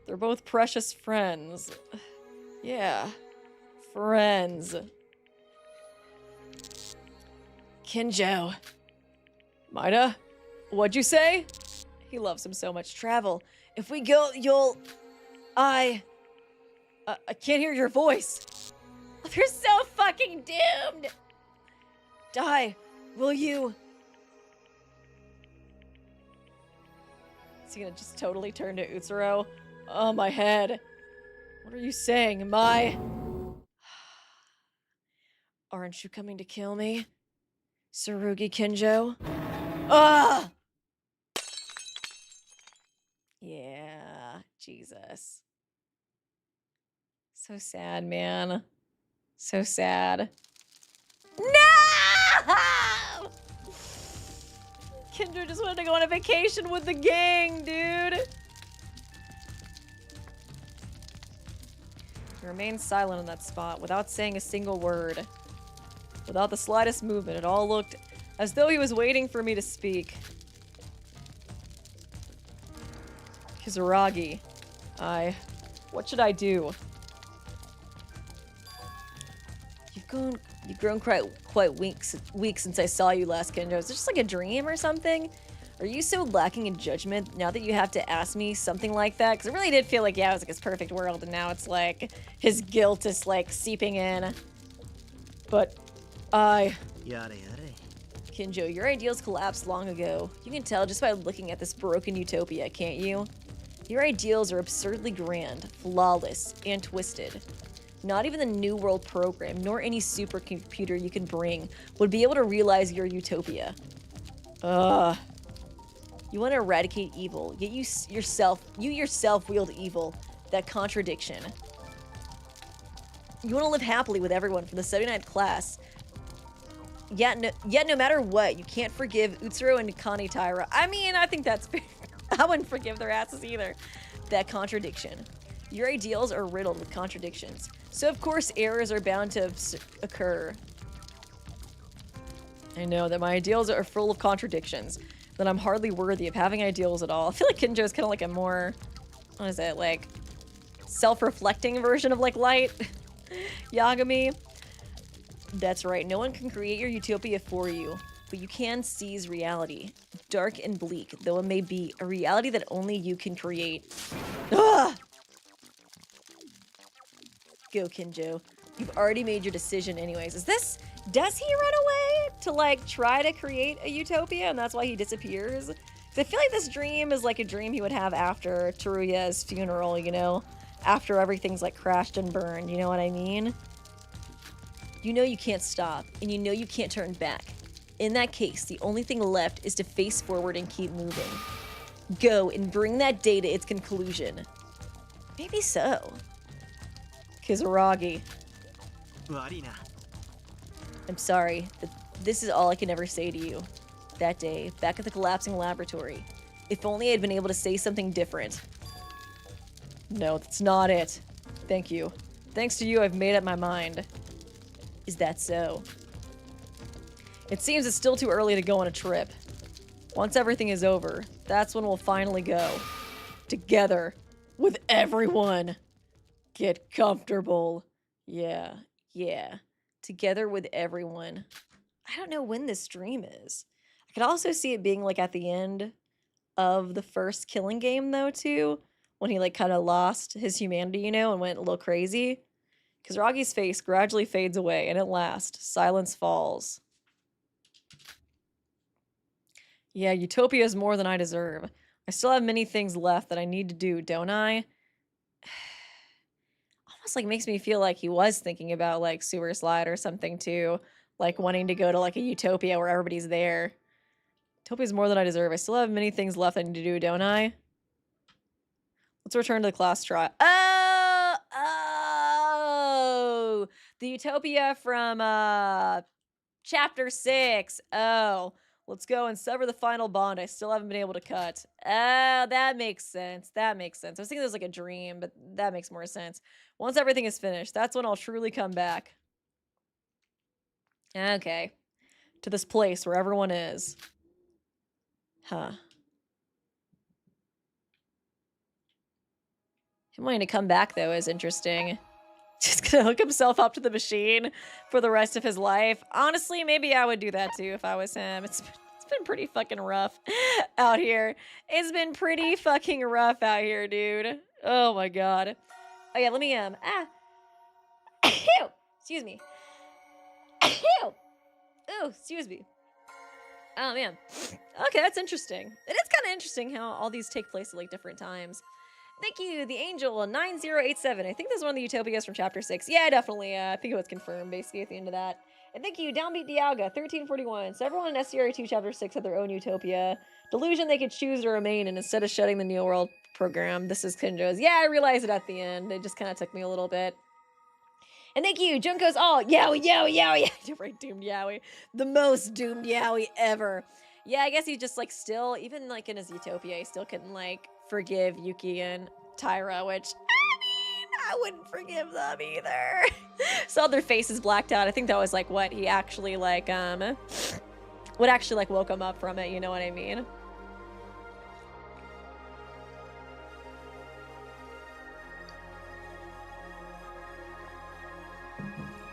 They're both precious friends. Yeah. Friends. Kinjou. Maida? What'd you say? He loves him so much. Travel. If we go, you'll... I can't hear your voice. You're so fucking doomed. Die. Will you? Is he gonna just totally turn to Utsuro? Oh, my head. What are you saying? Aren't you coming to kill me? Tsurugi Kinjou? Ah! Yeah, Jesus. So sad, man. So sad. No! Kinjou just wanted to go on a vacation with the gang, dude. He remained silent in that spot without saying a single word. Without the slightest movement, it all looked as though he was waiting for me to speak. Kizurogi. What should I do? You've grown quite weak since I saw you last, Kinjou. Is it just like a dream or something? Are you so lacking in judgment now that you have to ask me something like that? Because it really did feel like, yeah, it was like his perfect world, and now it's like his guilt is like seeping in. But Kinjou, your ideals collapsed long ago. You can tell just by looking at this broken utopia, can't you? Your ideals are absurdly grand, flawless, and twisted. Not even the New World program, nor any supercomputer you can bring, would be able to realize your utopia. Ugh. You want to eradicate evil, yet you yourself wield evil. That contradiction. You want to live happily with everyone from the 79th class. Yet no matter what, you can't forgive Utsuro and Nikani Taira. I mean, I think that's fair. I wouldn't forgive their asses either. That contradiction. Your ideals are riddled with contradictions. So of course errors are bound to occur. I know that my ideals are full of contradictions. That I'm hardly worthy of having ideals at all. I feel like Kinjou is kind of like a more, what is it, like, self-reflecting version of like Light. Yagami. That's right, no one can create your utopia for you. But you can seize reality. Dark and bleak, though it may be, a reality that only you can create. Ugh! Go, Kinjou. You've already made your decision anyways. Does he run away to, like, try to create a utopia, and that's why he disappears? 'Cause I feel like this dream is like a dream he would have after Teruya's funeral, you know? After everything's, like, crashed and burned, you know what I mean? You know you can't stop, and you know you can't turn back. In that case, the only thing left is to face forward and keep moving. Go and bring that day to its conclusion. Maybe so. Kizurogi. I'm sorry, but this is all I can ever say to you. That day, back at the collapsing laboratory. If only I'd been able to say something different. No, that's not it. Thank you. Thanks to you, I've made up my mind. Is that so? It seems it's still too early to go on a trip. Once everything is over, that's when we'll finally go. Together. With everyone. Get comfortable. Yeah. Together with everyone. I don't know when this dream is. I could also see it being like at the end of the first Killing Game though too. When he like kind of lost his humanity, you know, and went a little crazy. Because Ragi's face gradually fades away, and at last, silence falls. Yeah, utopia is more than I deserve. I still have many things left that I need to do, don't I? Almost like makes me feel like he was thinking about like Sewer Slide or something too. Like wanting to go to like a utopia where everybody's there. Utopia is more than I deserve. I still have many things left I need to do, don't I? Let's return to the class trial. Oh! The utopia from chapter 6. Oh. Let's go and sever the final bond I still haven't been able to cut. Oh, that makes sense. That makes sense. I was thinking it was like a dream, but that makes more sense. Once everything is finished, that's when I'll truly come back. Okay. To this place where everyone is. Huh. Him wanting to come back, though, is interesting. Just gonna hook himself up to the machine for the rest of his life. Honestly, maybe I would do that, too, if I was him. It's been pretty fucking rough out here. It's been pretty fucking rough out here, dude. Oh, my God. Oh, yeah, let me, excuse me. Oh, excuse me. Oh, man. Okay, that's interesting. It is kind of interesting how all these take place at, like, different times. Thank you, the Angel 9087. I think this is one of the utopias from chapter 6. Yeah, definitely. I think it was confirmed, basically, at the end of that. And thank you, Downbeat Dialga 1341. So everyone in SCR2 chapter 6 had their own utopia. Delusion they could choose to remain in instead of shutting the Neo World program. This is Kinjou's. Yeah, I realized it at the end. It just kind of took me a little bit. And thank you, Junko's all. Yowie. You're right, doomed Yowie. The most doomed Yowie ever. Yeah, I guess he just, like, still, even, like, in his utopia, he still couldn't, like, forgive Yuki and Tyra, which, I mean, I wouldn't forgive them either. Saw their faces blacked out. I think that was, like, what he actually, like, what actually, like, woke him up from it, you know what I mean?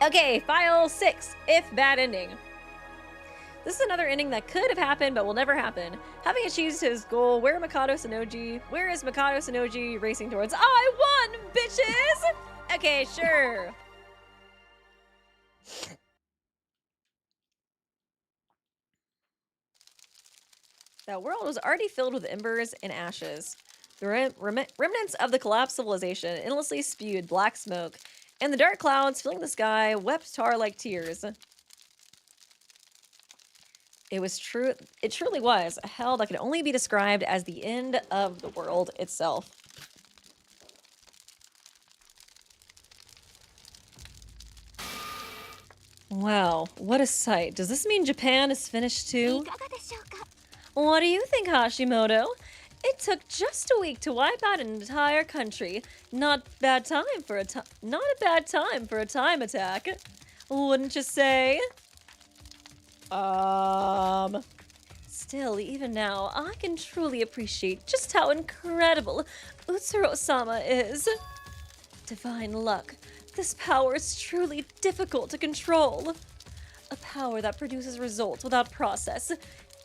Okay, file 6, if bad ending. This is another ending that could have happened, but will never happen. Having achieved his goal, where is Mikado Sanoji racing towards? I won, bitches! Okay, sure. That world was already filled with embers and ashes. The remnants of the collapsed civilization endlessly spewed black smoke, and the dark clouds filling the sky wept tar like tears. It truly was a hell that could only be described as the end of the world itself. Wow, what a sight. Does this mean Japan is finished too? What do you think, Hashimoto? It took just a week to wipe out an entire country. Not a bad time for a time attack. Wouldn't you say? Still, even now, I can truly appreciate just how incredible Utsuro-sama is. Divine luck. This power is truly difficult to control. A power that produces results without process.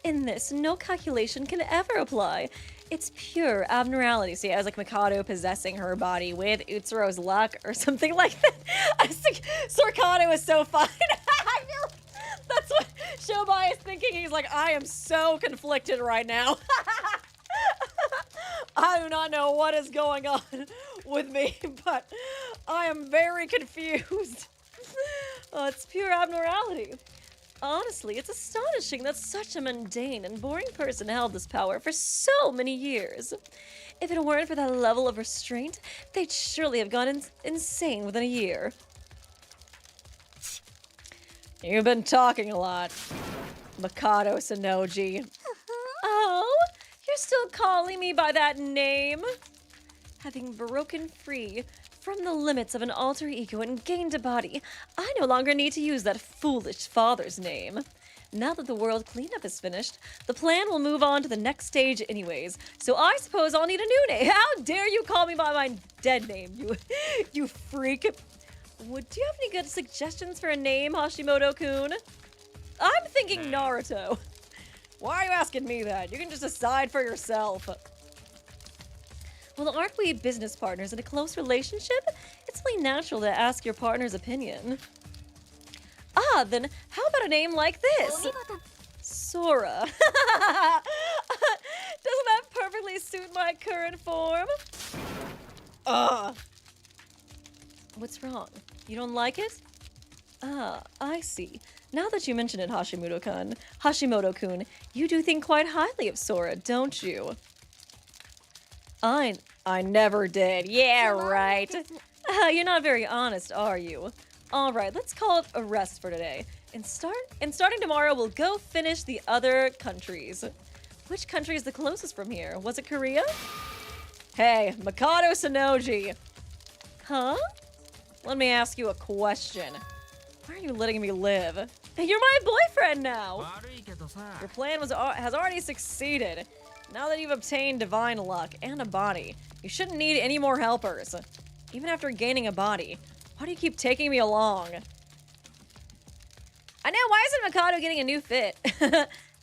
In this, no calculation can ever apply. It's pure abnormality. See, I was like Mikado possessing her body with Utsuro's luck or something like that. I was thinking Sorkado is so fun. I feel like that's what Shobai is thinking. He's like, I am so conflicted right now. I do not know what is going on with me, but I am very confused. It's pure abnormality. Honestly, it's astonishing that such a mundane and boring person held this power for so many years. If it weren't for that level of restraint, they'd surely have gone insane within a year. You've been talking a lot, Mikado Sonoji. Oh, you're still calling me by that name? Having broken free from the limits of an alter ego and gained a body, I no longer need to use that foolish father's name. Now that the world cleanup is finished, the plan will move on to the next stage anyways, so I suppose I'll need a new name. How dare you call me by my dead name, you freak. Do you have any good suggestions for a name, Hashimoto-kun? I'm thinking Naruto. Why are you asking me that? You can just decide for yourself. Well, aren't we business partners in a close relationship? It's only natural to ask your partner's opinion. Ah, then how about a name like this? Sora. Doesn't that perfectly suit my current form? What's wrong? You don't like it? Ah, I see. Now that you mention it, Hashimoto-kun, you do think quite highly of Sora, don't you? I never did. Yeah, right. You're not very honest, are you? All right, let's call it a rest for today. And starting tomorrow, we'll go finish the other countries. Which country is the closest from here? Was it Korea? Hey, Mikado Sonoji. Huh? Let me ask you a question. Why are you letting me live? You're my boyfriend now. Your plan has already succeeded. Now that you've obtained divine luck and a body, you shouldn't need any more helpers. Even after gaining a body, why do you keep taking me along? I know, why isn't Mikado getting a new fit?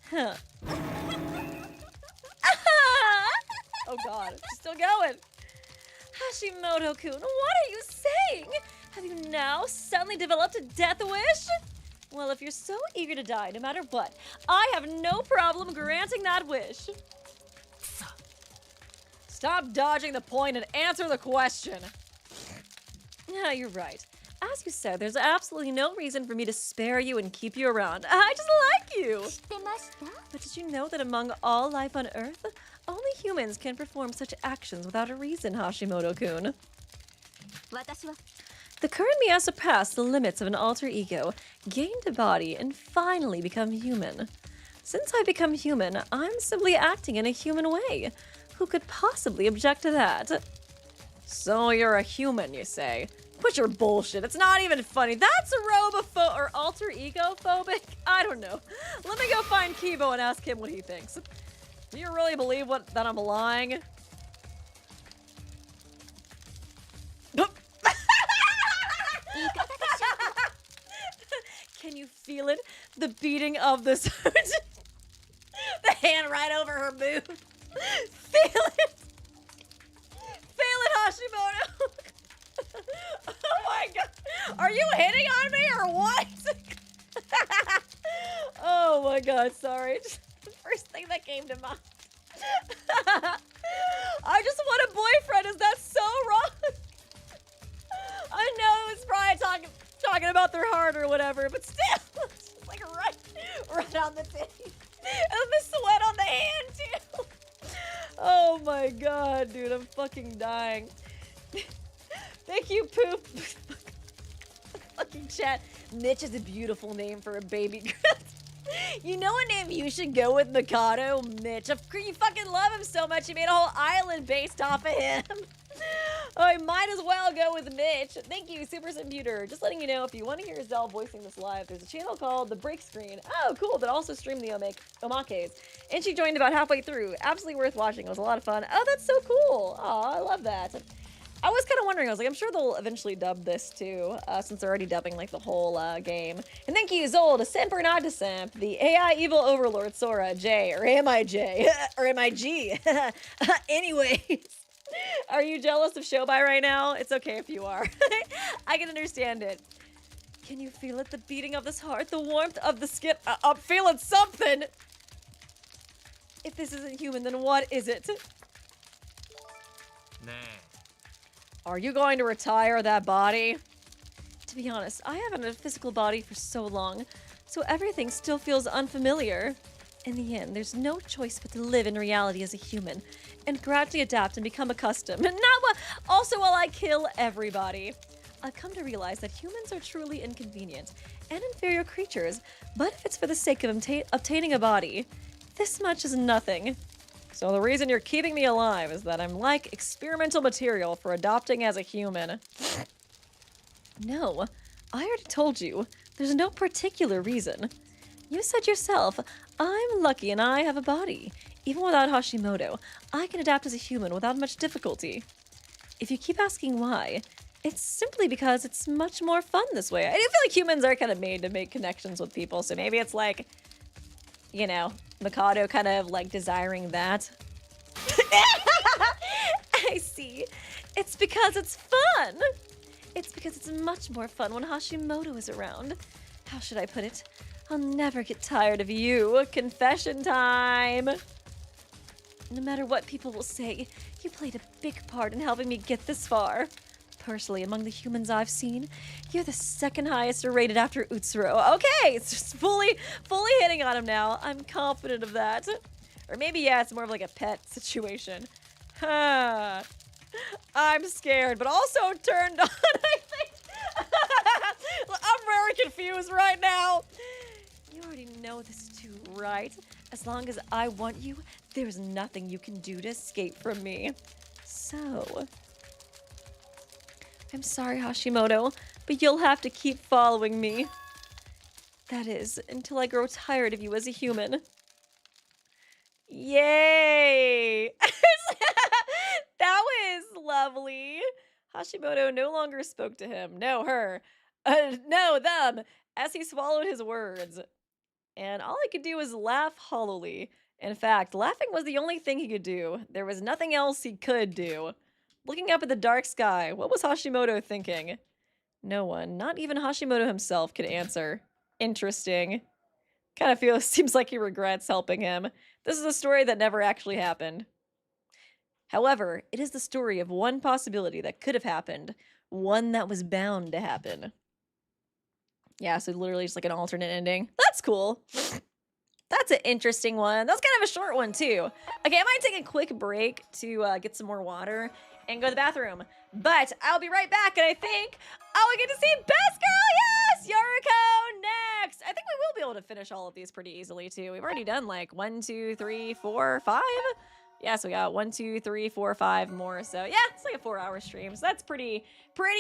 Huh. Oh god, she's still going. Hashimoto-kun, what are you saying? Have you now suddenly developed a death wish? Well, if you're so eager to die, no matter what, I have no problem granting that wish. Stop dodging the point and answer the question. Yeah, you're right. As you said, there's absolutely no reason for me to spare you and keep you around. I just like you. But did you know that among all life on Earth, only humans can perform such actions without a reason, Hashimoto-kun? The current me has surpassed the limits of an alter ego, gained a body, and finally become human. Since I've become human, I'm simply acting in a human way. Who could possibly object to that? So you're a human, you say? Quit your bullshit. It's not even funny. That's aerobophobic or alter ego phobic? I don't know. Let me go find Kibo and ask him what he thinks. Do you really believe that I'm lying? Can you feel it? The beating of this heart. The hand right over her boob. Feel it. Feel it, Hashimoto. Oh my god. Are you hitting on me or what? Oh my god, sorry. Just the first thing that came to mind. I just want a boyfriend. Is that so wrong? I know it's probably talking about their heart or whatever, but still, it's just like right on the titty. And the sweat on the hand too. Oh my god, dude, I'm fucking dying. Thank you, Poop. Fucking chat. Mitch is a beautiful name for a baby girl. You know a name you should go with, Mikado? Mitch. Of course, you fucking love him so much you made a whole island based off of him. I might as well go with Mitch. Thank you, Super Computer. Just letting you know, if you want to hear Zell voicing this live, there's a channel called The Break Screen. Oh, cool. That also streamed the Omakes. And she joined about halfway through. Absolutely worth watching. It was a lot of fun. Oh, that's so cool. Oh, I love that. I was kind of wondering, I was like, I'm sure they'll eventually dub this too, since they're already dubbing like the whole game. And thank you, Zol, to simp or not to simp, the AI evil overlord Sora, J, or am I J, or am I G? Anyways, are you jealous of Shobai right now? It's okay if you are. I can understand it. Can you feel it? The beating of this heart, the warmth of the skin. I'm feeling something. If this isn't human, then what is it? Nah. Are you going to retire that body? To be honest, I haven't had a physical body for so long, so everything still feels unfamiliar. In the end, there's no choice but to live in reality as a human and gradually adapt and become accustomed. And also while I kill everybody. I've come to realize that humans are truly inconvenient and inferior creatures, but if it's for the sake of obtaining a body, this much is nothing. So the reason you're keeping me alive is that I'm like experimental material for adopting as a human. No, I already told you. There's no particular reason. You said yourself, I'm lucky and I have a body. Even without Hashimoto, I can adapt as a human without much difficulty. If you keep asking why, it's simply because it's much more fun this way. I do feel like humans are kind of made to make connections with people, so maybe it's like, you know, Mikado kind of like desiring that. I see. It's because it's fun. It's because it's much more fun when Hashimoto is around. How should I put it? I'll never get tired of you. Confession time. No matter what people will say, you played a big part in helping me get this far. Personally, among the humans I've seen, you're the second highest rated after Utsuro. Okay, it's just fully hitting on him now. I'm confident of that. Or maybe, yeah, it's more of like a pet situation. Huh. I'm scared, but also turned on, I think. I'm very confused right now. You already know this too, right? As long as I want you, there's nothing you can do to escape from me. So, I'm sorry, Hashimoto, but you'll have to keep following me. That is, until I grow tired of you as a human. Yay! That was lovely. Hashimoto no longer spoke to him. No, her. No, them. As he swallowed his words. And all he could do was laugh hollowly. In fact, laughing was the only thing he could do. There was nothing else he could do. Looking up at the dark sky, what was Hashimoto thinking? No one, not even Hashimoto himself, could answer. Interesting. Kind of seems like he regrets helping him. This is a story that never actually happened. However, it is the story of one possibility that could have happened, one that was bound to happen. Yeah, so literally just like an alternate ending. That's cool. That's an interesting one. That was kind of a short one, too. Okay, I might take a quick break to get some more water and go to the bathroom. But I'll be right back, and I think we get to see Best Girl! Yes! Yuruko next! I think we will be able to finish all of these pretty easily, too. We've already done like 1, 2, 3, 4, 5. Yeah, so we got 1, 2, 3, 4, 5 more. So yeah, it's like a 4-hour stream. So that's pretty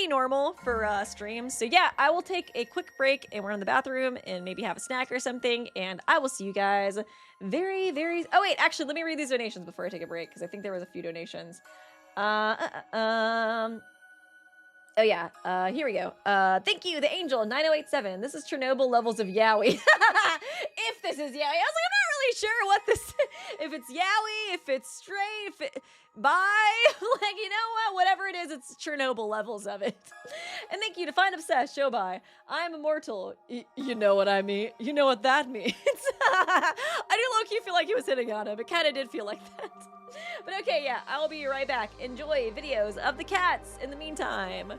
normal for streams. So yeah, I will take a quick break and we're in the bathroom and maybe have a snack or something. And I will see you guys very, very... Oh wait, actually, let me read these donations before I take a break because I think there was a few donations. Oh yeah, here we go. Thank you, the Angel 9087. This is Chernobyl levels of yaoi. If this is yaoi, I was like, I'm not really sure what this. If it's yaoi, if it's stray, if it bye, like you know what, whatever it is, it's Chernobyl levels of it. And thank you to Find Obsessed. Show by. I am immortal. You know what I mean. You know what that means. I do low-key feel like he was hitting on him. It kind of did feel like that. But okay, yeah, I'll be right back. Enjoy videos of the cats in the meantime.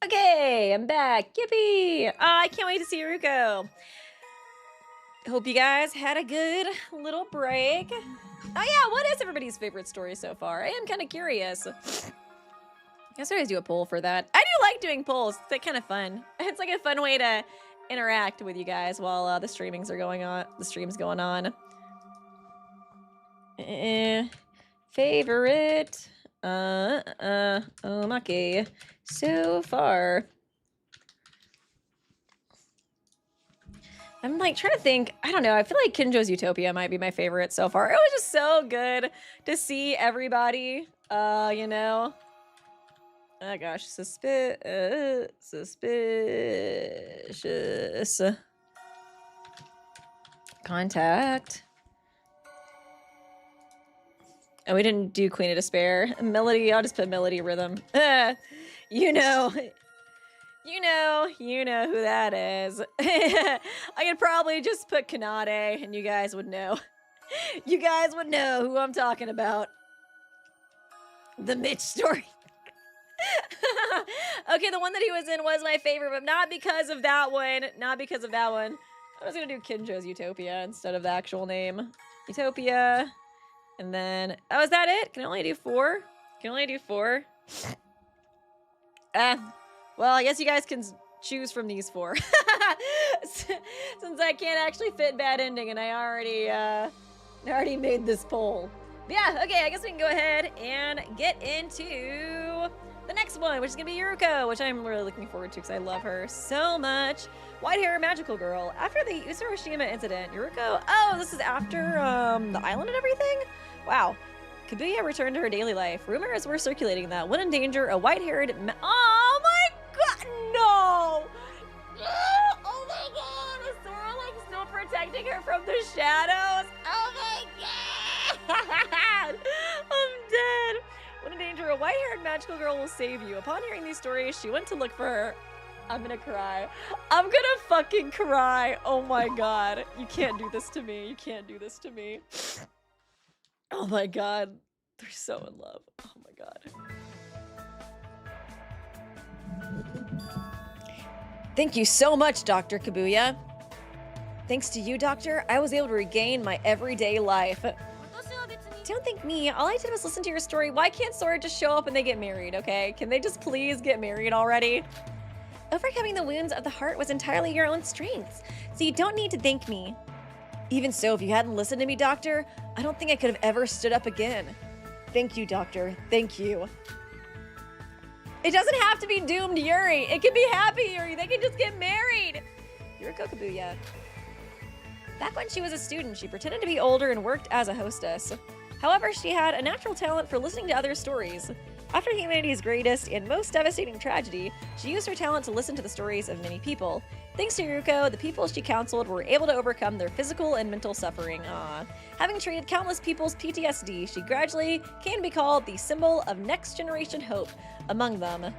Okay, I'm back. Yippee! I can't wait to see Yuruko. Hope you guys had a good little break. Oh yeah, what is everybody's favorite story so far? I am kind of curious. I guess I always do a poll for that. I do like doing polls. It's like kind of fun. It's like a fun way to interact with you guys while the streamings are going on. The stream's going on. Favorite Omake so far. I'm like trying to think. I don't know. I feel like Kinjou's Utopia might be my favorite so far. It was just so good to see everybody. You know. Oh gosh, suspicious. Contact. Oh, we didn't do Queen of Despair. Melody, I'll just put Melody Rhythm. You know who that is. I could probably just put Kanade and you guys would know. You guys would know who I'm talking about. The Mitch story. Okay, the one that he was in was my favorite, but not because of that one. Not because of that one. I was gonna do Kinjou's Utopia instead of the actual name. Utopia. And then, oh, is that it? Can I only do 4? Can I only do 4? Well, I guess you guys can choose from these 4. Since I can't actually fit bad ending and I already made this poll. But yeah, okay, I guess we can go ahead and get into the next one, which is gonna be Yuruko, which I'm really looking forward to because I love her so much. White hair magical girl. After the Usuroshima incident, Yuruko, oh, this is after the island and everything? Wow. Kabuya returned to her daily life. Rumors were circulating that when in danger, a white-haired oh my god, no! Oh my god, is Sora like still protecting her from the shadows? Oh my god! I'm dead. When in danger, a white-haired magical girl will save you. Upon hearing these stories, she went to look for her. I'm gonna cry. I'm gonna fucking cry. Oh my god. You can't do this to me. You can't do this to me. Oh my god. They're so in love. Oh my god. Thank you so much, Dr. Kabuya. Thanks to you, Doctor, I was able to regain my everyday life. Don't thank me. All I did was listen to your story. Why can't Sora just show up and they get married, okay? Can they just please get married already? Overcoming the wounds of the heart was entirely your own strength, so you don't need to thank me. Even so, if you hadn't listened to me, Doctor, I don't think I could have ever stood up again. Thank you, Doctor. Thank you. It doesn't have to be doomed Yuri. It can be happy Yuri. They can just get married. Yuruko Kabuya. Back when she was a student, she pretended to be older and worked as a hostess. However, she had a natural talent for listening to other stories. After humanity's greatest and most devastating tragedy, she used her talent to listen to the stories of many people. Thanks to Yuruko, the people she counseled were able to overcome their physical and mental suffering. Having treated countless people's PTSD, she gradually can be called the symbol of next generation hope among them.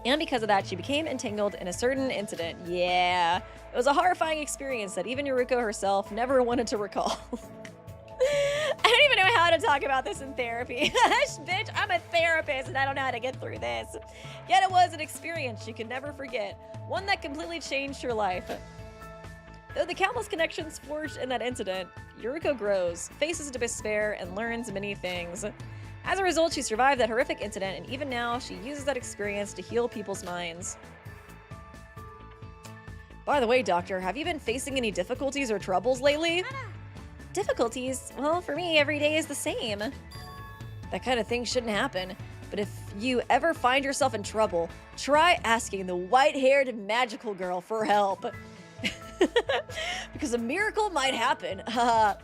And because of that, she became entangled in a certain incident. Yeah, it was a horrifying experience that even Yuruko herself never wanted to recall. I don't even know how to talk about this in therapy. Bitch, I'm a therapist and I don't know how to get through this. Yet it was an experience she could never forget, one that completely changed her life. Though the countless connections forged in that incident, Yuruko grows, faces despair, and learns many things. As a result, she survived that horrific incident, and even now, she uses that experience to heal people's minds. By the way, Doctor, have you been facing any difficulties or troubles lately? Difficulties? Well, for me, every day is the same. That kind of thing shouldn't happen. But if you ever find yourself in trouble, try asking the white-haired magical girl for help. Because a miracle might happen. I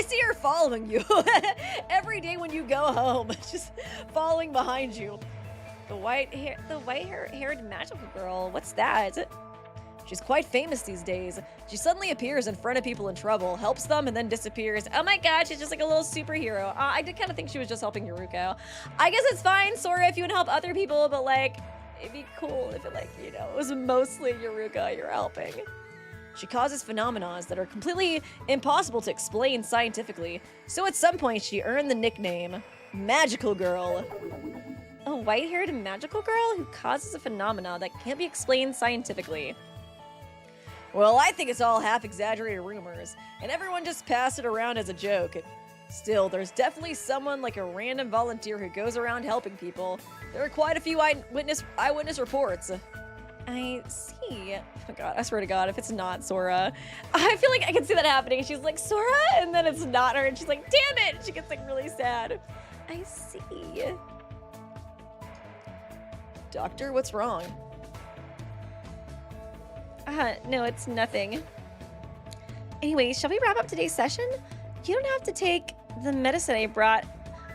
see her following you every day when you go home, just following behind you. The white-haired magical girl, what's that? She's quite famous these days. She suddenly appears in front of people in trouble, helps them, and then disappears. Oh my god, she's just like a little superhero. I did kind of think she was just helping Yuruko. I guess it's fine, Sora, if you would help other people, but like, it'd be cool if it like, you know, it was mostly Yuruko you're helping. She causes phenomena that are completely impossible to explain scientifically, so at some point she earned the nickname Magical Girl. A white-haired magical girl who causes a phenomena that can't be explained scientifically. Well, I think it's all half-exaggerated rumors, and everyone just passed it around as a joke. Still, there's definitely someone like a random volunteer who goes around helping people. There are quite a few eyewitness reports. I see. Oh god, I swear to god, if it's not Sora, I feel like I can see that happening. She's like, Sora, and then it's not her, and she's like, damn it! She gets like really sad. I see. Doctor, what's wrong? No, it's nothing. Anyway, shall we wrap up today's session? You don't have to take the medicine I brought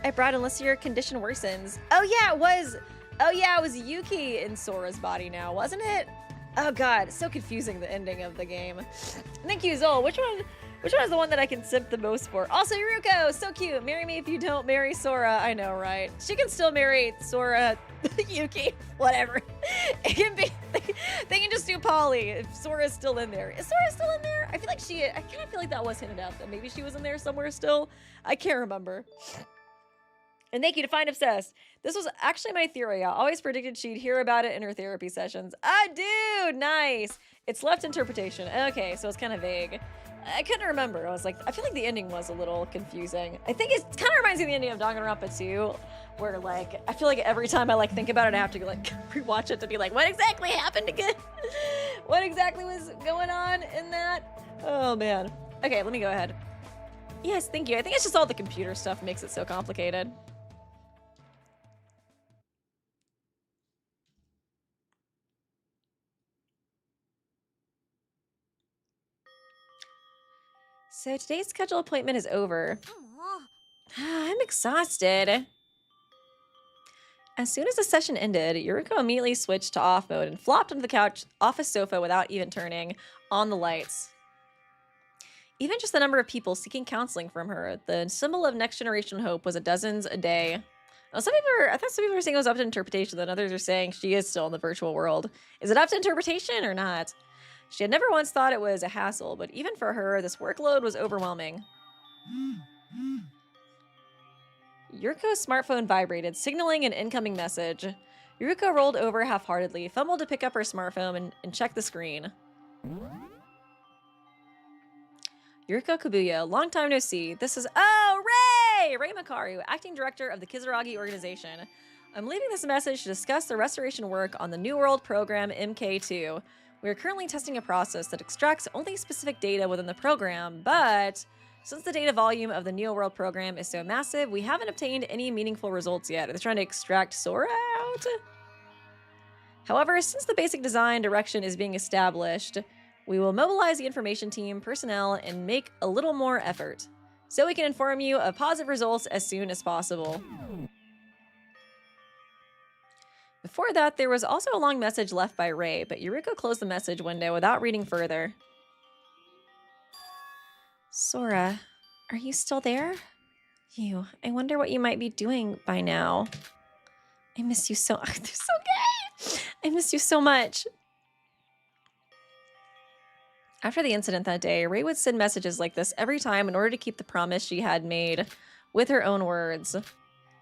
unless your condition worsens. Oh yeah, it was Yuki in Sora's body now, wasn't it? Oh god, so confusing, the ending of the game. Thank you, Zol. Which one is the one that I can simp the most for? Also, Yuruko, so cute. Marry me if you don't marry Sora. I know, right? She can still marry Sora, Yuki, whatever. It can be, they can just do Polly if Sora's still in there. Is Sora still in there? I kind of feel like that was hinted at, that maybe she was in there somewhere still. I can't remember. And thank you to Find Obsessed. This was actually my theory. I always predicted she'd hear about it in her therapy sessions. Dude, nice. It's left interpretation. Okay, so it's kind of vague. I couldn't remember. I was like, I feel like the ending was a little confusing. I think it kind of reminds me of the ending of Danganronpa 2, where like, I feel like every time I like think about it, I have to like rewatch it to be like, what exactly happened again? What exactly was going on in that? Oh man. Okay, let me go ahead. Yes, thank you. I think it's just all the computer stuff makes it so complicated. So today's scheduled appointment is over. I'm exhausted. As soon as the session ended, Yuruko immediately switched to off mode and flopped onto the couch office sofa without even turning on the lights. Even just the number of people seeking counseling from her, the symbol of next generation hope, was dozens a day. Now, I thought some people were saying it was up to interpretation, then others are saying she is still in the virtual world. Is it up to interpretation or not? She had never once thought it was a hassle, but even for her, this workload was overwhelming. Yuruko's smartphone vibrated, signaling an incoming message. Yuruko rolled over half-heartedly, fumbled to pick up her smartphone, and checked the screen. Yuruko Kabuya, long time no see. This is, Ray Makaru, acting director of the Kizurogi organization. I'm leaving this message to discuss the restoration work on the New World program MK2. We are currently testing a process that extracts only specific data within the program, but since the data volume of the Neo World program is so massive, we haven't obtained any meaningful results yet. Are they trying to extract Sora out? However, since the basic design direction is being established, we will mobilize the information team, personnel, and make a little more effort, so we can inform you of positive results as soon as possible. Before that, there was also a long message left by Ray, but Yuruko closed the message window without reading further. Sora, are you still there? I wonder what you might be doing by now. I miss you so... They're so gay! I miss you so much. After the incident that day, Ray would send messages like this every time in order to keep the promise she had made with her own words.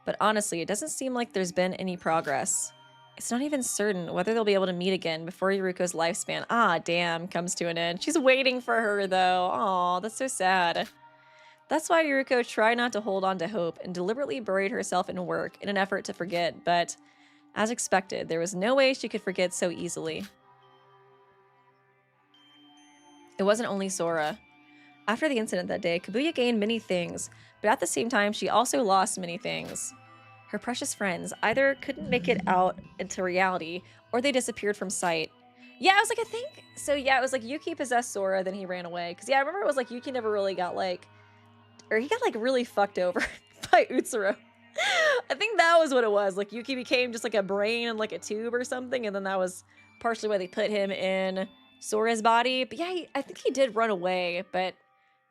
But honestly, it doesn't seem like there's been any progress. It's not even certain whether they'll be able to meet again before Yuruko's lifespan, comes to an end. She's waiting for her, though. Aw, that's so sad. That's why Yuruko tried not to hold on to hope and deliberately buried herself in work in an effort to forget, but as expected, there was no way she could forget so easily. It wasn't only Sora. After the incident that day, Kabuya gained many things, but at the same time, she also lost many things. Her precious friends either couldn't make it out into reality, or they disappeared from sight. Yeah, I was like, it was like Yuki possessed Sora, then he ran away. Because, I remember it was like Yuki never really got he got really fucked over by Utsuro. I think that was what it was. Like, Yuki became just like a brain in like a tube or something, and then that was partially why they put him in Sora's body. But yeah, I think he did run away, but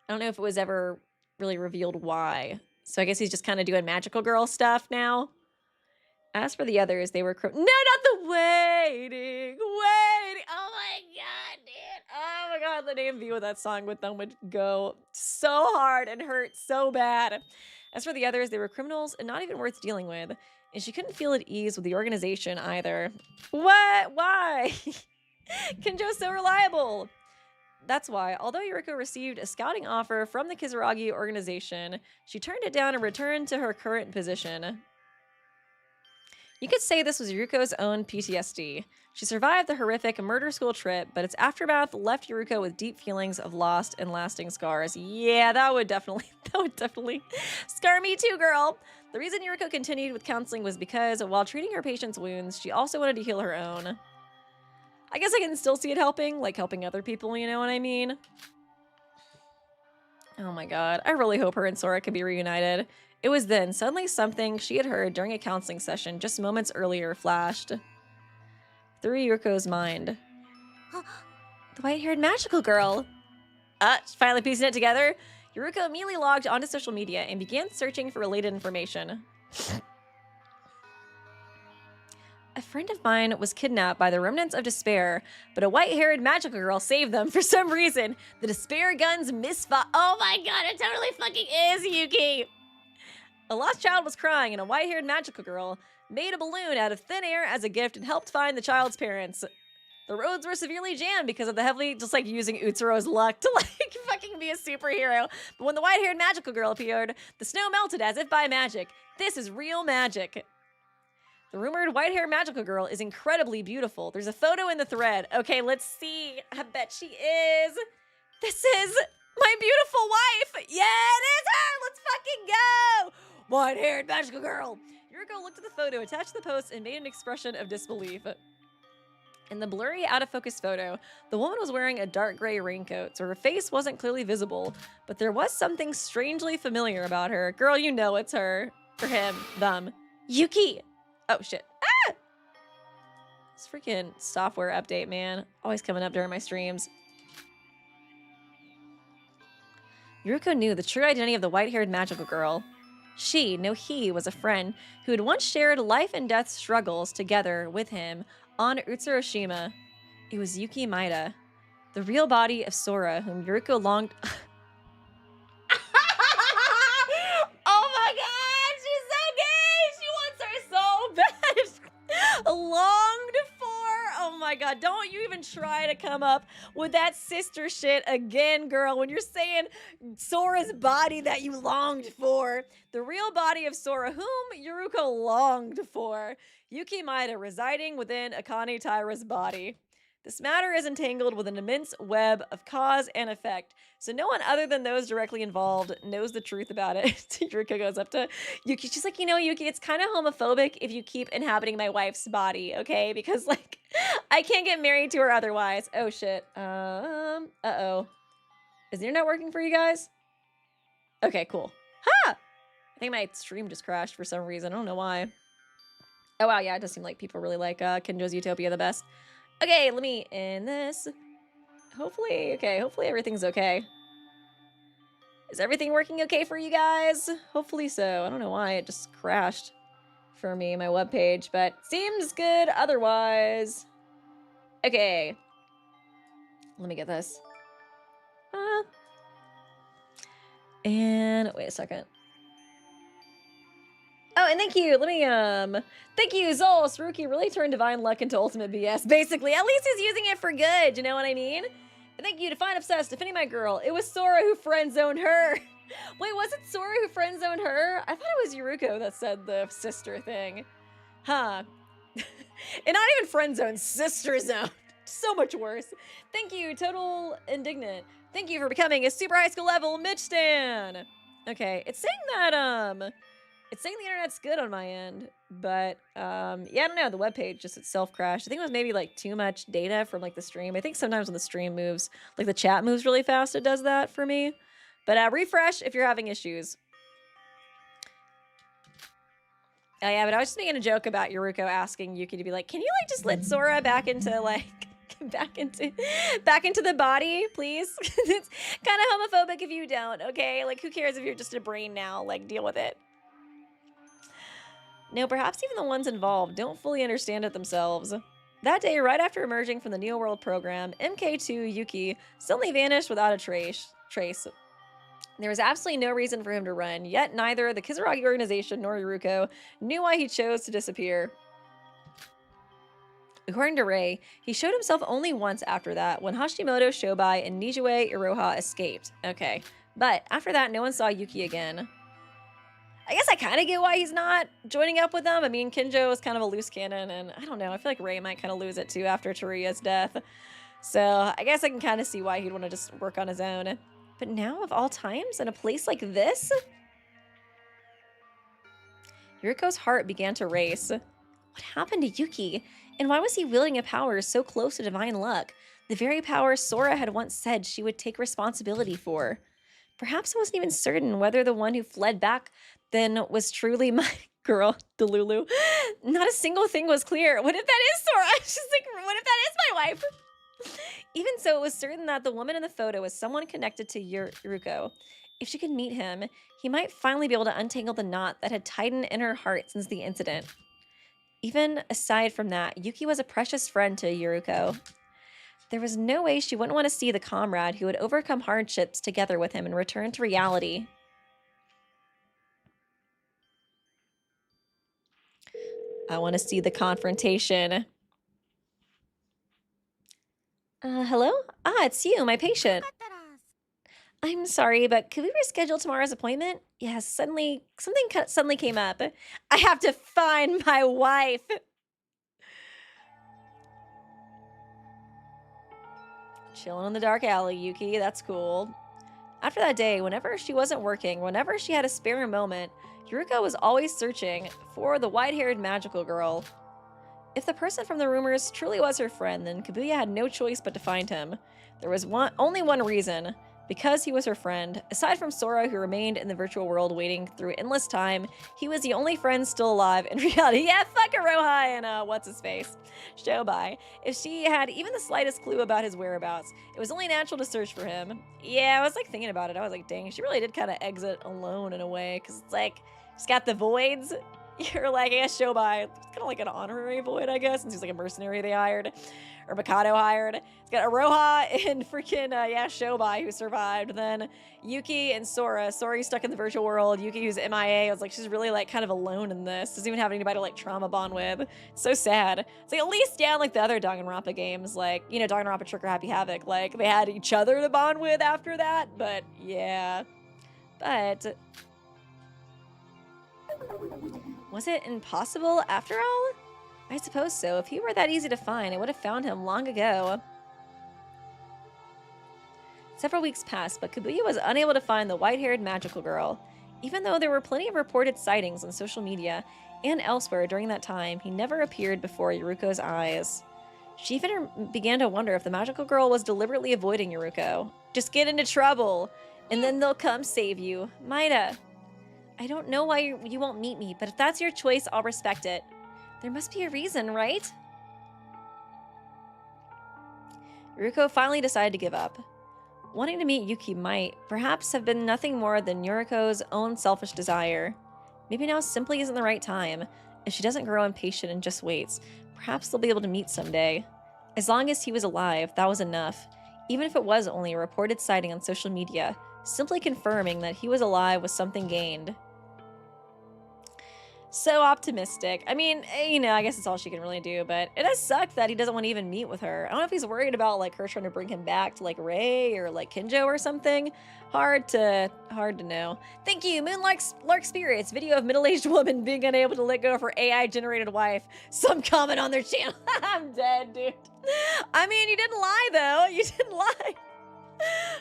I don't know if it was ever really revealed why. So I guess he's just kind of doing magical girl stuff now. As for the others, they were no, not the waiting. Oh my god, dude. Oh my god, the name view of that song with them would go so hard and hurt so bad. As for the others, they were criminals and not even worth dealing with, and she couldn't feel at ease with the organization either. What? Why? Kinjou's so reliable! That's why, although Yuruko received a scouting offer from the Kizurogi organization, she turned it down and returned to her current position. You could say this was Yuruko's own PTSD. She survived the horrific murder school trip, but its aftermath left Yuruko with deep feelings of lost and lasting scars. Yeah, that would definitely scar me too, girl. The reason Yuruko continued with counseling was because while treating her patient's wounds, she also wanted to heal her own. I guess I can still see it helping, like helping other people, you know what I mean? Oh my god, I really hope her and Sora can be reunited. It was then, suddenly something she had heard during a counseling session just moments earlier flashed through Yuruko's mind. The white-haired magical girl. Finally piecing it together. Yuruko immediately logged onto social media and began searching for related information. A friend of mine was kidnapped by the remnants of despair, but a white-haired magical girl saved them for some reason. The despair guns misfire. Oh my god, it totally fucking is, Yuki! A lost child was crying, and a white-haired magical girl made a balloon out of thin air as a gift and helped find the child's parents. The roads were severely jammed because of the heavily, just like using Utsuro's luck to like fucking be a superhero. But when the white-haired magical girl appeared, the snow melted as if by magic. This is real magic. The rumored white-haired magical girl is incredibly beautiful. There's a photo in the thread. Okay, let's see. I bet she is. This is my beautiful wife. Yeah, it is her. Let's fucking go. White-haired magical girl. Yuruko looked at the photo attached to the post and made an expression of disbelief. In the blurry, out-of-focus photo, the woman was wearing a dark gray raincoat, so her face wasn't clearly visible, but there was something strangely familiar about her. Girl, you know it's her. Or him. Them. Yuki! Oh, shit. Ah! This freaking software update, man. Always coming up during my streams. Yuruko knew the true identity of the white-haired magical girl. She, no he, was a friend who had once shared life and death struggles together with him on Utsuroshima. It was Yuki Maeda, the real body of Sora, whom Yuruko longed... Oh my god, she's so gay! She wants her so bad! Longed for... Oh my god, don't you even try to come up with that sister shit again, girl, when you're saying Sora's body that you longed for. The real body of Sora, whom Yuruko longed for. Yuki Maeda residing within Akane Taira's body. This matter is entangled with an immense web of cause and effect, so no one other than those directly involved knows the truth about it. Yuruko goes up to Yuki. She's like, you know, Yuki, it's kind of homophobic if you keep inhabiting my wife's body, okay? Because, like, I can't get married to her otherwise. Oh, shit. Uh-oh. Is the internet working for you guys? Okay, cool. Ha! I think my stream just crashed for some reason. I don't know why. Oh, wow, yeah, it does seem like people really like Kinjou's Utopia the best. Okay, let me end this. Hopefully everything's okay. Is everything working okay for you guys? Hopefully so. I don't know why it just crashed for me, my webpage, but seems good otherwise. Okay. Let me get this. And wait a second. Oh, and thank you. Let me, thank you, Zol. Saruki really turned divine luck into ultimate BS. Basically, at least he's using it for good. You know what I mean? And thank you, Define Obsessed, defending my girl. It was Sora who friend-zoned her. Wait, was it Sora who friend-zoned her? I thought it was Yuruko that said the sister thing. Huh. And not even friend-zoned, sister-zoned. So much worse. Thank you, Total Indignant. Thank you for becoming a super high school level Mitch stan. Okay, it's saying that, it's saying the internet's good on my end, but, yeah, I don't know, the webpage just itself crashed. I think it was maybe, like, too much data from, like, the stream. I think sometimes when the stream moves, like, the chat moves really fast, it does that for me. But, refresh if you're having issues. Oh, yeah, but I was just making a joke about Yuruko asking Yuki to be like, can you, like, just let Sora back into, like, back into the body, please? It's kind of homophobic if you don't, okay? Like, who cares if you're just a brain now? Like, deal with it. No, perhaps even the ones involved don't fully understand it themselves. That day, right after emerging from the Neo World program, MK2 Yuki suddenly vanished without a trace. There was absolutely no reason for him to run, yet neither the Kizurogi organization nor Yuruko knew why he chose to disappear. According to Rei, he showed himself only once after that, when Hashimoto, Shobai, and Nijue Aroha escaped. Okay, but after that, no one saw Yuki again. I guess I kind of get why he's not joining up with them. I mean, Kinjou is kind of a loose cannon, and I don't know, I feel like Rei might kind of lose it too after Teruya's death. So I guess I can kind of see why he'd want to just work on his own. But now, of all times, in a place like this? Yuruko's heart began to race. What happened to Yuki? And why was he wielding a power so close to divine luck? The very power Sora had once said she would take responsibility for. Perhaps I wasn't even certain whether the one who fled back then was truly my girl, Delulu. Not a single thing was clear. What if that is Sora? She's like, what if that is my wife? Even so, it was certain that the woman in the photo was someone connected to Yuruko. If she could meet him, he might finally be able to untangle the knot that had tightened in her heart since the incident. Even aside from that, Yuki was a precious friend to Yuruko. There was no way she wouldn't want to see the comrade who would overcome hardships together with him and return to reality. I want to see the confrontation. Hello? Ah, it's you, my patient. I'm sorry, but could we reschedule tomorrow's appointment? Yes, something suddenly came up. I have to find my wife. Chilling in the dark alley, Yuki. That's cool. After that day, whenever she wasn't working, whenever she had a spare moment, Yuruko was always searching for the white-haired magical girl. If the person from the rumors truly was her friend, then Kabuya had no choice but to find him. There was only one reason. Because he was her friend. Aside from Sora, who remained in the virtual world waiting through endless time, he was the only friend still alive in reality. Yeah, fuck Aroha and what's-his-face? Shobai. If she had even the slightest clue about his whereabouts, it was only natural to search for him. Yeah, I was like thinking about it. I was like, dang, she really did kind of exit alone in a way, because it's like, she's got the voids. You're like, I guess Shobai, it's kind of like an honorary void, I guess, since he's like a mercenary they hired. Or Mikado hired. It's got Aroha and freaking, Shobai who survived. Then Yuki and Sora. Sori's stuck in the virtual world. Yuki who's MIA. I was like, she's really like kind of alone in this. Doesn't even have anybody to like trauma bond with. It's so sad. It's like at least, yeah, like the other Danganronpa games, like, you know, Danganronpa Trigger Happy Havoc, like they had each other to bond with after that. But yeah. But was it impossible after all? I suppose so. If he were that easy to find, I would have found him long ago. Several weeks passed, but Kabuya was unable to find the white-haired magical girl. Even though there were plenty of reported sightings on social media and elsewhere during that time, he never appeared before Yuruko's eyes. She even began to wonder if the magical girl was deliberately avoiding Yuruko. Just get into trouble, and then they'll come save you. Maida, I don't know why you won't meet me, but if that's your choice, I'll respect it. There must be a reason, right? Yuruko finally decided to give up. Wanting to meet Yuki might, perhaps, have been nothing more than Yuruko's own selfish desire. Maybe now simply isn't the right time. If she doesn't grow impatient and just waits, perhaps they'll be able to meet someday. As long as he was alive, that was enough. Even if it was only a reported sighting on social media, simply confirming that he was alive was something gained. So optimistic. I mean, you know, I guess it's all she can really do, but it does suck that he doesn't want to even meet with her. I don't know if he's worried about, like, her trying to bring him back to, like, Rei or, like, Kinjou or something. Hard to know. Thank you, Lark Spirits. Video of middle-aged woman being unable to let go of her AI-generated wife. Some comment on their channel. I'm dead, dude. I mean, you didn't lie, though. You didn't lie.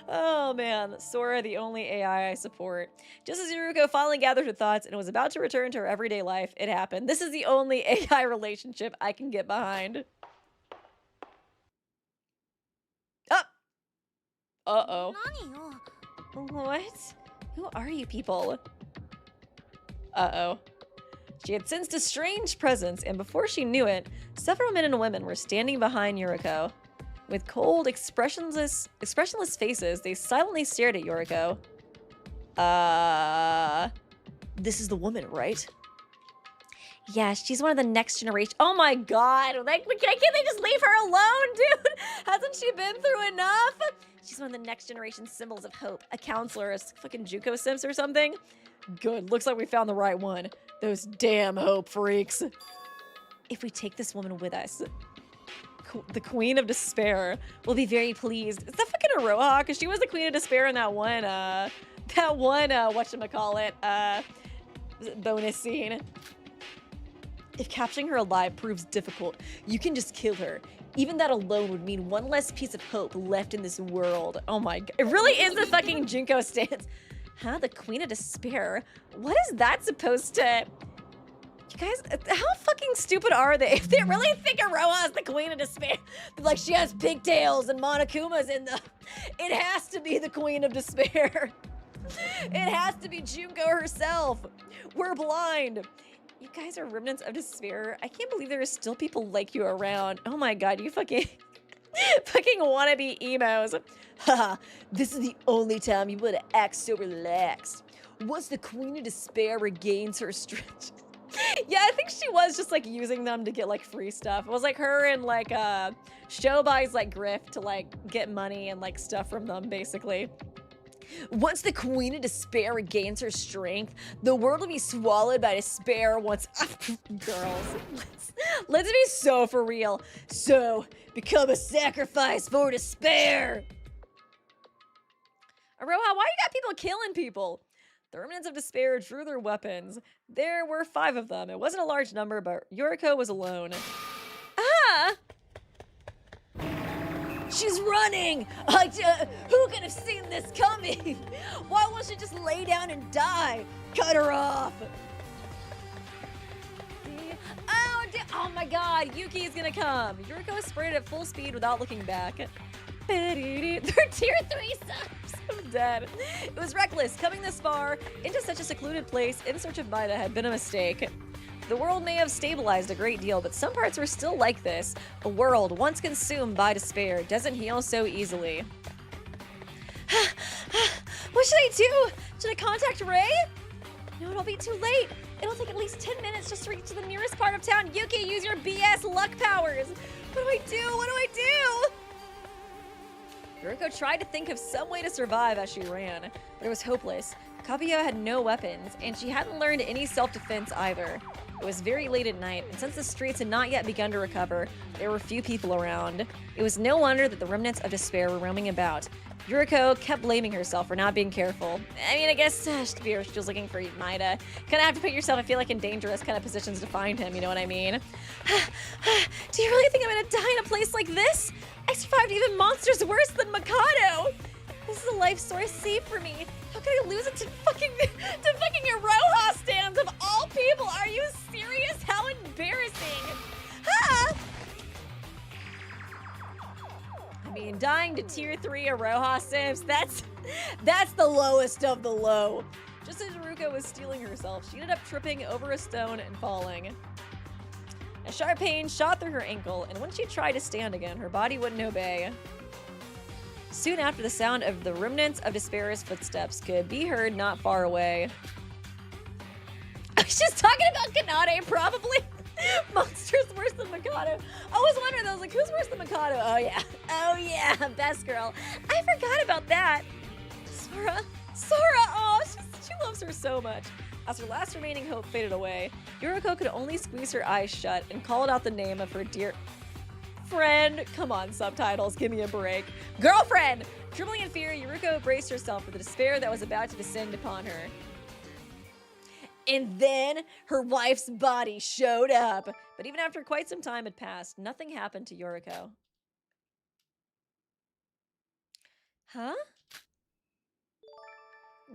Oh man, Sora, the only AI I support. Just as Yuruko finally gathered her thoughts and was about to return to her everyday life, it happened. This is the only AI relationship I can get behind. Up. Uh-oh. What? Who are you people? Uh-oh. She had sensed a strange presence, and before she knew it, several men and women were standing behind Yuruko. With cold, expressionless faces, they silently stared at Yuruko. This is the woman, right? Yeah, she's one of the next generation. Oh my god, like, can't they just leave her alone, dude? Hasn't she been through enough? She's one of the next generation symbols of hope. A counselor, a fucking Juko Sims or something. Good, looks like we found the right one. Those damn hope freaks. If we take this woman with us, the Queen of Despair will be very pleased. Is that fucking Aroha? Because she was the Queen of Despair in that one, whatchamacallit, bonus scene. If capturing her alive proves difficult, you can just kill her. Even that alone would mean one less piece of hope left in this world. Oh my god. It really is the fucking Junko stance. Huh? The Queen of Despair? What is that supposed to... You guys, how fucking stupid are they? If they really think Aroha is the Queen of Despair, like she has pigtails and Monokuma's in the... It has to be the Queen of Despair. It has to be Junko herself. We're blind. You guys are remnants of despair. I can't believe there are still people like you around. Oh my god, you fucking... fucking wannabe emos. Haha, this is the only time you would act so relaxed. Once the Queen of Despair regains her strength... Yeah, I think she was just like using them to get like free stuff. It was like her and like Shobai's like grift to like get money and like stuff from them basically. Once the Queen of Despair regains her strength, the world will be swallowed by despair once... Girls, let's be so for real. So, become a sacrifice for despair. Aroha, why you got people killing people? The remnants of despair drew their weapons. There were 5 of them. It wasn't a large number, but Yuruko was alone. Ah! She's running! Who could have seen this coming? Why won't she just lay down and die? Cut her off! Oh my god, Yuki's gonna come! Yuruko sprinted at full speed without looking back. They're tier 3 subs! I'm dead. It was reckless. Coming this far into such a secluded place in search of Maida had been a mistake. The world may have stabilized a great deal, but some parts were still like this. A world once consumed by despair doesn't heal so easily. What should I do? Should I contact Ray? No, it'll be too late. It'll take at least 10 minutes just to reach to the nearest part of town. Yuki, use your BS luck powers. What do I do? What do I do? Yuruko tried to think of some way to survive as she ran, but it was hopeless. Kaguya had no weapons, and she hadn't learned any self-defense either. It was very late at night, and since the streets had not yet begun to recover, there were few people around. It was no wonder that the remnants of despair were roaming about. Yuruko kept blaming herself for not being careful. I mean, I guess she was looking for Maida. Kind of have to put yourself, I feel like, in dangerous kind of positions to find him, you know what I mean? Do you really think I'm gonna die in a place like this? I survived even monsters worse than Mikado! This is a life source safe for me. How could I lose it to fucking Aroha stands of all people? Are you serious? How embarrassing! Ah! I mean, dying to tier 3 Aroha sims, that's the lowest of the low. Just as Yuruko was stealing herself, she ended up tripping over a stone and falling. A sharp pain shot through her ankle, and when she tried to stand again, her body wouldn't obey. Soon after, the sound of the remnants of despair's footsteps could be heard not far away. She's talking about Kanade, probably. Monsters worse than Mikado. I was wondering, I was like, who's worse than Mikado? Oh yeah, best girl. I forgot about that. Sora, oh, she loves her so much. As her last remaining hope faded away, Yuruko could only squeeze her eyes shut and called out the name of her dear friend. Come on, subtitles, give me a break. Girlfriend! Trembling in fear, Yuruko braced herself for the despair that was about to descend upon her. And then her wife's body showed up. But even after quite some time had passed, nothing happened to Yuruko. Huh?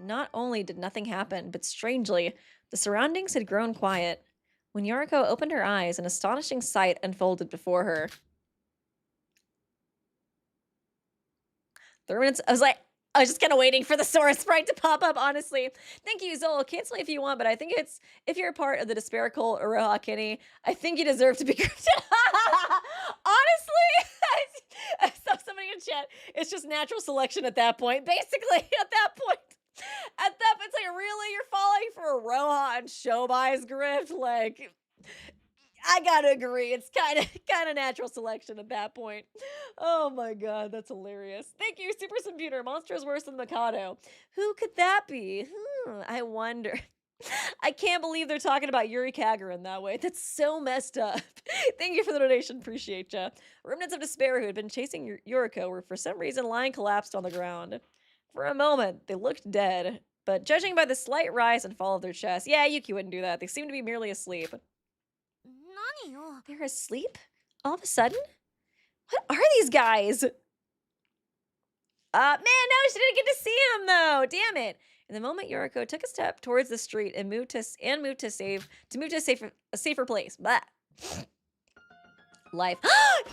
Not only did nothing happen, but strangely, the surroundings had grown quiet. When Yuruko opened her eyes, an astonishing sight unfolded before her. I was just kind of waiting for the Sora sprite to pop up, honestly. Thank you, Zol. Cancel if you want, but I think if you're a part of the Despair cult, Aroha Kenny, I think you deserve to be grifted. Honestly, I saw somebody in chat. It's just natural selection at that point. Basically, at that point, it's like, really? You're falling for Aroha and Shobai's grift? Like, I gotta agree. It's kind of natural selection at that point. Oh my god, that's hilarious. Thank you, Super Computer. Monster is worse than Mikado. Who could that be? I wonder. I can't believe they're talking about Yuri Kagarin that way. That's so messed up. Thank you for the donation. Appreciate ya. Remnants of despair who had been chasing Yuruko were for some reason lying collapsed on the ground. For a moment, they looked dead, but judging by the slight rise and fall of their chests, yeah, Yuki wouldn't do that. They seemed to be merely asleep. 何よ。 They're asleep? All of a sudden? What are these guys? Man, no, she didn't get to see him though. Damn it. In the moment, Yuruko took a step towards the street and moved to a safer place. Blah. Life.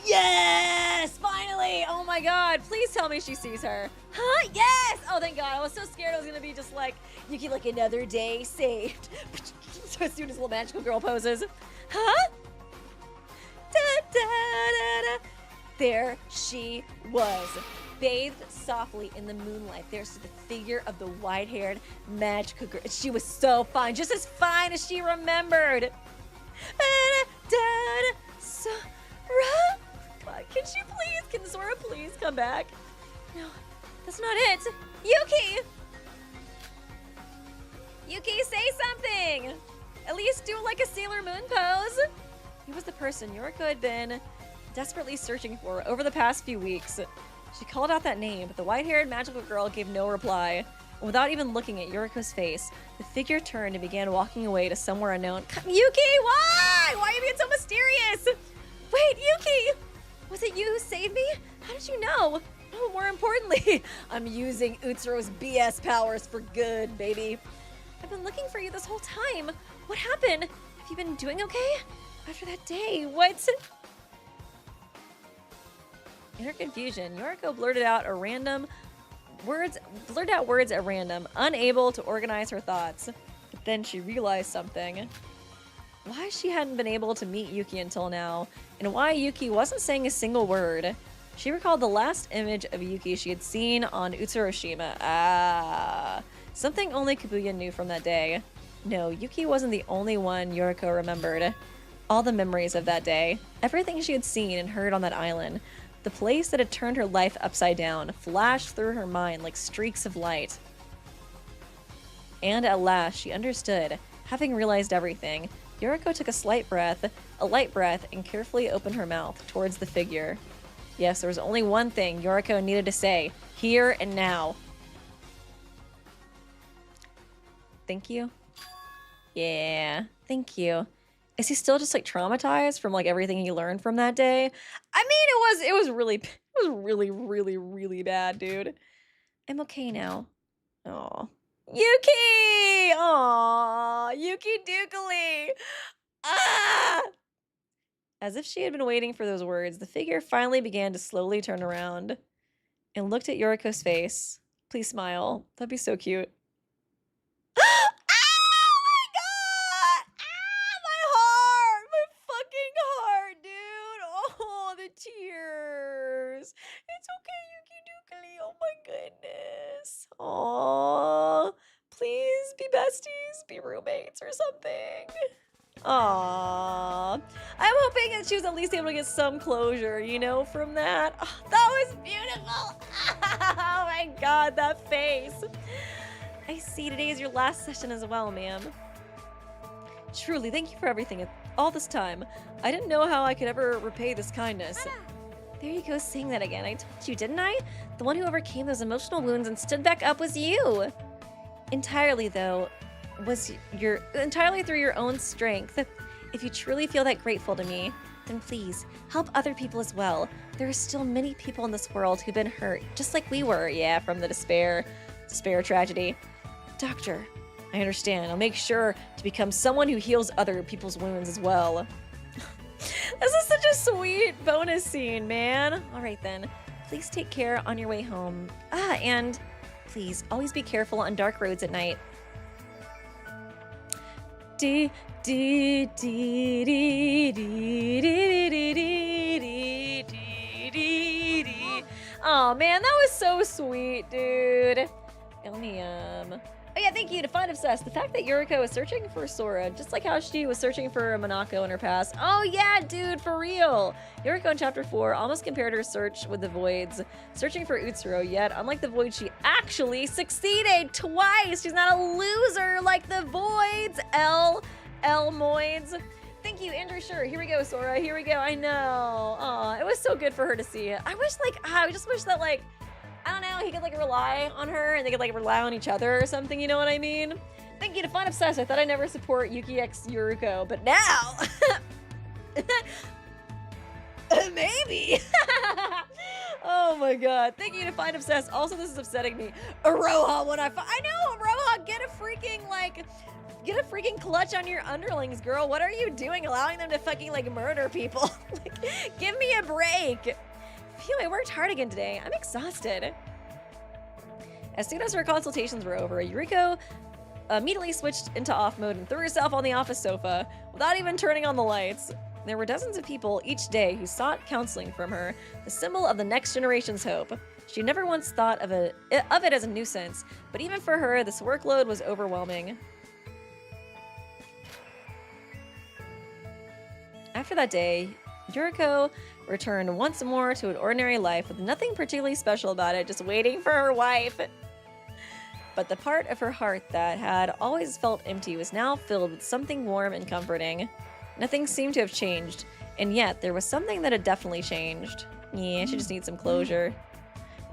Yes! Finally! Oh my god, please tell me she sees her. Huh? Yes! Oh, thank god. I was so scared I was gonna be just like, Yuki, like another day saved. So as soon as little magical girl poses. Huh? Da, da, da, da. There she was, bathed softly in the moonlight. There stood the figure of the white-haired magical girl. She was so fine, just as fine as she remembered. Sora? God, can she please? Can Sora please come back? No, that's not it. Yuki! Yuki, say something! At least do like a Sailor Moon pose. He was the person Yuruko had been desperately searching for over the past few weeks. She called out that name, but the white-haired magical girl gave no reply. And without even looking at Yuruko's face, the figure turned and began walking away to somewhere unknown. Yuki, why? Why are you being so mysterious? Wait, Yuki! Was it you who saved me? How did you know? Oh, more importantly, I'm using Utsuro's BS powers for good, baby. I've been looking for you this whole time. What happened? Have you been doing okay? After that day, what? In her confusion, Yuruko blurted out words at random, unable to organize her thoughts. But then she realized something. Why she hadn't been able to meet Yuki until now, and why Yuki wasn't saying a single word. She recalled the last image of Yuki she had seen on Utsuroshima. Something only Kabuya knew from that day. No, Yuki wasn't the only one Yuruko remembered. All the memories of that day, everything she had seen and heard on that island, the place that had turned her life upside down, flashed through her mind like streaks of light. And at last, she understood. Having realized everything, Yuruko took a light breath, and carefully opened her mouth towards the figure. Yes, there was only one thing Yuruko needed to say, here and now. Thank you. Yeah, thank you. Is he still just like traumatized from like everything he learned from that day? I mean, it was really bad, dude. I'm okay now. Aw. Yuki! Aw, Yuki Dukely! Ah! As if she had been waiting for those words, the figure finally began to slowly turn around and looked at Yuruko's face. Please smile. That'd be so cute. Tears. It's okay, Yuki Dukely. Oh my goodness. Aww. Please be besties, be roommates or something. Aww. I'm hoping that she was at least able to get some closure, you know, from that. Oh, that was beautiful. Oh my god, that face. I see today is your last session as well, ma'am. Truly, thank you for everything all this time. I didn't know how I could ever repay this kindness. There you go, saying that again. I told you, didn't I? The one who overcame those emotional wounds and stood back up was you. Entirely through your own strength. If you truly feel that grateful to me, then please help other people as well. There are still many people in this world who've been hurt, just like we were, yeah, from the despair tragedy. Doctor, I understand. I'll make sure to become someone who heals other people's wounds as well. This is such a sweet bonus scene, man. All right then, please take care on your way home. And please always be careful on dark roads at night. Oh man, that was so sweet, dude. Yum. Oh yeah, Thank you to Find Obsessed. The fact that Yuruko is searching for Sora, just like how she was searching for Monako in her past. Oh yeah, dude, for real. Yuruko in Chapter 4 almost compared her search with the Voids, searching for Utsuro, yet unlike the Void, she actually succeeded twice. She's not a loser like the Voids. L Moids. Thank you, Andrew. Sure, here we go, Sora. Here we go. I know. Aw, it was so good for her to see. I just wish that, like, I don't know, he could, like, rely on her and they could, like, rely on each other or something, you know what I mean? Thank you to Fun Obsessed. I thought I'd never support Yuki x Yuruko, but now, maybe. Oh my god. Thank you to Find Obsessed. Also, this is upsetting me. Aroha, when I know, Aroha, get a freaking clutch on your underlings, girl. What are you doing? Allowing them to fucking, like, murder people? Like, give me a break. Phew, I worked hard again today. I'm exhausted. As soon as her consultations were over, Yuruko immediately switched into off mode and threw herself on the office sofa without even turning on the lights. There were dozens of people each day who sought counseling from her, the symbol of the next generation's hope. She never once thought of it as a nuisance, but even for her, this workload was overwhelming. After that day, Yuruko returned once more to an ordinary life with nothing particularly special about it, just waiting for her wife. But the part of her heart that had always felt empty was now filled with something warm and comforting. Nothing seemed to have changed, and yet there was something that had definitely changed. Yeah, she just needs some closure.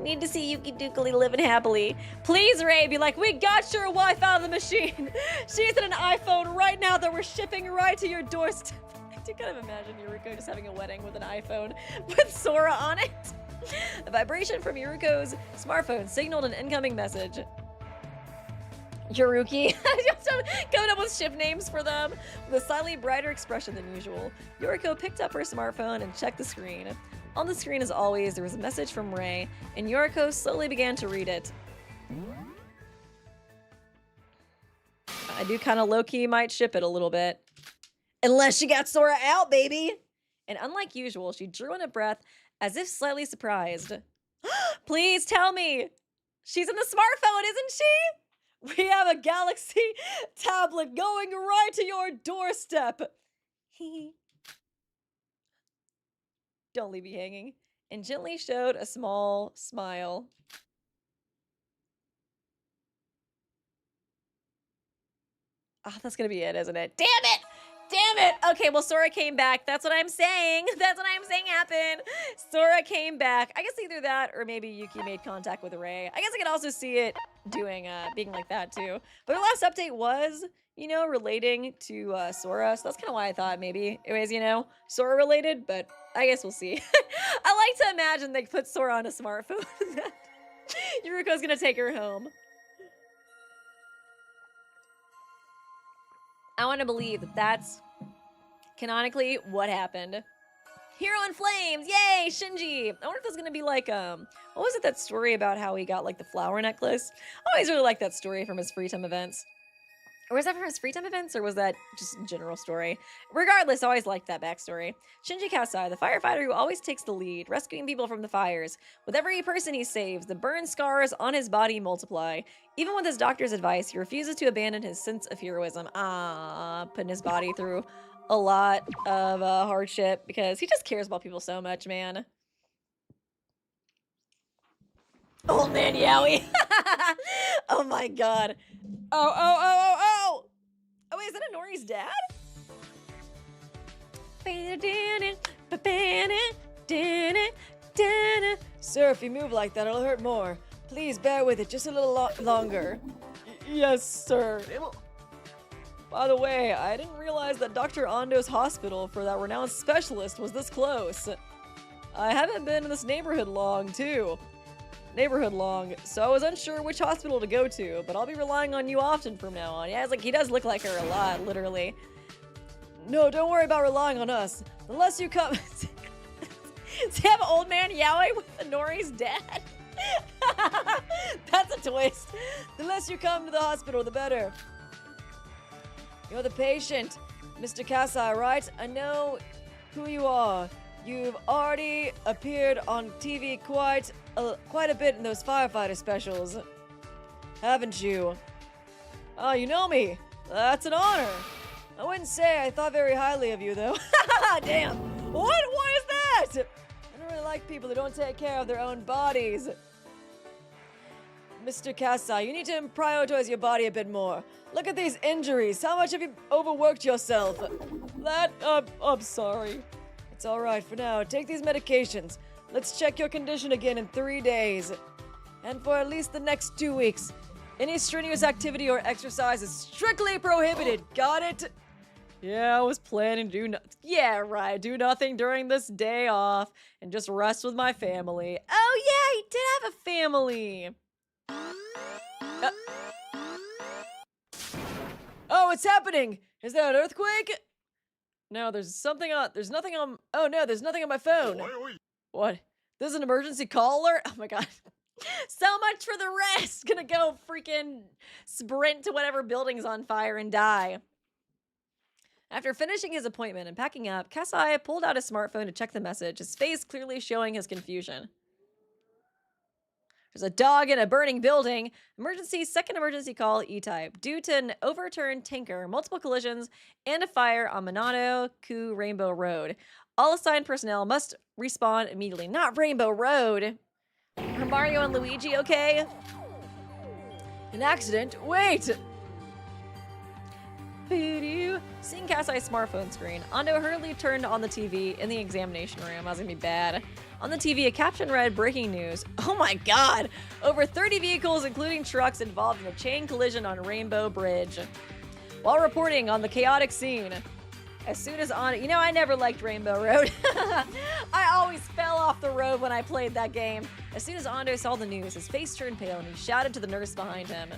Need to see Yuki Dukali living happily. Please, Ray, be like, we got your wife out of the machine. She's in an iPhone right now that we're shipping right to your doorstep. I do kind of imagine Yuruko just having a wedding with an iPhone with Sora on it. A vibration from Yuruko's smartphone signaled an incoming message. Yuruki, coming up with ship names for them. With a slightly brighter expression than usual, Yuruko picked up her smartphone and checked the screen. On the screen, as always, there was a message from Ray, and Yuruko slowly began to read it. I do kind of low-key might ship it a little bit. Unless she got Sora out, baby! And unlike usual, she drew in a breath as if slightly surprised. Please tell me! She's in the smartphone, isn't she? We have a Galaxy tablet going right to your doorstep! Don't leave me hanging. And gently showed a small smile. Ah, that's gonna be it, isn't it? Damn it! Damn it! Okay, well, Sora came back. That's what I'm saying. That's what I'm saying happened. Sora came back. I guess either that or maybe Yuki made contact with Ray. I guess I could also see it being like that too. But her last update was, you know, relating to Sora. So that's kind of why I thought maybe it was, you know, Sora related, but I guess we'll see. I like to imagine they put Sora on a smartphone. Yuruko's gonna take her home. I want to believe that that's canonically what happened. Hero in Flames! Yay! Shinji! I wonder if there's gonna be like, what was it, that story about how he got like the flower necklace? I always really liked that story from his free time events. Or was that from his free time events, or was that just a general story? Regardless, I always liked that backstory. Shinji Kasai, the firefighter who always takes the lead, rescuing people from the fires. With every person he saves, the burn scars on his body multiply. Even with his doctor's advice, he refuses to abandon his sense of heroism. Putting his body through a lot of hardship because he just cares about people so much, man. Old man Yowie. Oh my god. Oh, wait, is that Inori's dad? Sir, if you move like that, it'll hurt more. Please bear with it just a little longer. Yes, sir. By the way, I didn't realize that Dr. Ando's hospital for that renowned specialist was this close. I haven't been in this neighborhood long, so I was unsure which hospital to go to, but I'll be relying on you often from now on. Yeah, it's like he does look like her a lot, literally. No, don't worry about relying on us. The less you come... Does he have old man Yaoi with Inori's dad? That's a twist. The less you come to the hospital, the better. You're the patient, Mr. Kasai, right? I know who you are. You've already appeared on TV quite a bit in those firefighter specials, haven't you? Oh, you know me. That's an honor. I wouldn't say I thought very highly of you, though. Damn. What? Why is that? I don't really like people who don't take care of their own bodies. Mr. Kasai, you need to prioritize your body a bit more. Look at these injuries. How much have you overworked yourself? I'm sorry. It's alright for now. Take these medications. Let's check your condition again in 3 days. And for at least the next 2 weeks. Any strenuous activity or exercise is strictly prohibited. Got it? Yeah, I was planning to do nothing during this day off and just rest with my family. Oh yeah, he did have a family. Oh, it's happening! Is there an earthquake? No, there's nothing on. Oh no, there's nothing on my phone. What? This is an emergency call alert? Oh my god. So much for the rest! Gonna go freaking sprint to whatever building's on fire and die. After finishing his appointment and packing up, Kasai pulled out his smartphone to check the message, his face clearly showing his confusion. There's a dog in a burning building. Second emergency call, E-type. Due to an overturned tanker, multiple collisions, and a fire on Minato-ku Rainbow Road. All assigned personnel must respawn immediately. Not Rainbow Road. Are Mario and Luigi okay? An accident? Wait! Seeing Kasai's smartphone screen, Ando hurriedly turned on the TV in the examination room. That was gonna be bad. On the TV, a caption read, breaking news. Oh my god! Over 30 vehicles, including trucks, involved in a chain collision on Rainbow Bridge. While reporting on the chaotic scene, as soon as Ando... You know, I never liked Rainbow Road. I always fell off the road when I played that game. As soon as Ando saw the news, his face turned pale and he shouted to the nurse behind him.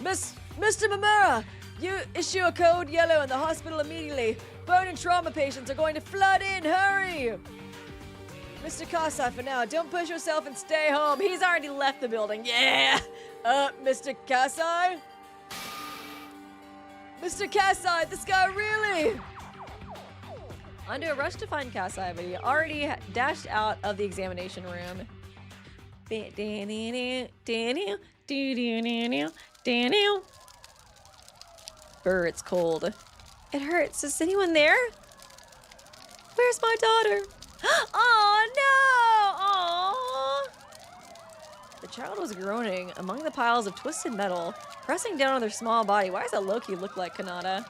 Mr. Mamura, you issue a code yellow in the hospital immediately. Bone and trauma patients are going to flood in. Hurry! Mr. Kasai, for now, don't push yourself and stay home. He's already left the building. Yeah! Mr. Kasai? Mr. Kasai, this guy really... Ando rushed to find Kasai, but he already dashed out of the examination room. Brr, it's cold. It hurts. Is anyone there? Where's my daughter? Oh no! Aww. The child was groaning among the piles of twisted metal, pressing down on their small body. Why does that Loki look like Kanata?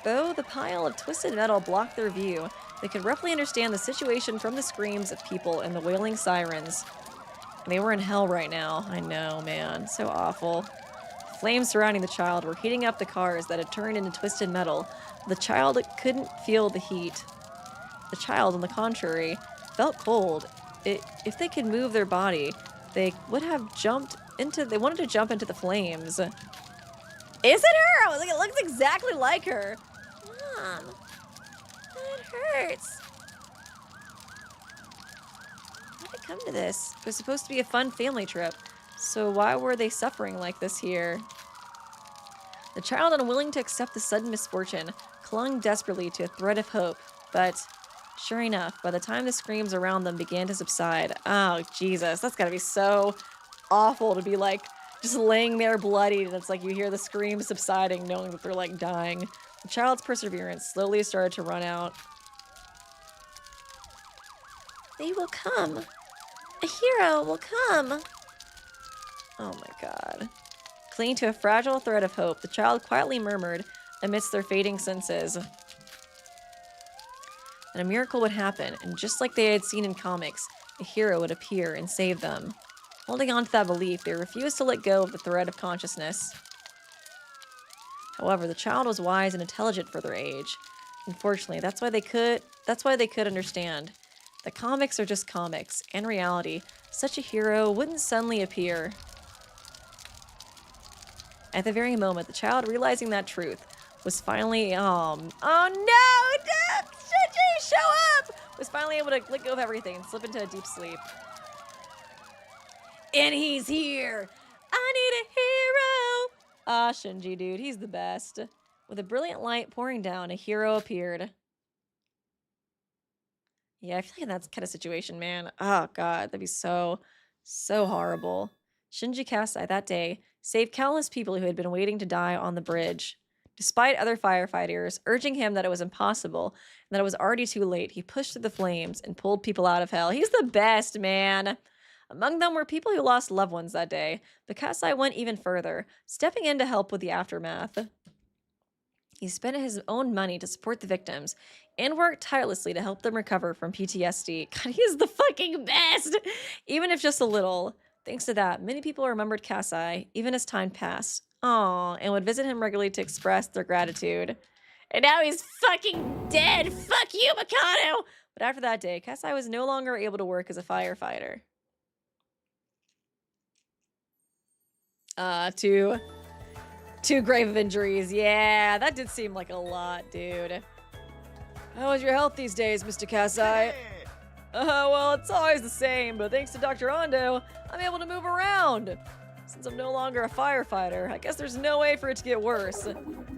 Though the pile of twisted metal blocked their view, they could roughly understand the situation from the screams of people and the wailing sirens. And they were in hell right now. I know, man. So awful. Flames surrounding the child were heating up the cars that had turned into twisted metal. The child couldn't feel the heat. The child, on the contrary, felt cold. If they could move their body, they would have jumped into... They wanted to jump into the flames. Is it her? I was like, it looks exactly like her. Mom, it hurts. How did it come to this? It was supposed to be a fun family trip. So why were they suffering like this here? The child, unwilling to accept the sudden misfortune, clung desperately to a thread of hope. But, sure enough, by the time the screams around them began to subside... Oh, Jesus, that's gotta be so awful to be, like, just laying there bloodied, and it's like you hear the screams subsiding, knowing that they're, like, dying. The child's perseverance slowly started to run out. They will come. A hero will come. Oh my god. Clinging to a fragile thread of hope, the child quietly murmured amidst their fading senses. And a miracle would happen, and just like they had seen in comics, a hero would appear and save them. Holding on to that belief, they refused to let go of the thread of consciousness. However, the child was wise and intelligent for their age. Unfortunately, that's why they could understand. The comics are just comics. In reality, such a hero wouldn't suddenly appear. At the very moment, the child, realizing that truth, was finally, oh no! Shinji, show up! Was finally able to let go of everything and slip into a deep sleep. And he's here! I need a hero! Ah, Shinji, dude, he's the best. With a brilliant light pouring down, a hero appeared. Yeah, I feel like in that kind of situation, man. Oh, God, that'd be so horrible. Shinji Kasai, that day, saved countless people who had been waiting to die on the bridge. Despite other firefighters urging him that it was impossible and that it was already too late, he pushed through the flames and pulled people out of hell. He's the best, man. Among them were people who lost loved ones that day, but Kasai went even further, stepping in to help with the aftermath. He spent his own money to support the victims and worked tirelessly to help them recover from PTSD. God, he is the fucking best! Even if just a little. Thanks to that, many people remembered Kasai, even as time passed. Aw, and would visit him regularly to express their gratitude. And now he's fucking dead. Fuck you, Mikado. But after that day, Kasai was no longer able to work as a firefighter. Two grave injuries. Yeah, that did seem like a lot, dude. How is your health these days, Mr. Kasai? Well, it's always the same, but thanks to Dr. Ando, I'm able to move around. Since I'm no longer a firefighter, I guess there's no way for it to get worse.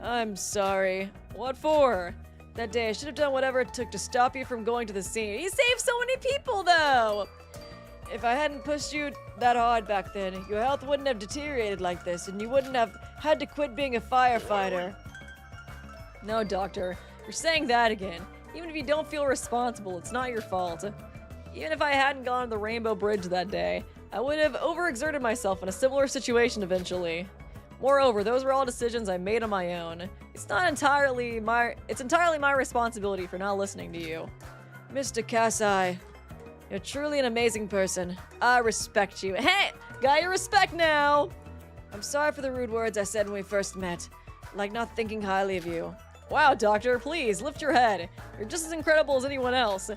I'm sorry. What for? That day, I should have done whatever it took to stop you from going to the scene. You saved so many people, though! If I hadn't pushed you that hard back then, your health wouldn't have deteriorated like this, and you wouldn't have had to quit being a firefighter. No, Doctor, you're saying that again. Even if you don't feel responsible, it's not your fault. Even if I hadn't gone to the Rainbow Bridge that day, I would have overexerted myself in a similar situation eventually. Moreover, those were all decisions I made on my own. It's entirely my responsibility for not listening to you. Mr. Kasai, you're truly an amazing person. I respect you. Hey, got your respect now! I'm sorry for the rude words I said when we first met, like not thinking highly of you. Wow, Doctor, please, lift your head. You're just as incredible as anyone else.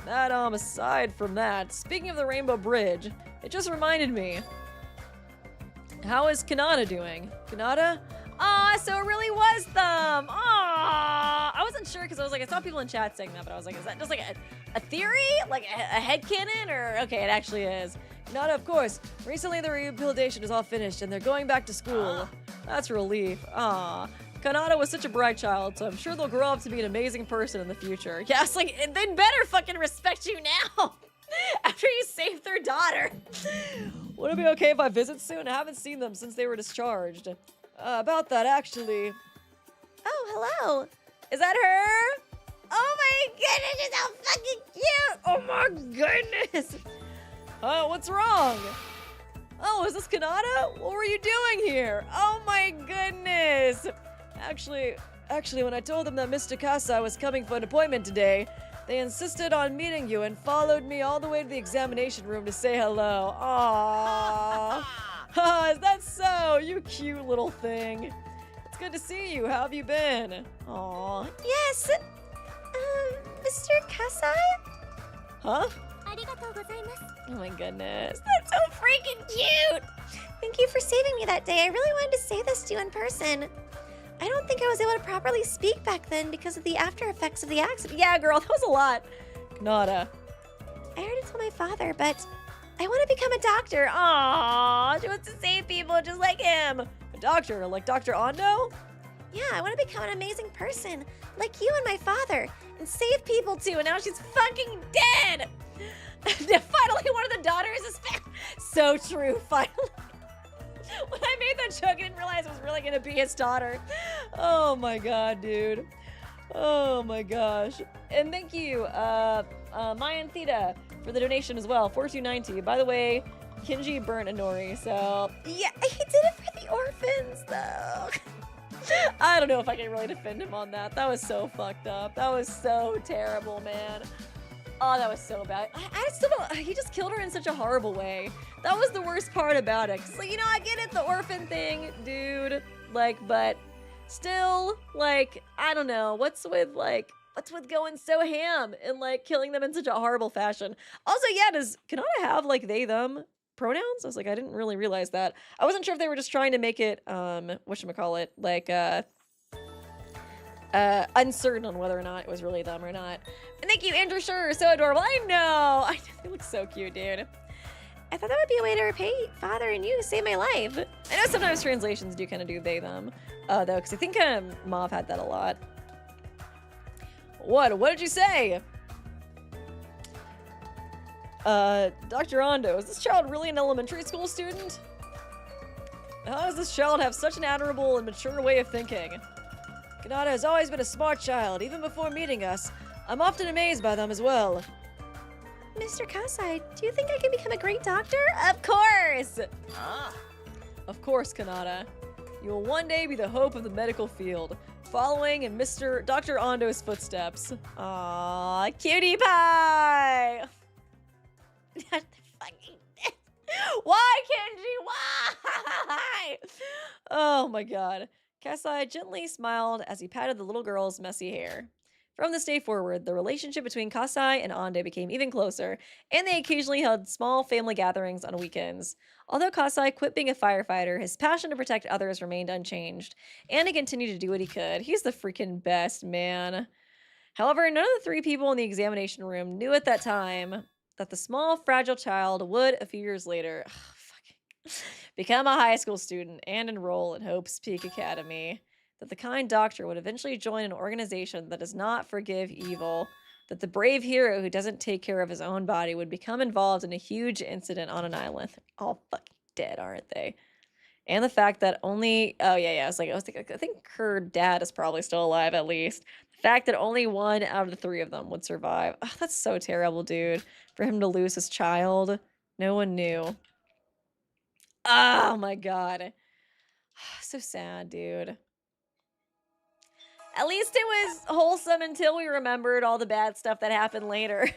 That, aside from that, speaking of the Rainbow Bridge, it just reminded me. How is Kanata doing? Kanata? Aw, so it really was them. Aw. I wasn't sure because I was like, I saw people in chat saying that, but I was like, is that just like a theory? Like a headcanon? Or, okay, it actually is. Kanata, of course. Recently the rehabilitation is all finished and they're going back to school. That's a relief. Aw. Kanata was such a bright child, so I'm sure they'll grow up to be an amazing person in the future. Yeah, it's like, they'd better fucking respect you now. After you saved their daughter. Would it be okay if I visit soon? I haven't seen them since they were discharged. About that, actually. Oh, hello. Is that her? Oh my goodness, she's so fucking cute. Oh my goodness. What's wrong? Oh, is this Kanata? What were you doing here? Oh my goodness. Actually, when I told them that Mr. Kasai was coming for an appointment today, they insisted on meeting you and followed me all the way to the examination room to say hello. Aww. Is that so? You cute little thing. It's good to see you. How have you been? Aww. Yes. Mr. Kasai? Huh? Oh my goodness. That's so freaking cute. Thank you for saving me that day. I really wanted to say this to you in person. I don't think I was able to properly speak back then because of the after effects of the accident. Yeah, girl, that was a lot. Kanata. I already told my father, but I want to become a doctor. Aww, she wants to save people just like him. A doctor? Like Dr. Ando? Yeah, I want to become an amazing person, like you and my father, and save people too, and now she's fucking dead! Finally, one of the daughters is found. So true, finally. When I made that joke, I didn't realize it was really gonna be his daughter. Oh my god, dude. Oh my gosh. And thank you, Mayan Theta, for the donation as well, 4290. By the way, Kinji burnt a nori, so... Yeah, he did it for the orphans, though. I don't know if I can really defend him on that. That was so fucked up. That was so terrible, man. Oh, that was so bad. I still don't... He just killed her in such a horrible way. That was the worst part about it. 'Cause, like, you know, I get it, the orphan thing, dude. Like, but still, like, I don't know. What's with going so ham and, like, killing them in such a horrible fashion? Also, yeah, does Kanata have, like, they, them pronouns? I was like, I didn't really realize that. I wasn't sure if they were just trying to make it, whatchamacallit, like, uncertain on whether or not it was really them or not. And thank you, Andrew Schur, so adorable. I know. They look so cute, dude. I thought that would be a way to repay Father and you to save my life. I know sometimes translations do kind of do they, them, though, because I think Mav had that a lot. What did you say? Dr. Ando, is this child really an elementary school student? How does this child have such an admirable and mature way of thinking? Kanata has always been a smart child, even before meeting us. I'm often amazed by them as well. Mr. Kasai, do you think I can become a great doctor? Of course! Of course, Kanata. You will one day be the hope of the medical field, following in Dr. Ando's footsteps. Aww, cutie pie! Why, Kinji? Why? Oh my god. Kasai gently smiled as he patted the little girl's messy hair. From this day forward, the relationship between Kasai and Ande became even closer, and they occasionally held small family gatherings on weekends. Although Kasai quit being a firefighter, his passion to protect others remained unchanged, and he continued to do what he could. He's the freaking best, man. However, none of the three people in the examination room knew at that time that the small, fragile child would, a few years later, become a high school student and enroll in Hope's Peak Academy. That the kind doctor would eventually join an organization that does not forgive evil. That the brave hero who doesn't take care of his own body would become involved in a huge incident on an island. They're all fucking dead, aren't they? And the fact that only, I think her dad is probably still alive at least. The fact that only one out of the three of them would survive. Oh, that's so terrible, dude. For him to lose his child. No one knew. Oh my god. So sad, dude. At least it was wholesome until we remembered all the bad stuff that happened later.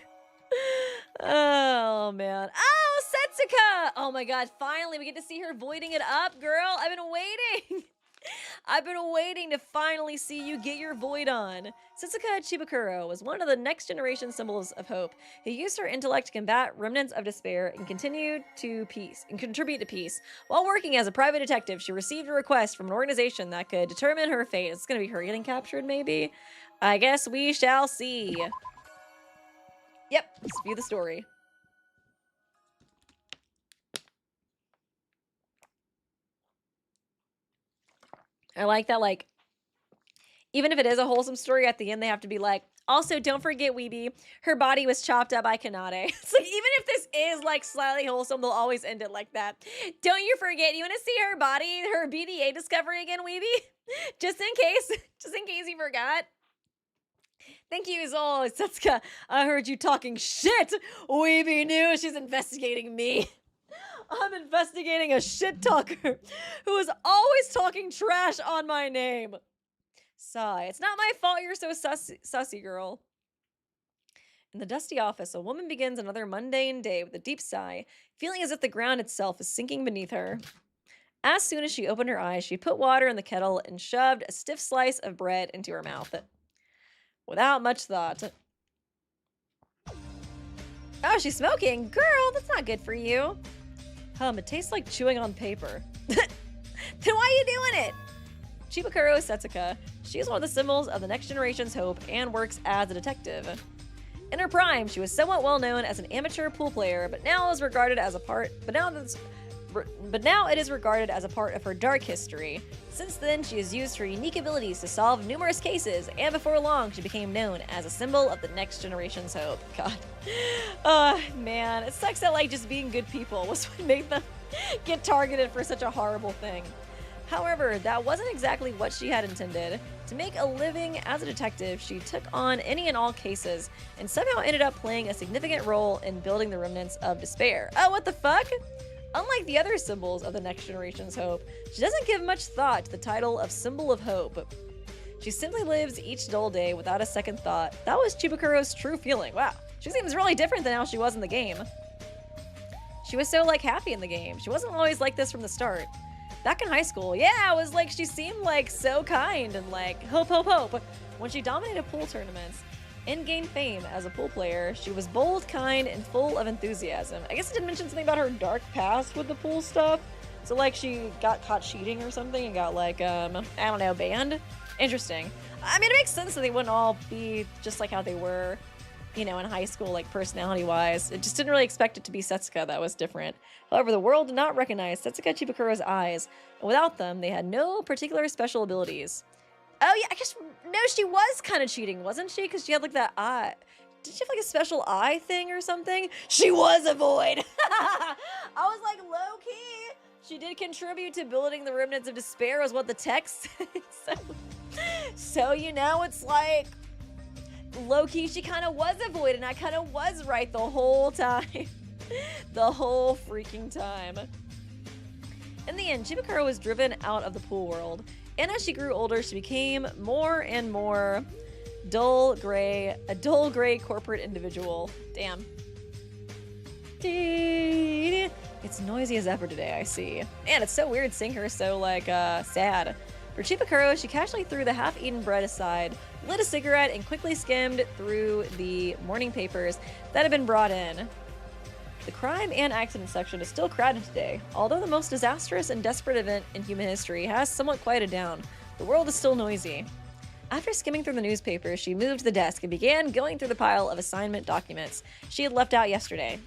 Oh, man. Oh, Setsuka! Oh my god, finally we get to see her voiding it up, girl. I've been waiting. I've been waiting to finally see you get your void on. Setsuka Chibukuro was one of the next generation symbols of hope, who used her intellect to combat remnants of despair and contribute to peace. While working as a private detective, she received a request from an organization that could determine her fate. It's gonna be her getting captured, maybe? I guess we shall see. Yep, let's view the story. I like that, like, even if it is a wholesome story, at the end they have to be like, also, don't forget, Weeby, her body was chopped up by Kanade. It's like, even if this is, like, slightly wholesome, they'll always end it like that. Don't you forget, you want to see her body, her BDA discovery again, Weeby? Just in case you forgot. Thank you as always, Setsuka. I heard you talking shit. Weeby knew she's investigating me. I'm investigating a shit talker who is always talking trash on my name. Sigh. It's not my fault you're so sussy, girl. In the dusty office, a woman begins another mundane day with a deep sigh, feeling as if the ground itself is sinking beneath her. As soon as she opened her eyes, she put water in the kettle and shoved a stiff slice of bread into her mouth. Without much thought. Oh, she's smoking? Girl, that's not good for you. It tastes like chewing on paper. Then why are you doing it? Chibukuro Setsuka. She is one of the symbols of the next generation's hope and works as a detective. In her prime, she was somewhat well known as an amateur pool player, but now it is regarded as a part of her dark history. Since then, she has used her unique abilities to solve numerous cases, and before long, she became known as a symbol of the next generation's hope. God. Oh, man. It sucks that, like, just being good people was what made them get targeted for such a horrible thing. However, that wasn't exactly what she had intended. To make a living as a detective, she took on any and all cases, and somehow ended up playing a significant role in building the remnants of despair. Oh, what the fuck? Unlike the other symbols of the next generation's hope, she doesn't give much thought to the title of Symbol of Hope. She simply lives each dull day without a second thought. That was Chibukuro's true feeling. Wow, she seems really different than how she was in the game. She was so, like, happy in the game. She wasn't always like this from the start. Back in high school, yeah, it was like she seemed, like, so kind and, like, hope. When she dominated pool tournaments and gained fame as a pool player, she was bold, kind, and full of enthusiasm. I guess it did mention something about her dark past with the pool stuff. So, like, she got caught cheating or something and got, like, I don't know, banned? Interesting. I mean, it makes sense that they wouldn't all be just like how they were, you know, in high school, like, personality-wise. It just didn't really expect it to be Setsuka that was different. However, the world did not recognize Setsuka Chibukuro's eyes, and without them, they had no particular special abilities. Oh, yeah, I guess, no, she was kind of cheating, wasn't she? Because she had, like, that eye. Did she have, like, a special eye thing or something? She was a void! I was like, low-key, She did contribute to building the remnants of despair, is what the text says. So, you know, it's like, low-key, she kind of was a void, and I kind of was right the whole time. The whole freaking time. In the end, Chibukuro was driven out of the pool world, and as she grew older, she became more and more a dull gray corporate individual. Damn. It's noisy as ever today, I see. Man, it's so weird seeing her so, like, sad. For Chibukuro, she casually threw the half-eaten bread aside, lit a cigarette, and quickly skimmed through the morning papers that had been brought in. The crime and accident section is still crowded today. Although the most disastrous and desperate event in human history has somewhat quieted down, the world is still noisy. After skimming through the newspapers, she moved to the desk and began going through the pile of assignment documents she had left out yesterday.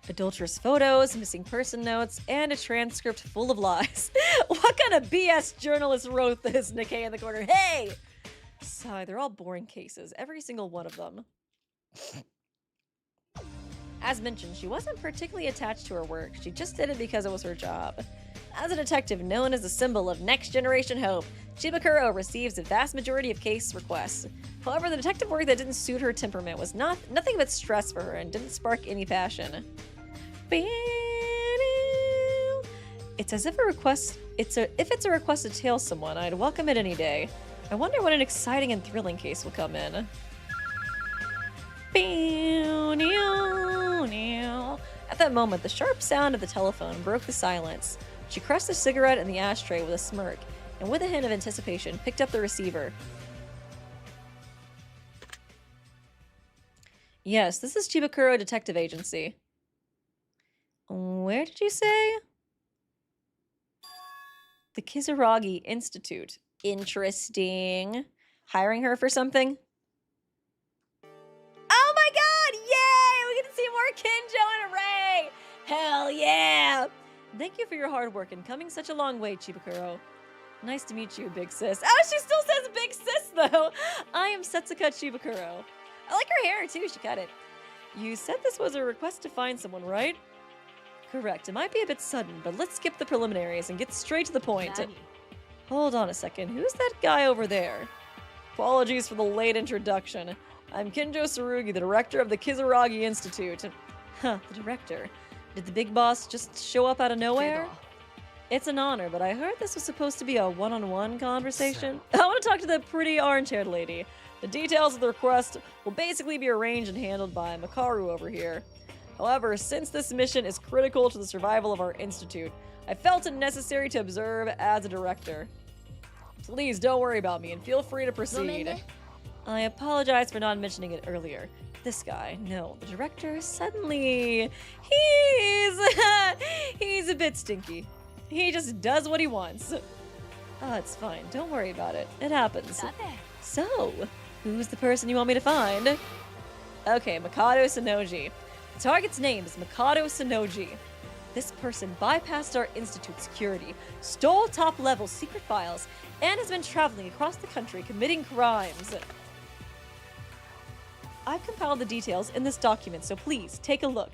Adulterous photos, missing person notes, and a transcript full of lies. What kind of BS journalist wrote this, Nikei in the corner? Hey! Sigh, they're all boring cases, every single one of them. As mentioned, she wasn't particularly attached to her work. She just did it because it was her job. As a detective known as a symbol of next-generation hope, Chibukuro receives a vast majority of case requests. However, the detective work that didn't suit her temperament was nothing but stress for her and didn't spark any passion. It's as if if it's a request to tail someone, I'd welcome it any day. I wonder when an exciting and thrilling case will come in. At that moment, the sharp sound of the telephone broke the silence. She crushed the cigarette in the ashtray with a smirk, and with a hint of anticipation, picked up the receiver. Yes, this is Chibukuro Detective Agency. Where did you say? The Kizurogi Institute. Interesting. Hiring her for something? Oh my god! Yay! We get to see more Kinjou and Ray! Hell yeah! Thank you for your hard work in coming such a long way, Chibukuro. Nice to meet you, big sis. Oh, she still says big sis, though! I am Setsuka Chibukuro. I like her hair, too. She cut it. You said this was a request to find someone, right? Correct. It might be a bit sudden, but let's skip the preliminaries and get straight to the point. Nani? Hold on a second. Who's that guy over there? Apologies for the late introduction. I'm Kinjou Tsurugi, the director of the Kizurogi Institute. Huh, the director. Did the big boss just show up out of nowhere? It's an honor, but I heard this was supposed to be a one-on-one conversation. I want to talk to the pretty orange-haired lady. The details of the request will basically be arranged and handled by Makaru over here. However, since this mission is critical to the survival of our institute, I felt it necessary to observe as a director. Please don't worry about me and feel free to proceed. I apologize for not mentioning it earlier. This guy, no, the director, suddenly, he's a bit stinky. He just does what he wants. Oh, it's fine. Don't worry about it. It happens. So, who's the person you want me to find? Okay, Mikado Sonoji. The target's name is Mikado Sonoji. This person bypassed our institute security, stole top-level secret files, and has been traveling across the country committing crimes. I've compiled the details in this document, so please take a look. ...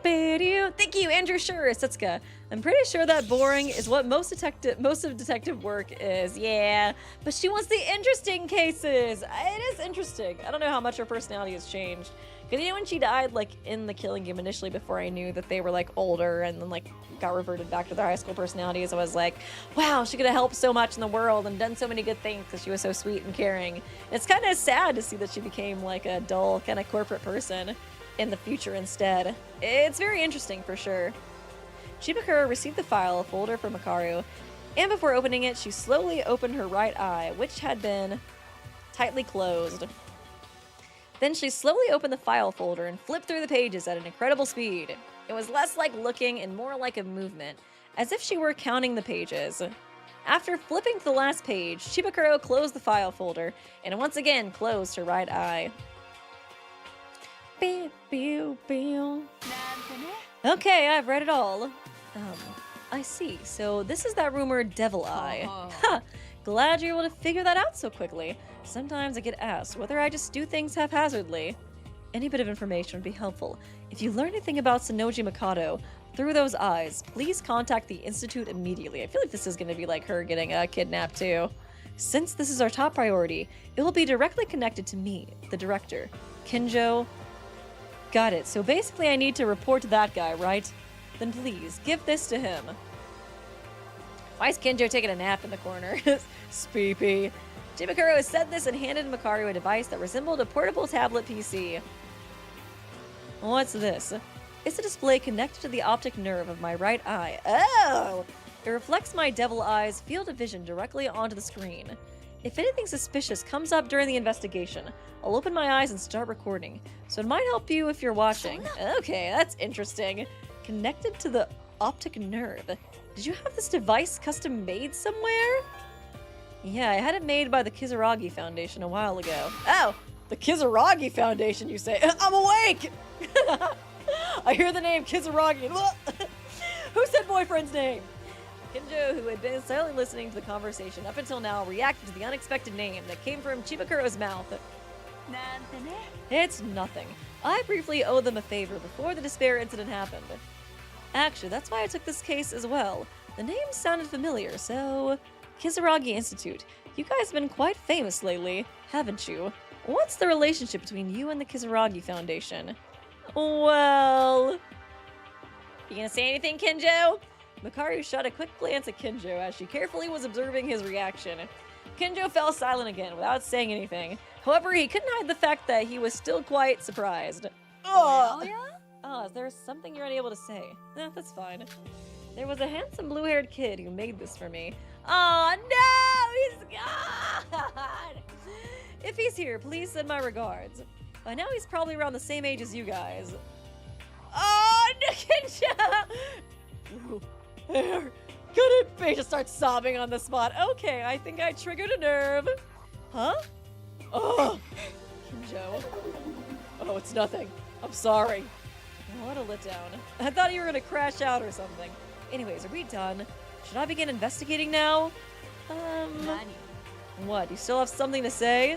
Thank you, Andrew. Sure, Setsuka. I'm pretty sure that boring is what most of detective work is. Yeah, but she wants the interesting cases. It is interesting. I don't know how much her personality has changed. Because you know when she died, like, in the Killing Game initially, before I knew that they were, like, older and then, like, got reverted back to their high school personalities, I was like, wow, she could have helped so much in the world and done so many good things because she was so sweet and caring. And it's kind of sad to see that she became, like, a dull kind of corporate person in the future instead. It's very interesting for sure. Chibukuro received the file, a folder from Makaru, and before opening it, she slowly opened her right eye, which had been tightly closed. Then she slowly opened the file folder and flipped through the pages at an incredible speed. It was less like looking and more like a movement, as if she were counting the pages. After flipping to the last page, Chibukuro closed the file folder and once again closed her right eye. Okay, I've read it all. I see. So this is that rumored devil eye. Ha! Glad you're able to figure that out so quickly. Sometimes I get asked whether I just do things haphazardly. Any bit of information would be helpful. If you learn anything about Sonoji Mikado through those eyes, please contact the Institute immediately. I feel like this is going to be like her getting kidnapped too. Since this is our top priority, it will be directly connected to me, the director. Kinjou. Got it. So basically I need to report to that guy, right? Then please, give this to him. Why is Kinjou taking a nap in the corner? Speepy. Chibukuro has said this and handed Makaru a device that resembled a portable tablet PC. What's this? It's a display connected to the optic nerve of my right eye. Oh! It reflects my devil eye's field of vision directly onto the screen. If anything suspicious comes up during the investigation, I'll open my eyes and start recording. So it might help you if you're watching. Okay, that's interesting. Connected to the optic nerve. Did you have this device custom made somewhere? Yeah, I had it made by the Kizurogi Foundation a while ago. Oh, the Kizurogi Foundation, you say? I'm awake! I hear the name Kizurogi. Who said boyfriend's name? Kinjou, who had been silently listening to the conversation up until now, reacted to the unexpected name that came from Chibukuro's mouth. It's nothing. I briefly owed them a favor before the despair incident happened. Actually, that's why I took this case as well. The name sounded familiar, so... Kizurogi Institute. You guys have been quite famous lately, haven't you? What's the relationship between you and the Kizurogi Foundation? Well... You gonna say anything, Kinjou? Makaru shot a quick glance at Kinjou as she carefully was observing his reaction. Kinjou fell silent again without saying anything. However, he couldn't hide the fact that he was still quite surprised. Oh, is there something you're unable to say? No, that's fine. There was a handsome blue-haired kid who made this for me. Oh no, he's gone! If he's here, please send my regards. By now he's probably around the same age as you guys. Oh, Kinjou! There. Could it be? Just start sobbing on the spot. Okay, I think I triggered a nerve. Huh? Oh, Kinjou. Oh, it's nothing. I'm sorry. What a letdown. I thought you were gonna crash out or something. Anyways, are we done? Should I begin investigating now? What? You still have something to say?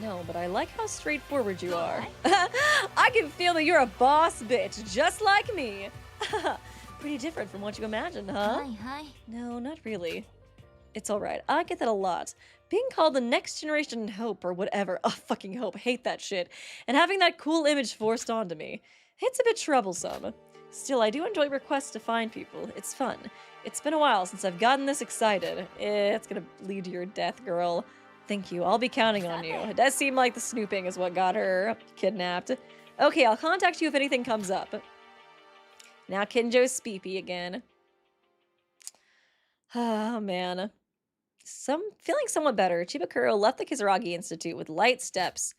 No, but I like how straightforward you are. I can feel that you're a boss bitch, just like me. Pretty different from what you imagined, huh? No, not really. It's alright. I get that a lot. Being called the next generation hope or whatever. Oh, fucking hope. Hate that shit. And having that cool image forced onto me. It's a bit troublesome. Still, I do enjoy requests to find people. It's fun. It's been a while since I've gotten this excited. It's gonna lead to your death, girl. Thank you. I'll be counting on you. It does seem like the snooping is what got her kidnapped. Okay, I'll contact you if anything comes up. Now Kinjou's speepy again. Oh, man. Feeling somewhat better, Chibukuro left the Kizurogi Institute with light steps.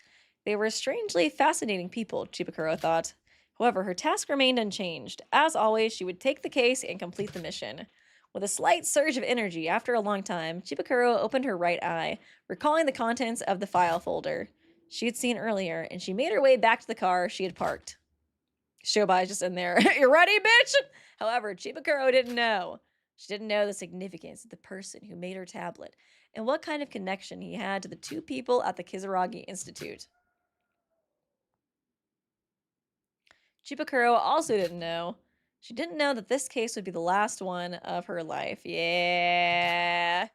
They were strangely fascinating people, Chibukuro thought. However, her task remained unchanged. As always, she would take the case and complete the mission. With a slight surge of energy after a long time, Chibukuro opened her right eye, recalling the contents of the file folder she had seen earlier, and she made her way back to the car she had parked. Shobai's just in there. You ready, bitch? However, Chibukuro didn't know. She didn't know the significance of the person who made her tablet and what kind of connection he had to the two people at the Kizurogi Institute. Chibukuro also didn't know. She didn't know that this case would be the last one of her life. Yeah.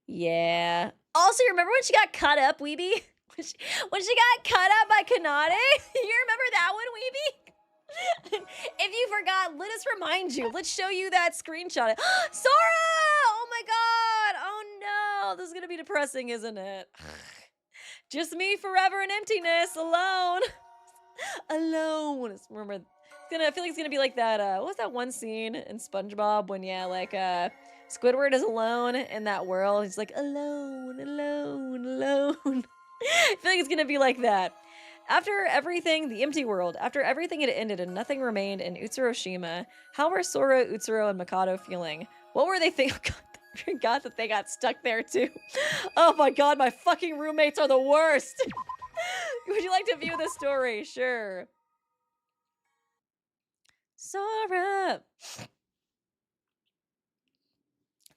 Yeah. Also, you remember when she got cut up, Weeby? When she got cut up by Kanade? You remember that one, Weeby? If you forgot, let us remind you. Let's show you that screenshot. Sora! Oh my god! Oh no! This is gonna be depressing, isn't it? Just me forever in emptiness, alone. Alone. Remember, I feel like it's gonna be like that, what was that one scene in SpongeBob when, Squidward is alone in that world. He's like, alone, alone, alone. I feel like it's gonna be like that. After everything, the empty world, after everything had ended and nothing remained in Utsuroshima, how were Sora, Utsuro, and Mikado feeling? What were they thinking? Oh, God, I forgot that they got stuck there too. Oh my god, my fucking roommates are the worst! Would you like to view this story? Sure. Sora!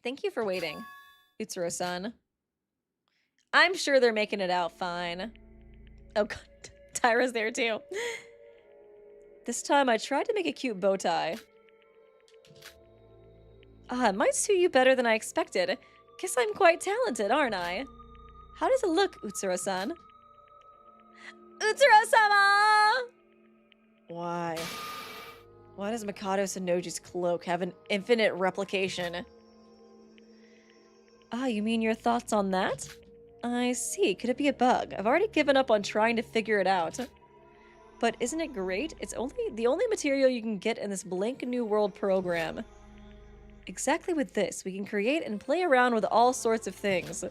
Thank you for waiting, Utsuro-san. I'm sure they're making it out fine. Oh god. Tyra's there too. This time I tried to make a cute bow tie. Ah, it might suit you better than I expected. Guess I'm quite talented, aren't I? How does it look, Utsuro-san? Utsuro-sama! Why? Why does Mikado Sanoji's cloak have an infinite replication? Ah, you mean your thoughts on that? I see. Could it be a bug? I've already given up on trying to figure it out. But isn't it great? It's the only material you can get in this blank new world program. Exactly with this, we can create and play around with all sorts of things.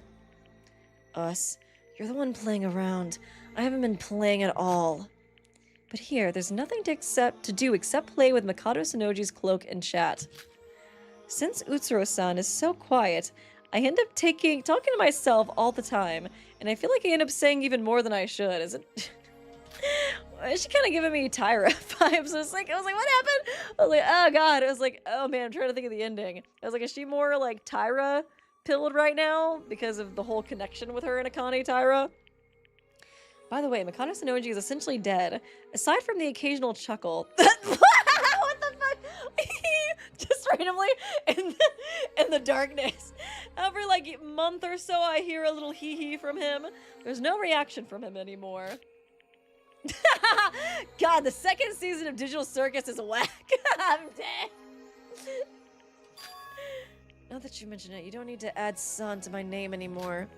Us? You're the one playing around. I haven't been playing at all. But here, there's nothing to do except play with Mikado Sanoji's cloak and chat. Since Utsuro-san is so quiet, I end up talking to myself all the time, and I feel like I end up saying even more than I should. Is it? She kind of giving me Tyra vibes. I was like, what happened? I was like, oh god. I was like, oh man, I'm trying to think of the ending. I was like, is she more like Tyra pilled right now because of the whole connection with her and Akane Tyra? By the way, Mikado Sanoji is essentially dead, aside from the occasional chuckle. What the fuck? Just randomly in the darkness. Every like month or so, I hear a little hee-hee from him. There's no reaction from him anymore. God, the second season of Digital Circus is whack. I'm dead. Now that you mention it, you don't need to add son to my name anymore.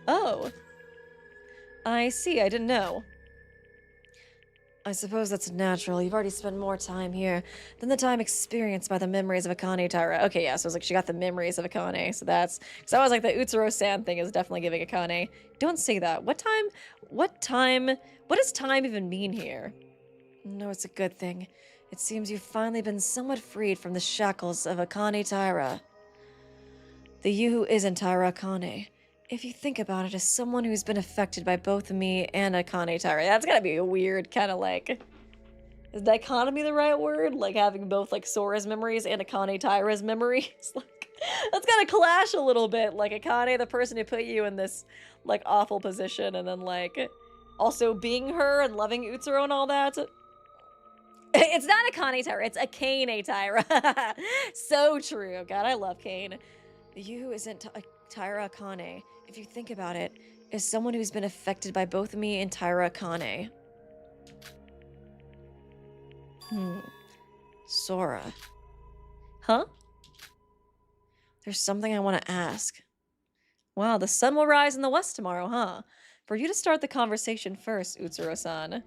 Oh. I see, I didn't know. I suppose that's natural. You've already spent more time here than the time experienced by the memories of Akane Tyra. Okay, yeah, so it's like she got the memories of Akane, so that's... Because I was like, the Utsuro-san thing is definitely giving Akane. Don't say that. What does time even mean here? No, it's a good thing. It seems you've finally been somewhat freed from the shackles of Akane Tyra. The you who isn't Tyra Akane. If you think about it, as someone who's been affected by both me and Akane Tyra, that's gotta be a weird kind of like... Is dichotomy the right word? Like having both like Sora's memories and Akane Tyra's memories? Like, that's gotta clash a little bit. Like Akane, the person who put you in this like awful position, and then like also being her and loving Utsuro and all that. It's not Akane Tyra, it's Akane Tyra. So true. God, I love Kane. You who isn't Tyra Akane, if you think about it, is someone who's been affected by both me and Tyra Akane. Sora. Huh? There's something I want to ask. Wow, the sun will rise in the west tomorrow, huh? For you to start the conversation first, Utsuro-san.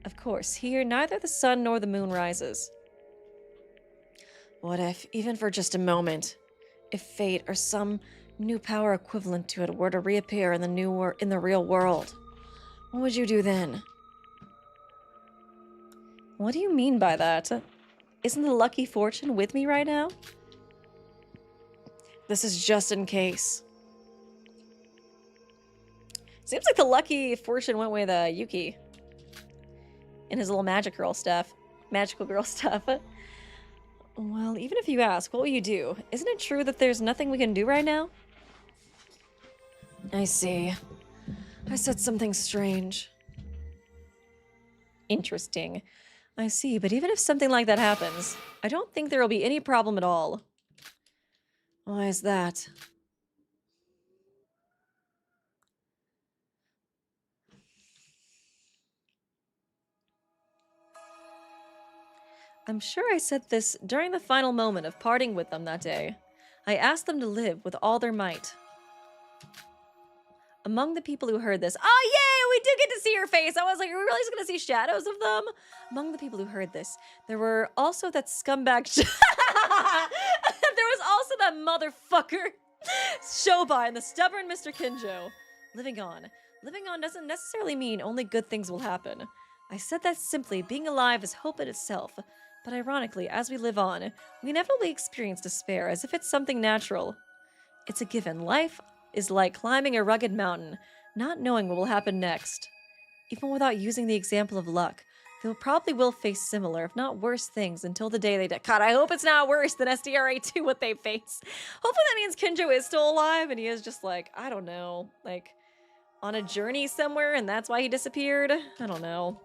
Of course, here neither the sun nor the moon rises. What if, even for just a moment, if fate or some new power equivalent to it were to reappear in the real world? What would you do then? What do you mean by that? Isn't the lucky fortune with me right now? This is just in case. Seems like the lucky fortune went with Yuki. And his little magical girl stuff. Well, even if you ask, what will you do? Isn't it true that there's nothing we can do right now? I see. I said something strange. Interesting. I see, but even if something like that happens, I don't think there will be any problem at all. Why is that? I'm sure I said this during the final moment of parting with them that day. I asked them to live with all their might. Among the people who heard this, oh yay, we do get to see her face. I was like, are we really just gonna see shadows of them? Among the people who heard this, there were also that scumbag. There was also that motherfucker Shobai and the stubborn Mr. Kinjou. Living on. Living on doesn't necessarily mean only good things will happen. I said that simply, being alive is hope in itself. But ironically, as we live on, we inevitably experience despair as if it's something natural. It's a given. Life is like climbing a rugged mountain, not knowing what will happen next. Even without using the example of luck, they probably will face similar, if not worse things until the day they die. God, I hope it's not worse than SDRA2 what they face. Hopefully that means Kinjou is still alive and he is just like, I don't know, like, on a journey somewhere and that's why he disappeared? I don't know.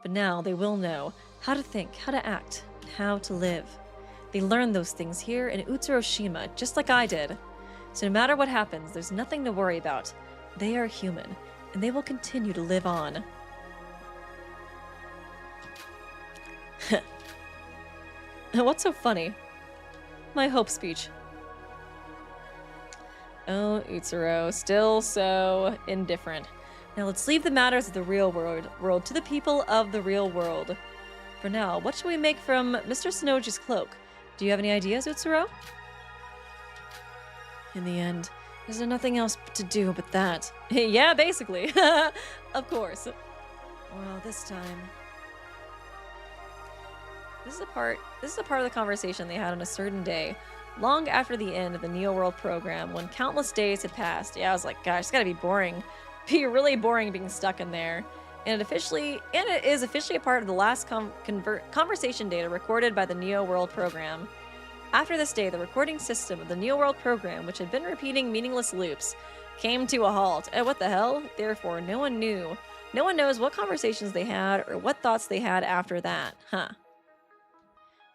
But now they will know how to think, how to act, and how to live. They learned those things here in Utsuroshima, just like I did. So no matter what happens, there's nothing to worry about. They are human, and they will continue to live on. What's so funny? My hope speech. Oh, Utsuro, still so indifferent. Now let's leave the matters of the real world to the people of the real world. For now, what should we make from Mr. Sonoji's cloak? Do you have any ideas, Utsuro? In the end, there's nothing else to do but that. Yeah, basically. Of course. Well, this time... This is a part of the conversation they had on a certain day, long after the end of the Neo World program, when countless days had passed. Yeah, I was like, gosh, it's gotta be boring. Be really boring being stuck in there. And it is officially a part of the last conversation data recorded by the Neo World program. After this day, the recording system of the Neo World program, which had been repeating meaningless loops, came to a halt. What the hell? Therefore, no one knew. No one knows what conversations they had or what thoughts they had after that. Huh.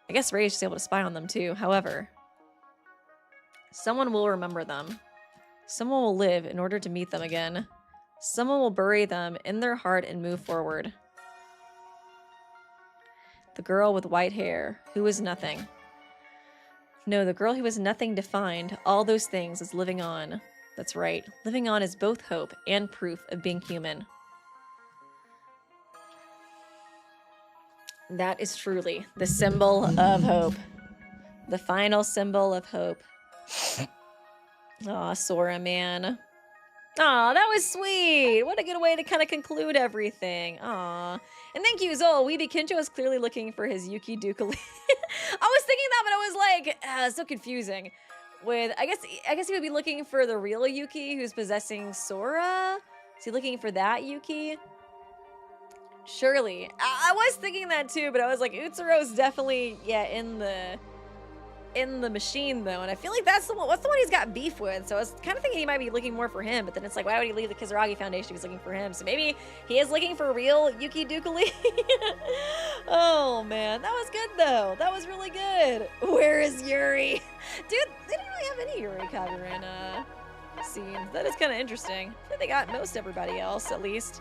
I guess Ray's just able to spy on them too. However, someone will remember them. Someone will live in order to meet them again. Someone will bury them in their heart and move forward. The girl with white hair, who was nothing. No, the girl who was nothing to find all those things is living on. That's right. Living on is both hope and proof of being human. That is truly the symbol of hope. The final symbol of hope. Aw, Sora, man. Aw, that was sweet. What a good way to kind of conclude everything. Aw. And thank you, Zol. Weeby Kinjou is clearly looking for his Yuki Dukali. I was thinking that, but I was like, so confusing. I guess he would be looking for the real Yuki who's possessing Sora. Is he looking for that Yuki? Surely. I was thinking that too, but I was like, Utsuro's definitely, yeah, in the machine though, and I feel like that's the one. What's the one he's got beef with? So I was kind of thinking he might be looking more for him, but then it's like, why would he leave the Kizurogi Foundation if he's looking for him? So maybe he is looking for real Yuki Dukali. Oh man, that was good though. That was really good. Where is Yuri? Dude, they didn't really have any Yuri Kagura scenes. That is kind of interesting. I think they got most everybody else, at least.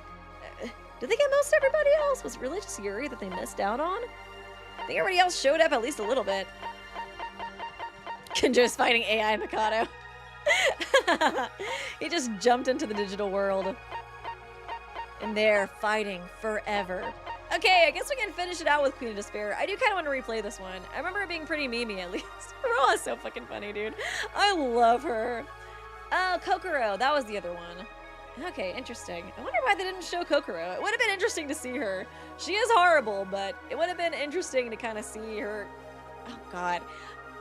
Did they get most everybody else? Was it really just Yuri that they missed out on? I think everybody else showed up at least a little bit. Kinjou's fighting AI Mikado. He just jumped into the digital world. And they're fighting forever. Okay, I guess we can finish it out with Queen of Despair. I do kind of want to replay this one. I remember it being pretty memey at least. Aroha's so fucking funny, dude. I love her. Oh, Kokoro. That was the other one. Okay, interesting. I wonder why they didn't show Kokoro. It would have been interesting to see her. She is horrible, but it would have been interesting to kind of see her. Oh, God.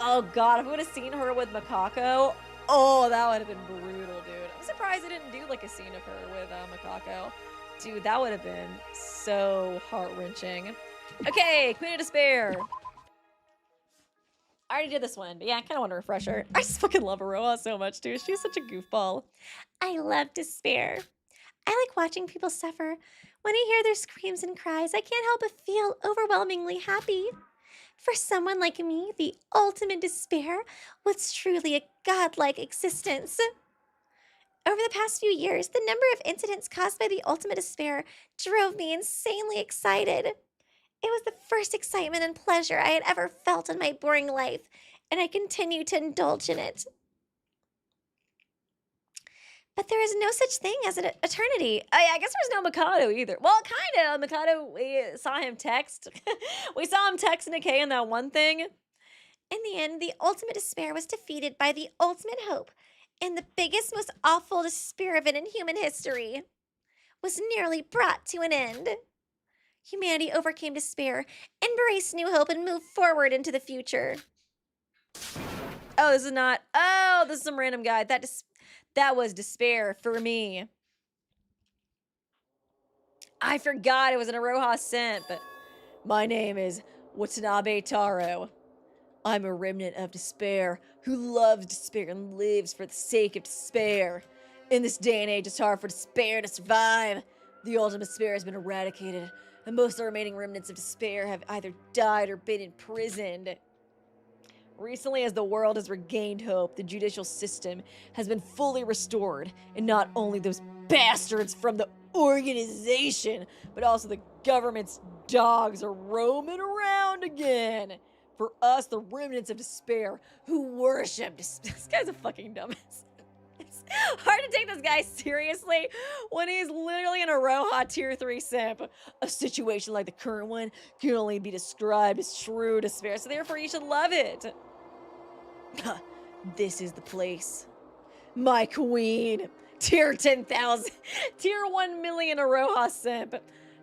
Oh, God. If we would have seen her with Makako, oh, that would have been brutal, dude. I'm surprised they didn't do, like, a scene of her with Makako. Dude, that would have been so heart-wrenching. Okay, Queen of Despair. I already did this one, but yeah, I kind of want a refresher. I just fucking love Aroha so much, dude. She's such a goofball. I love despair. I like watching people suffer. When I hear their screams and cries, I can't help but feel overwhelmingly happy. For someone like me, the ultimate despair was truly a godlike existence. Over the past few years, the number of incidents caused by the ultimate despair drove me insanely excited. It was the first excitement and pleasure I had ever felt in my boring life, and I continue to indulge in it. But there is no such thing as an eternity. I guess there's no Mikado either. Well, kind of. Mikado, we saw him text. We saw him text Nikei in that one thing. In the end, the ultimate despair was defeated by the ultimate hope, and the biggest, most awful despair event in human history was nearly brought to an end. Humanity overcame despair, embraced new hope, and moved forward into the future. Oh, this is not... Oh, this is some random guy. That was despair for me. I forgot it was an Aroha scent, but my name is Watanabe Taro. I'm a remnant of despair who loves despair and lives for the sake of despair. In this day and age, it's hard for despair to survive. The ultimate despair has been eradicated, and most of the remaining remnants of despair have either died or been imprisoned. Recently, as the world has regained hope, the judicial system has been fully restored, and not only those bastards from the organization, but also the government's dogs are roaming around again. For us, the remnants of despair who worship despair. This guy's a fucking dumbass. It's hard to take this guy seriously when he's literally an Aroha tier 3 simp. A situation like the current one can only be described as true despair, so therefore you should love it. This is the place. My queen. Tier 10,000. Tier 1 million Aroha simp.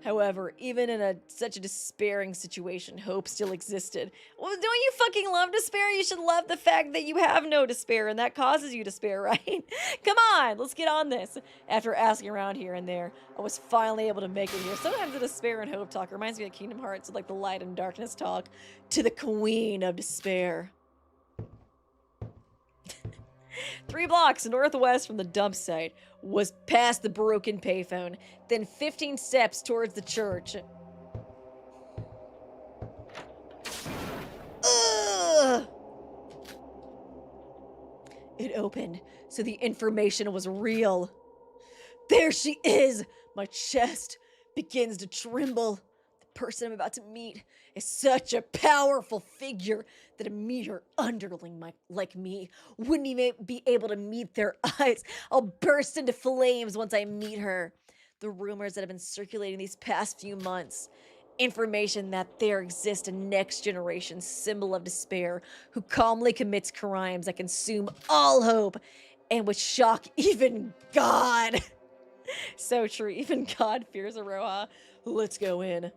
However, even in such a despairing situation, hope still existed. Well, don't you fucking love despair? You should love the fact that you have no despair and that causes you despair, right? Come on, let's get on this. After asking around here and there, I was finally able to make it here. Sometimes the despair and hope talk reminds me of Kingdom Hearts, like the light and darkness talk, to the queen of despair. 3 blocks northwest from the dump site was past the broken payphone, then 15 steps towards the church. Ugh! It opened, so the information was real. There she is! My chest begins to tremble. The person I'm about to meet is such a powerful figure that a mere underling like me wouldn't even be able to meet their eyes. I'll burst into flames once I meet her. The rumors that have been circulating these past few months, information that there exists a next generation symbol of despair who calmly commits crimes that consume all hope and would shock even God. So true, even God fears Aroha. Let's go in.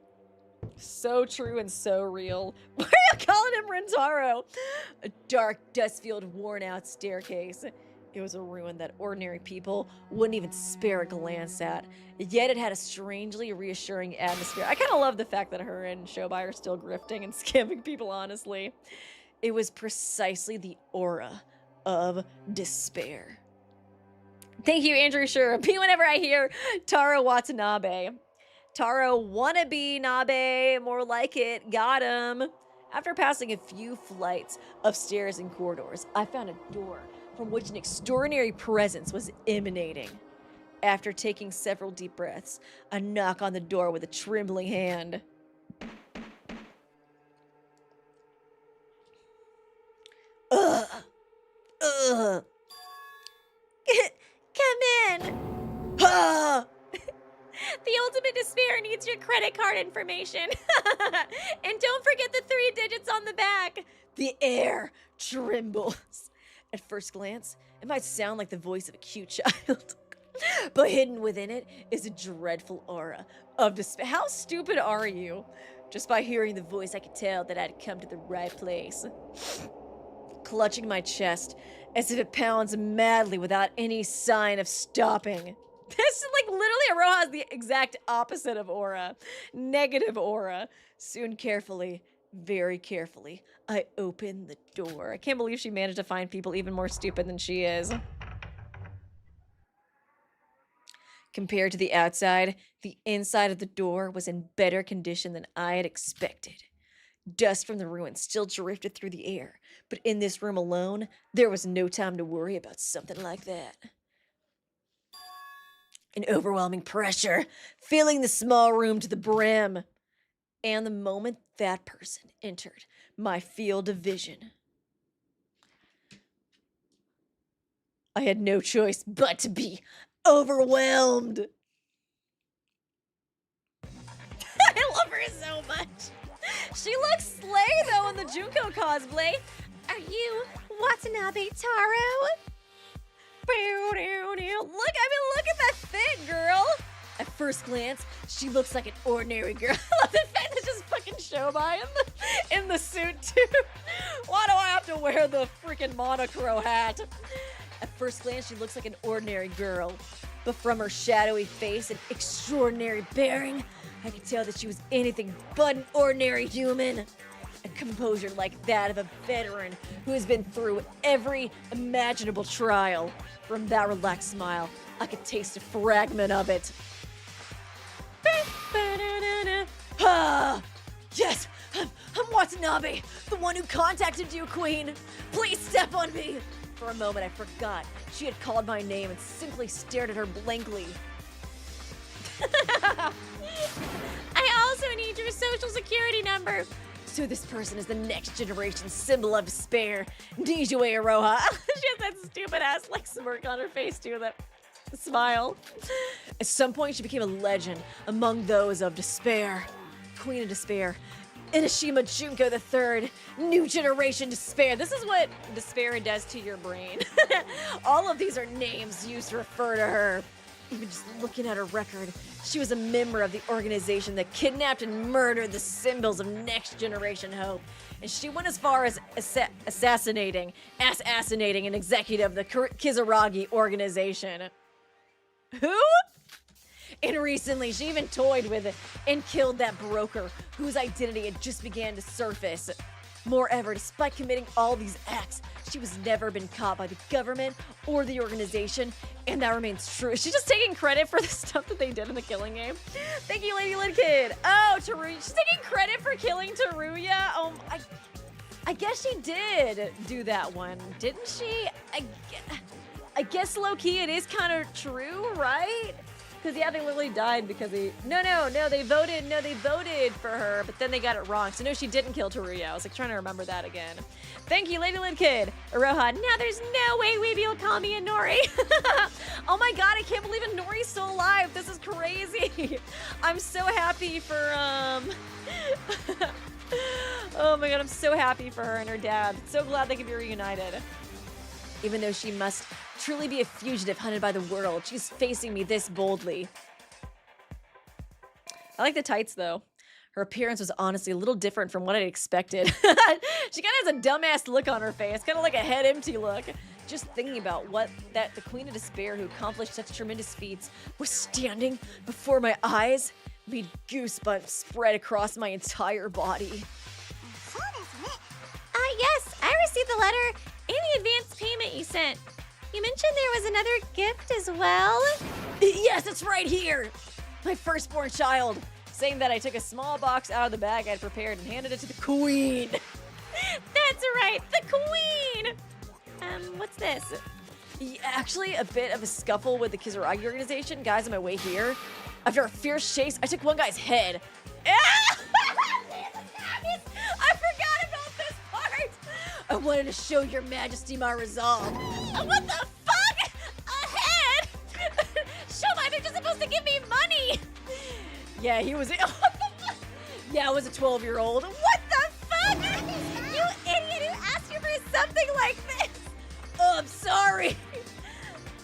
So true and so real. Why are you calling him Rentaro? A dark, dust-filled, worn-out staircase. It was a ruin that ordinary people wouldn't even spare a glance at. Yet it had a strangely reassuring atmosphere. I kind of love the fact that her and Shobai are still grifting and scamming people, honestly. It was precisely the aura of despair. Thank you, Andrew Sure. Me whenever I hear Taro Watanabe. Taro wannabe Nabe, more like it, got him. After passing a few flights of stairs and corridors, I found a door from which an extraordinary presence was emanating. After taking several deep breaths, I knock on the door with a trembling hand. Ugh. Ugh. Come in. Ah! The ultimate despair needs your credit card information. And don't forget the 3 digits on the back. The air trembles. At first glance, it might sound like the voice of a cute child. But hidden within it is a dreadful aura of despair. How stupid are you? Just by hearing the voice, I could tell that I'd come to the right place. Clutching my chest, as if it pounds madly without any sign of stopping. This is like literally Aroha is the exact opposite of aura. Negative aura. Soon carefully, very carefully, I open the door. I can't believe she managed to find people even more stupid than she is. Compared to the outside, the inside of the door was in better condition than I had expected. Dust from the ruins still drifted through the air, but in this room alone, there was no time to worry about something like that. An overwhelming pressure, filling the small room to the brim. And the moment that person entered my field of vision, I had no choice but to be overwhelmed. I love her so much. She looks slay though in the Junko cosplay. Are you Watanabe Taro? Look at that fit, girl. At first glance, she looks like an ordinary girl. I love the fact that just fucking Shobai in the suit too. Why do I have to wear the freaking monochrome hat? At first glance, she looks like an ordinary girl, but from her shadowy face and extraordinary bearing, I could tell that she was anything but an ordinary human. a composure like that of a veteran who has been through every imaginable trial. From that relaxed smile, I could taste a fragment of it. Ah, yes, I'm Watanabe, the one who contacted you, Queen. Please step on me. For a moment, I forgot she had called my name and simply stared at her blankly. I also need your social security number. So this person is the next generation's symbol of despair. Nikei Aroha. She has that stupid ass like smirk on her face too, that Smile. At some point, she became a legend among those of despair. Queen of Despair. Inashima Junko III. New generation despair. This is what despair does to your brain. All of these are names used to refer to her. Even just looking at her record, she was a member of the organization that kidnapped and murdered the symbols of next generation hope. And she went as far as assassinating an executive of the Kizurogi organization. Who? And recently, she even toyed with it and killed that broker whose identity had just began to surface. Moreover, despite committing all these acts, she was never been caught by the government or the organization, and that remains true. Is she just taking credit for the stuff that they did in the killing game? Thank you, Lady Lid Kid. Oh, Teruya. She's taking credit for killing Teruya? Oh, I guess she did do that one, didn't she? I guess low-key it is kind of true, right? Because, yeah, they literally died because they... No, they voted for her, but then they got it wrong. So, no, she didn't kill Teruya. I was, like, trying to remember that again. Thank you, Lady Lid Kid. Aroha, now there's no way Weeby will call me a Nori. Oh, my God, I can't believe a Nori's still alive. This is crazy. I'm so happy for, Oh, my God, I'm so happy for her and her dad. So glad they can be reunited. Even though she must truly be a fugitive hunted by the world, she's facing me this boldly. I like the tights, though. Her appearance was honestly a little different from what I'd expected. She kind of has a dumbass look on her face, kind of like a head empty look. Just thinking about the Queen of Despair who accomplished such tremendous feats was standing before my eyes made goosebumps spread across my entire body. Yes, I received the letter and the advance payment you sent. You mentioned there was another gift as well? Yes, it's right here! My firstborn child, saying that I took a small box out of the bag I'd prepared and handed it to the Queen. That's right, the Queen! What's this? Actually, a bit of a scuffle with the Kizurogi organization. Guys, on my way here, after a fierce chase, I took one guy's head. I forgot about this part! I wanted to show your majesty my resolve. What the fuck? A head? Shoma, they're just supposed to give me money! Yeah, he was... Yeah, I was a 12-year-old. What the fuck? You idiot who asked you for something like this! Oh, I'm sorry.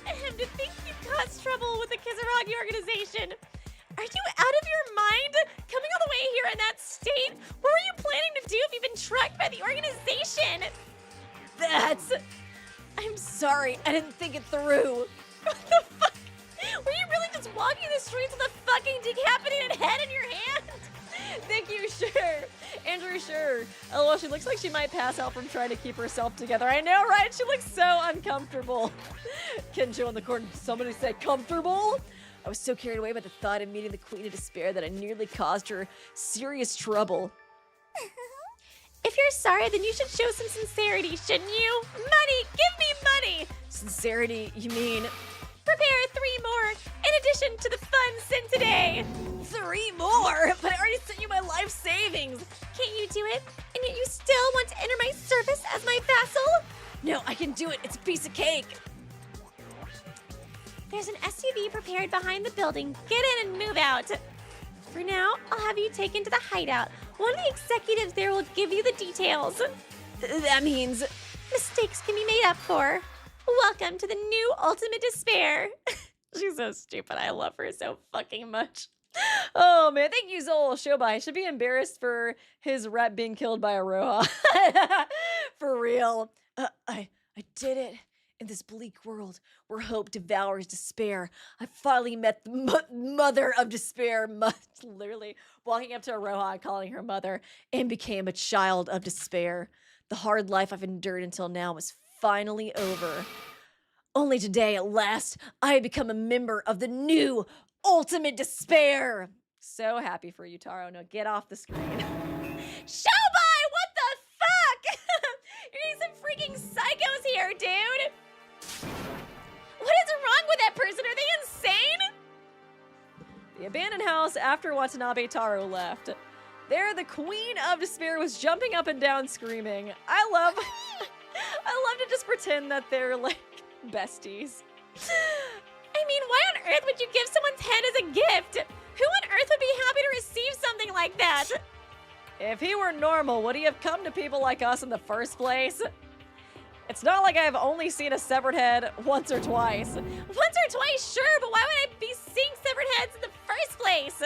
To think you caused trouble with the Kizurogi organization. Are you out of your mind? Coming all the way here in that state? What were you planning to do if you've been tracked by the organization? I'm sorry. I didn't think it through. What the fuck? Were you really just walking the streets with a fucking decapitated head in your hand? Thank you, sure. Andrew, sure. LOL, she looks like she might pass out from trying to keep herself together. I know, right? She looks so uncomfortable. Kinjou in the corner. Somebody say comfortable? I was so carried away by the thought of meeting the Queen of Despair that I nearly caused her serious trouble. If you're sorry, then you should show some sincerity, shouldn't you? Money! Give me money! Sincerity, you mean? Prepare 3 more, in addition to the funds sent today. 3 more? But I already sent you my life savings. Can't you do it? And yet you still want to enter my service as my vassal? No, I can do it. It's a piece of cake. There's an SUV prepared behind the building. Get in and move out. For now, I'll have you taken to the hideout. One of the executives there will give you the details. That means... mistakes can be made up for. Welcome to the new ultimate despair. She's so stupid. I love her so fucking much. Oh, man. Thank you, Zol Shobai. I should be embarrassed for his rep being killed by Aroha. For real. I did it. In this bleak world where hope devours despair, I finally met the mother of despair, literally walking up to Aroha and calling her mother, and became a child of despair. The hard life I've endured until now was finally over. Only today, at last, I had become a member of the new ultimate despair. So happy for you, Taro. No, get off the screen. Showby, what the fuck? You're getting some freaking psychos here, dude. What is wrong with that person? Are they insane? The abandoned house after Watanabe Taro left. There, the queen of despair was jumping up and down screaming. I love to just pretend that they're like besties. I mean, why on earth would you give someone's head as a gift? Who on earth would be happy to receive something like that? If he were normal, would he have come to people like us in the first place? It's not like I've only seen a severed head once or twice. Once or twice, sure, but why would I be seeing severed heads in the first place?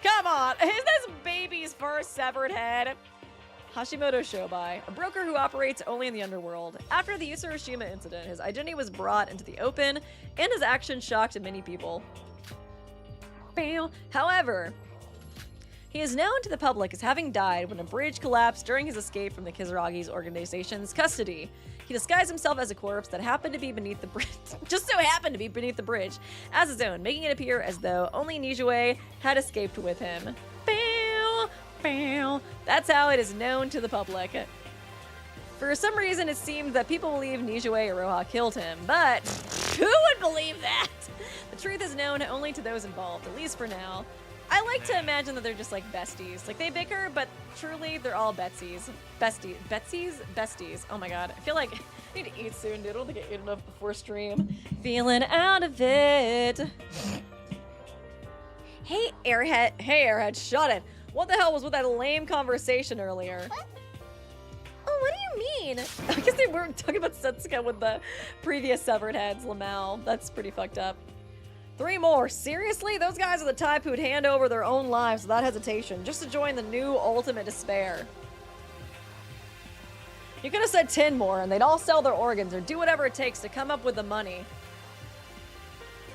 Come on, is this baby's first severed head? Hashimoto Shobai, a broker who operates only in the underworld. After the Yusuroshima incident, his identity was brought into the open, and his actions shocked many people. However, he is known to the public as having died when a bridge collapsed during his escape from the Kizurogi's organization's custody. He disguised himself as a corpse that happened to be beneath the bridge, just so happened to be beneath the bridge, as his own, making it appear as though only Nijue had escaped with him. That's how it is known to the public. For some reason, it seemed that people believe Nijue Aroha killed him, but who would believe that? The truth is known only to those involved, at least for now. I like to imagine that they're just like besties. Like they bicker, but truly they're all Betsies. Besties. Oh my god. I feel like I need to eat soon, dude. I don't think I ate enough before stream. Feeling out of it. Hey, Airhead. Hey, Airhead, shut it. What the hell was with that lame conversation earlier? What? Oh, what do you mean? I guess they weren't talking about Setsuka with the previous severed heads, Lamau. That's pretty fucked up. 3 more. Seriously? Those guys are the type who'd hand over their own lives without hesitation just to join the new ultimate despair. You could have said 10 more and they'd all sell their organs or do whatever it takes to come up with the money.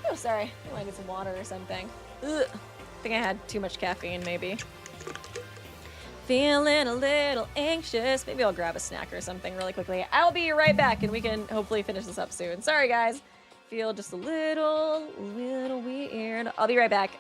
Oh, sorry. I need some water or something. Ugh. I think I had too much caffeine, maybe. Feeling a little anxious. Maybe I'll grab a snack or something really quickly. I'll be right back and we can hopefully finish this up soon. Sorry, guys. Feel just a little weird. I'll be right back.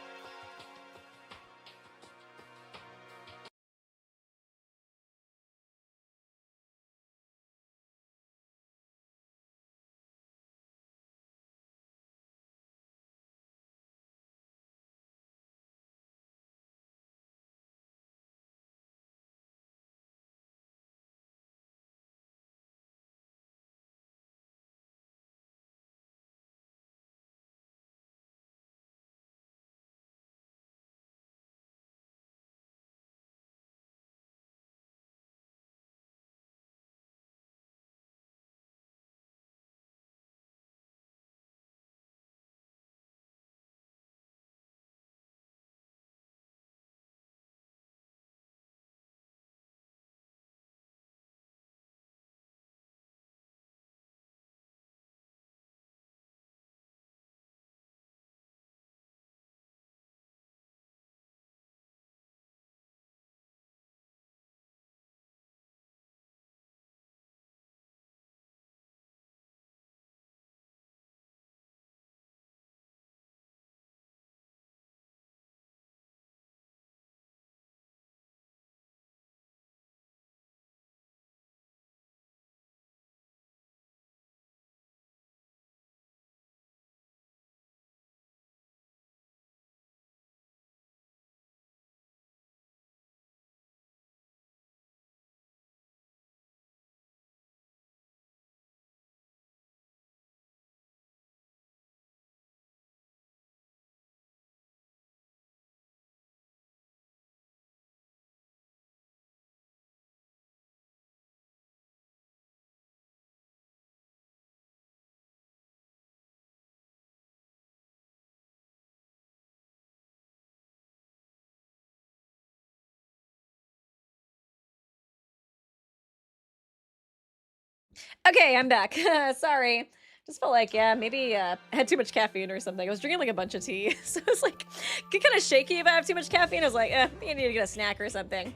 Okay, I'm back. Sorry. Just felt like, yeah, maybe I had too much caffeine or something. I was drinking like a bunch of tea, so it was like get kind of shaky if I have too much caffeine. I was like, you need to get a snack or something.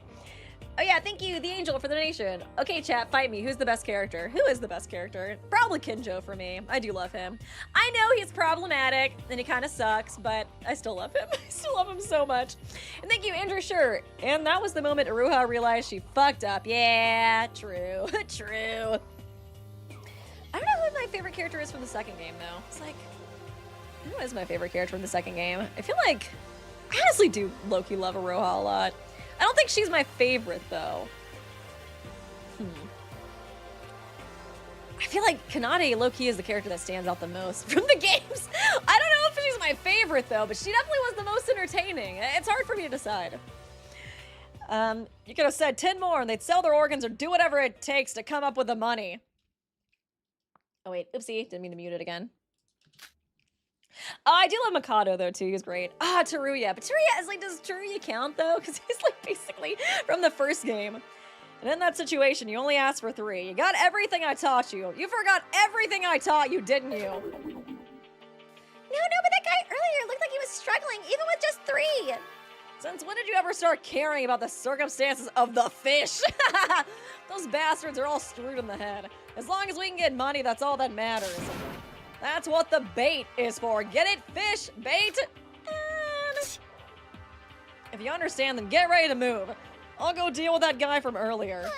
Oh yeah, thank you, the angel, for the donation. Okay, chat, fight me. Who's the best character? Who is the best character? Probably Kinjou for me. I do love him. I know he's problematic and he kind of sucks, but I still love him. I still love him so much. And thank you, Andrew Schur. And that was the moment Aroha realized she fucked up. Yeah, true, true. I don't know who my favorite character is from the second game, though. It's like, who is my favorite character from the second game? I feel like, I honestly do low-key love Aroha a lot. I don't think she's my favorite, though. I feel like Kanade low-key is the character that stands out the most from the games. I don't know if she's my favorite, though, but she definitely was the most entertaining. It's hard for me to decide. You could have said 10 more and they'd sell their organs or do whatever it takes to come up with the money. Oh, wait. Oopsie. Didn't mean to mute it again. I do love Mikado, though, too. He's great. Ah, Teruya. But Teruya is like, does Teruya count, though? Because he's like basically from the first game. And in that situation, you only asked for 3. You got everything I taught you. You forgot everything I taught you, didn't you? No, but that guy earlier looked like he was struggling, even with just 3. Since when did you ever start caring about the circumstances of the fish? Those bastards are all screwed in the head. As long as we can get money, that's all that matters. That's what the bait is for. Get it, fish? Bait? If you understand, then get ready to move. I'll go deal with that guy from earlier.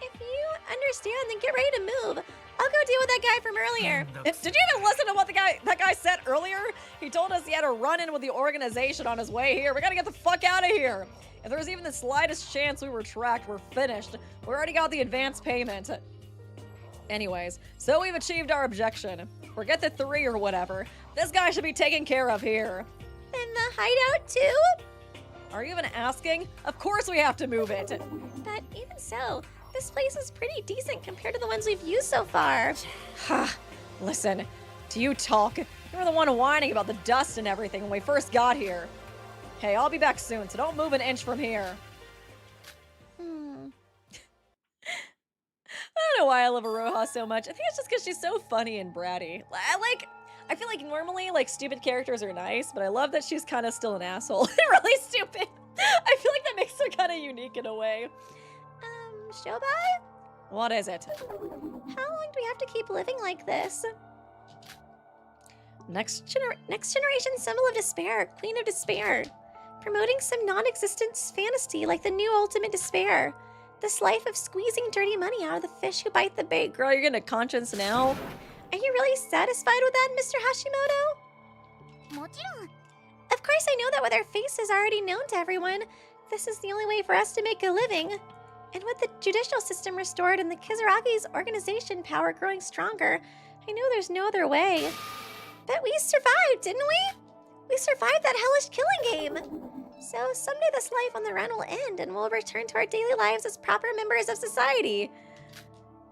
If you understand, then get ready to move. I'll go deal with that guy from earlier. Did you even listen to what that guy said earlier? He told us he had a run-in with the organization on his way here. We gotta get the fuck out of here. If there's even the slightest chance we were tracked, we're finished. We already got the advance payment. Anyways, so we've achieved our objection. Forget the 3 or whatever. This guy should be taken care of here. And the hideout too? Are you even asking? Of course we have to move it. But even so, this place is pretty decent compared to the ones we've used so far. Listen, do you talk? You were the one whining about the dust and everything when we first got here. Hey, I'll be back soon, so don't move an inch from here. I don't know why I love Aroha so much. I think it's just because she's so funny and bratty. I feel like normally, stupid characters are nice, but I love that she's kind of still an asshole. Really stupid. I feel like that makes her kind of unique in a way. Shobai? What is it? How long do we have to keep living like this? Next generation symbol of despair, queen of despair. Promoting some non-existent fantasy like the new ultimate despair. This life of squeezing dirty money out of the fish who bite the bait. Girl, you're gonna conscience now? Are you really satisfied with that, Mr. Hashimoto? Of course I know that with our faces already known to everyone, this is the only way for us to make a living. And with the judicial system restored and the Kizurogi's organization power growing stronger, I know there's no other way. But we survived, didn't we? We survived that hellish killing game. So someday this life on the run will end and we'll return to our daily lives as proper members of society.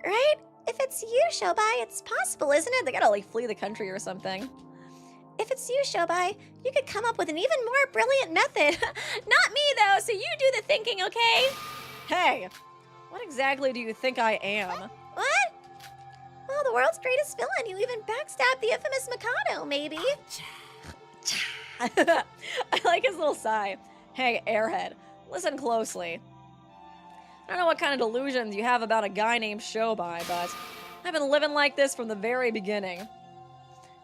Right? If it's you, Shobai, it's possible, isn't it? They gotta flee the country or something. If it's you, Shobai, you could come up with an even more brilliant method. Not me, though, so you do the thinking, okay? Hey, what exactly do you think I am? What? Well, the world's greatest villain. You even backstabbed the infamous Mikado, maybe. I like his little sigh. Hey, airhead, listen closely. I don't know what kind of delusions you have about a guy named Shobai, but I've been living like this from the very beginning.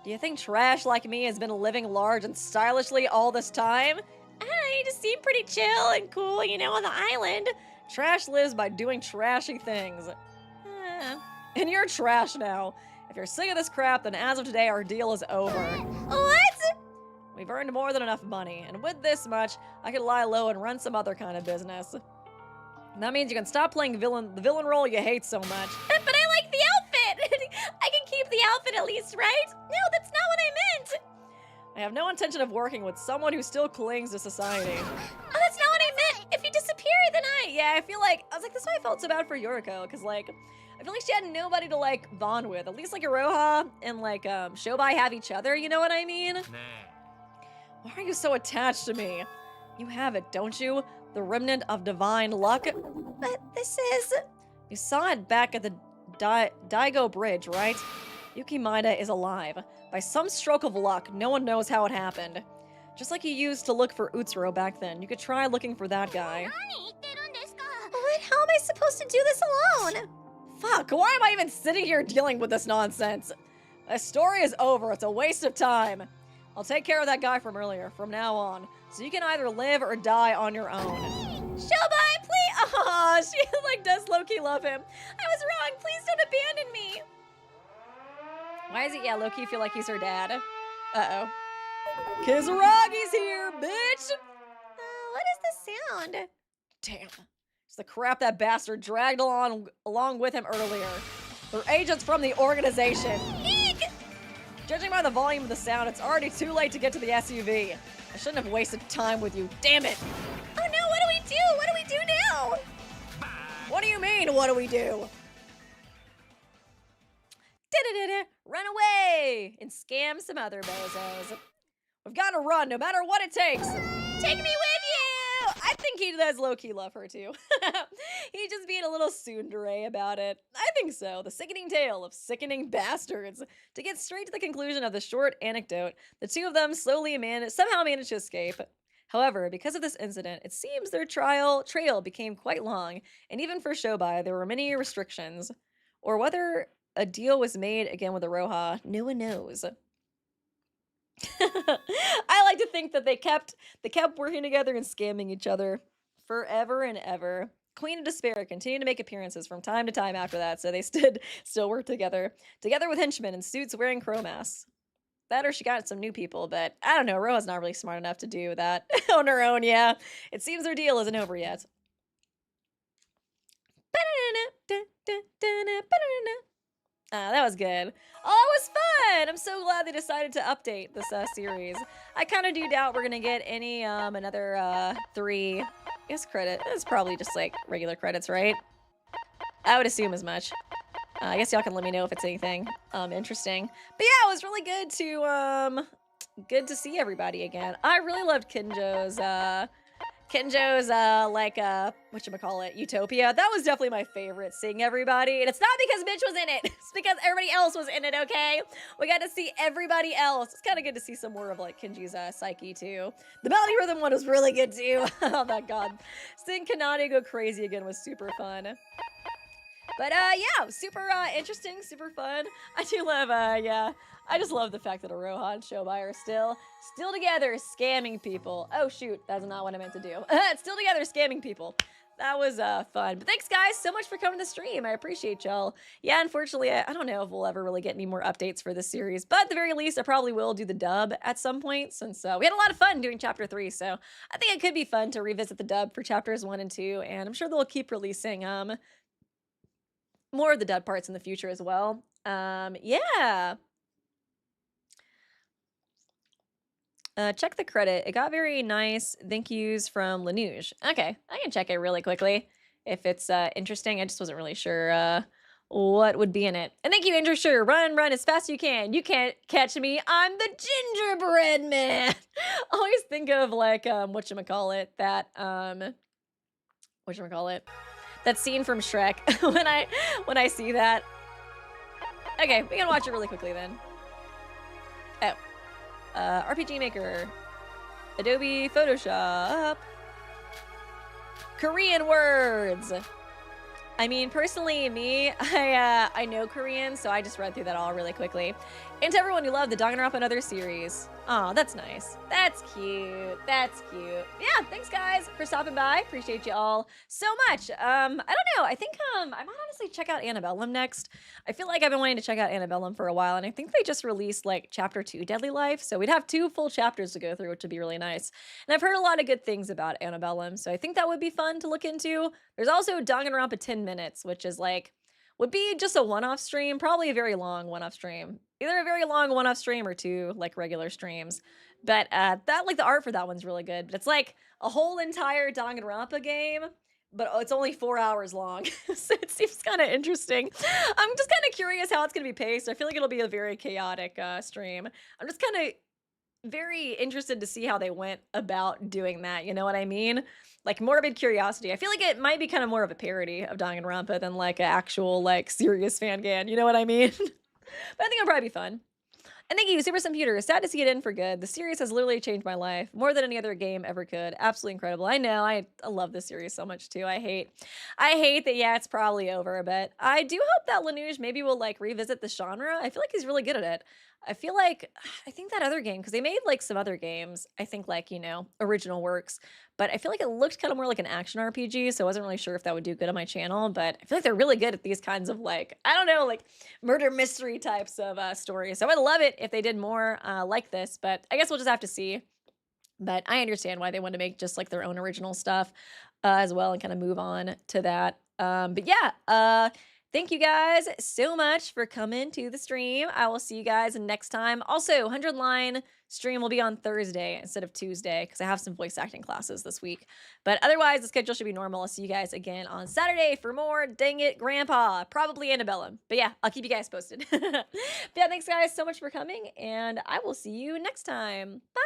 Do you think trash like me has been living large and stylishly all this time? You just seem pretty chill and cool, on the island. Trash lives by doing trashy things. And you're trash now. If you're sick of this crap, then as of today, our deal is over. What? We've earned more than enough money, and with this much, I could lie low and run some other kind of business. And that means you can stop playing the villain role you hate so much. But I like the outfit! I can keep the outfit at least, right? No, that's not what I meant! I have no intention of working with someone who still clings to society. Oh, that's not what I meant! If you disappear, then Yeah, I was like, that's why I felt so bad for Yuruko, because, I feel like she had nobody to, bond with. At least, Aroha and, Shobai have each other, you know what I mean? Why are you so attached to me? You have it, don't you? The remnant of divine luck? But this is... You saw it back at the Daigo Bridge, right? Yuki Maeda is alive. By some stroke of luck, no one knows how it happened. Just like you used to look for Utsuro back then, you could try looking for that guy. What? How am I supposed to do this alone? Fuck, why am I even sitting here dealing with this nonsense? The story is over, it's a waste of time. I'll take care of that guy from earlier, from now on, so you can either live or die on your own. Shobai, please! Aw, she like does low-key love him. I was wrong. Please don't abandon me. Why is it, yeah, low-key feel like he's her dad? Uh-oh. Kizurogi's here, bitch! What is the sound? Damn. It's the crap that bastard dragged along with him earlier. They're agents from the organization. Eek! Judging by the volume of the sound, it's already too late to get to the SUV. I shouldn't have wasted time with you, damn it! Oh no, what do we do? What do we do now? What do you mean, what do we do? Da-da-da-da, run away and scam some other bozos. We've got to run no matter what it takes. Take me with you! I think he does low-key love her too. He's just being a little tsundere about it. I think so. The sickening tale of sickening bastards. To get straight to the conclusion of the short anecdote, the two of them somehow managed to escape. However, because of this incident, it seems their trail became quite long, and even for Shobai, there were many restrictions. Or whether a deal was made again with Aroha, no one knows. I like to think that they kept working together and scamming each other forever and ever. Queen of Despair continued to make appearances from time to time after that, so they still worked together with henchmen in suits wearing crow masks. That or she got some new people, but I don't know, Roa's not really smart enough to do that on her own, yeah. It seems their deal isn't over yet. That was good. Oh, it was fun! I'm so glad they decided to update this series. I kind of do doubt we're gonna get any another 3, I guess credit. It's probably just like regular credits, right? I would assume as much. I guess y'all can let me know if it's anything interesting. But yeah, it was really good to see everybody again. I really loved Kinjou's whatchamacallit, Utopia. That was definitely my favorite, seeing everybody. And it's not because Mitch was in it. It's because everybody else was in it, okay? We got to see everybody else. It's kind of good to see some more of like Kinji's psyche too. The melody rhythm one was really good too. Oh my god. Seeing Kanade go crazy again was super fun. But yeah, super interesting, super fun. I do love, yeah. I just love the fact that Aroha and Shobai are still together scamming people. Oh shoot, that's not what I meant to do. Still together scamming people. That was fun. But thanks guys so much for coming to stream. I appreciate y'all. Yeah, unfortunately, I don't know if we'll ever really get any more updates for this series, but at the very least, I probably will do the dub at some point, since we had a lot of fun doing chapter 3, so I think it could be fun to revisit the dub for chapters 1 and 2, and I'm sure they'll keep releasing more of the dub parts in the future as well. Yeah. Check the credit. It got very nice thank yous from LINUJ. Okay, I can check it really quickly if it's interesting. I just wasn't really sure what would be in it. And thank you, Andrew. Sure, run as fast as you can. You can't catch me. I'm the gingerbread man. I always think of like whatchamacallit, that that scene from Shrek when I see that. Okay, we can watch it really quickly then. Oh. RPG Maker, Adobe Photoshop, Korean words. I mean, personally, I know Korean, so I just read through that all really quickly. And to everyone who loved the Danganronpa and other series. Aw, that's nice. That's cute. That's cute. Yeah, thanks guys for stopping by. Appreciate you all so much. I don't know. I think I might honestly check out Annabellum next. I feel like I've been wanting to check out Annabellum for a while, and I think they just released like chapter 2, Deadly Life, so we'd have 2 full chapters to go through, which would be really nice. And I've heard a lot of good things about Annabellum, so I think that would be fun to look into. There's also Danganronpa 10 Minutes, which is like, would be just a one-off stream, probably a very long one-off stream. Either a very long one-off stream or 2 like regular streams. But that like the art for that one's really good. But it's like a whole entire Danganronpa game, but it's only 4 hours long. So it seems kind of interesting. I'm just kind of curious how it's going to be paced. I feel like it'll be a very chaotic stream. I'm just kind of very interested to see how they went about doing that. You know what I mean? Like morbid curiosity. I feel like it might be kind of more of a parody of Danganronpa than like an actual like serious fangan. You know what I mean? But I think it'll probably be fun. And thank you, Super Computer. Sad to see it end for good. The series has literally changed my life more than any other game ever could. Absolutely incredible. I know. I love this series so much too. I hate that. Yeah, it's probably over. But I do hope that LINUJ maybe will like revisit the genre. I feel like he's really good at it. I feel like I think that other game because they made like some other games. I think like original works. But I feel like it looked kind of more like an action RPG, so I wasn't really sure if that would do good on my channel. But I feel like they're really good at these kinds of like I don't know like murder mystery types of stories. So I would love it if they did more like this, but I guess we'll just have to see. But I understand why they want to make just like their own original stuff as well and kind of move on to that. But yeah, thank you guys so much for coming to the stream. I will see you guys next time. Also, 100 line stream will be on Thursday instead of Tuesday because I have some voice acting classes this week. But otherwise, the schedule should be normal. I'll see you guys again on Saturday for more Dang It Grandpa, probably Annabellum. But yeah, I'll keep you guys posted. But yeah, thanks guys so much for coming, and I will see you next time. Bye!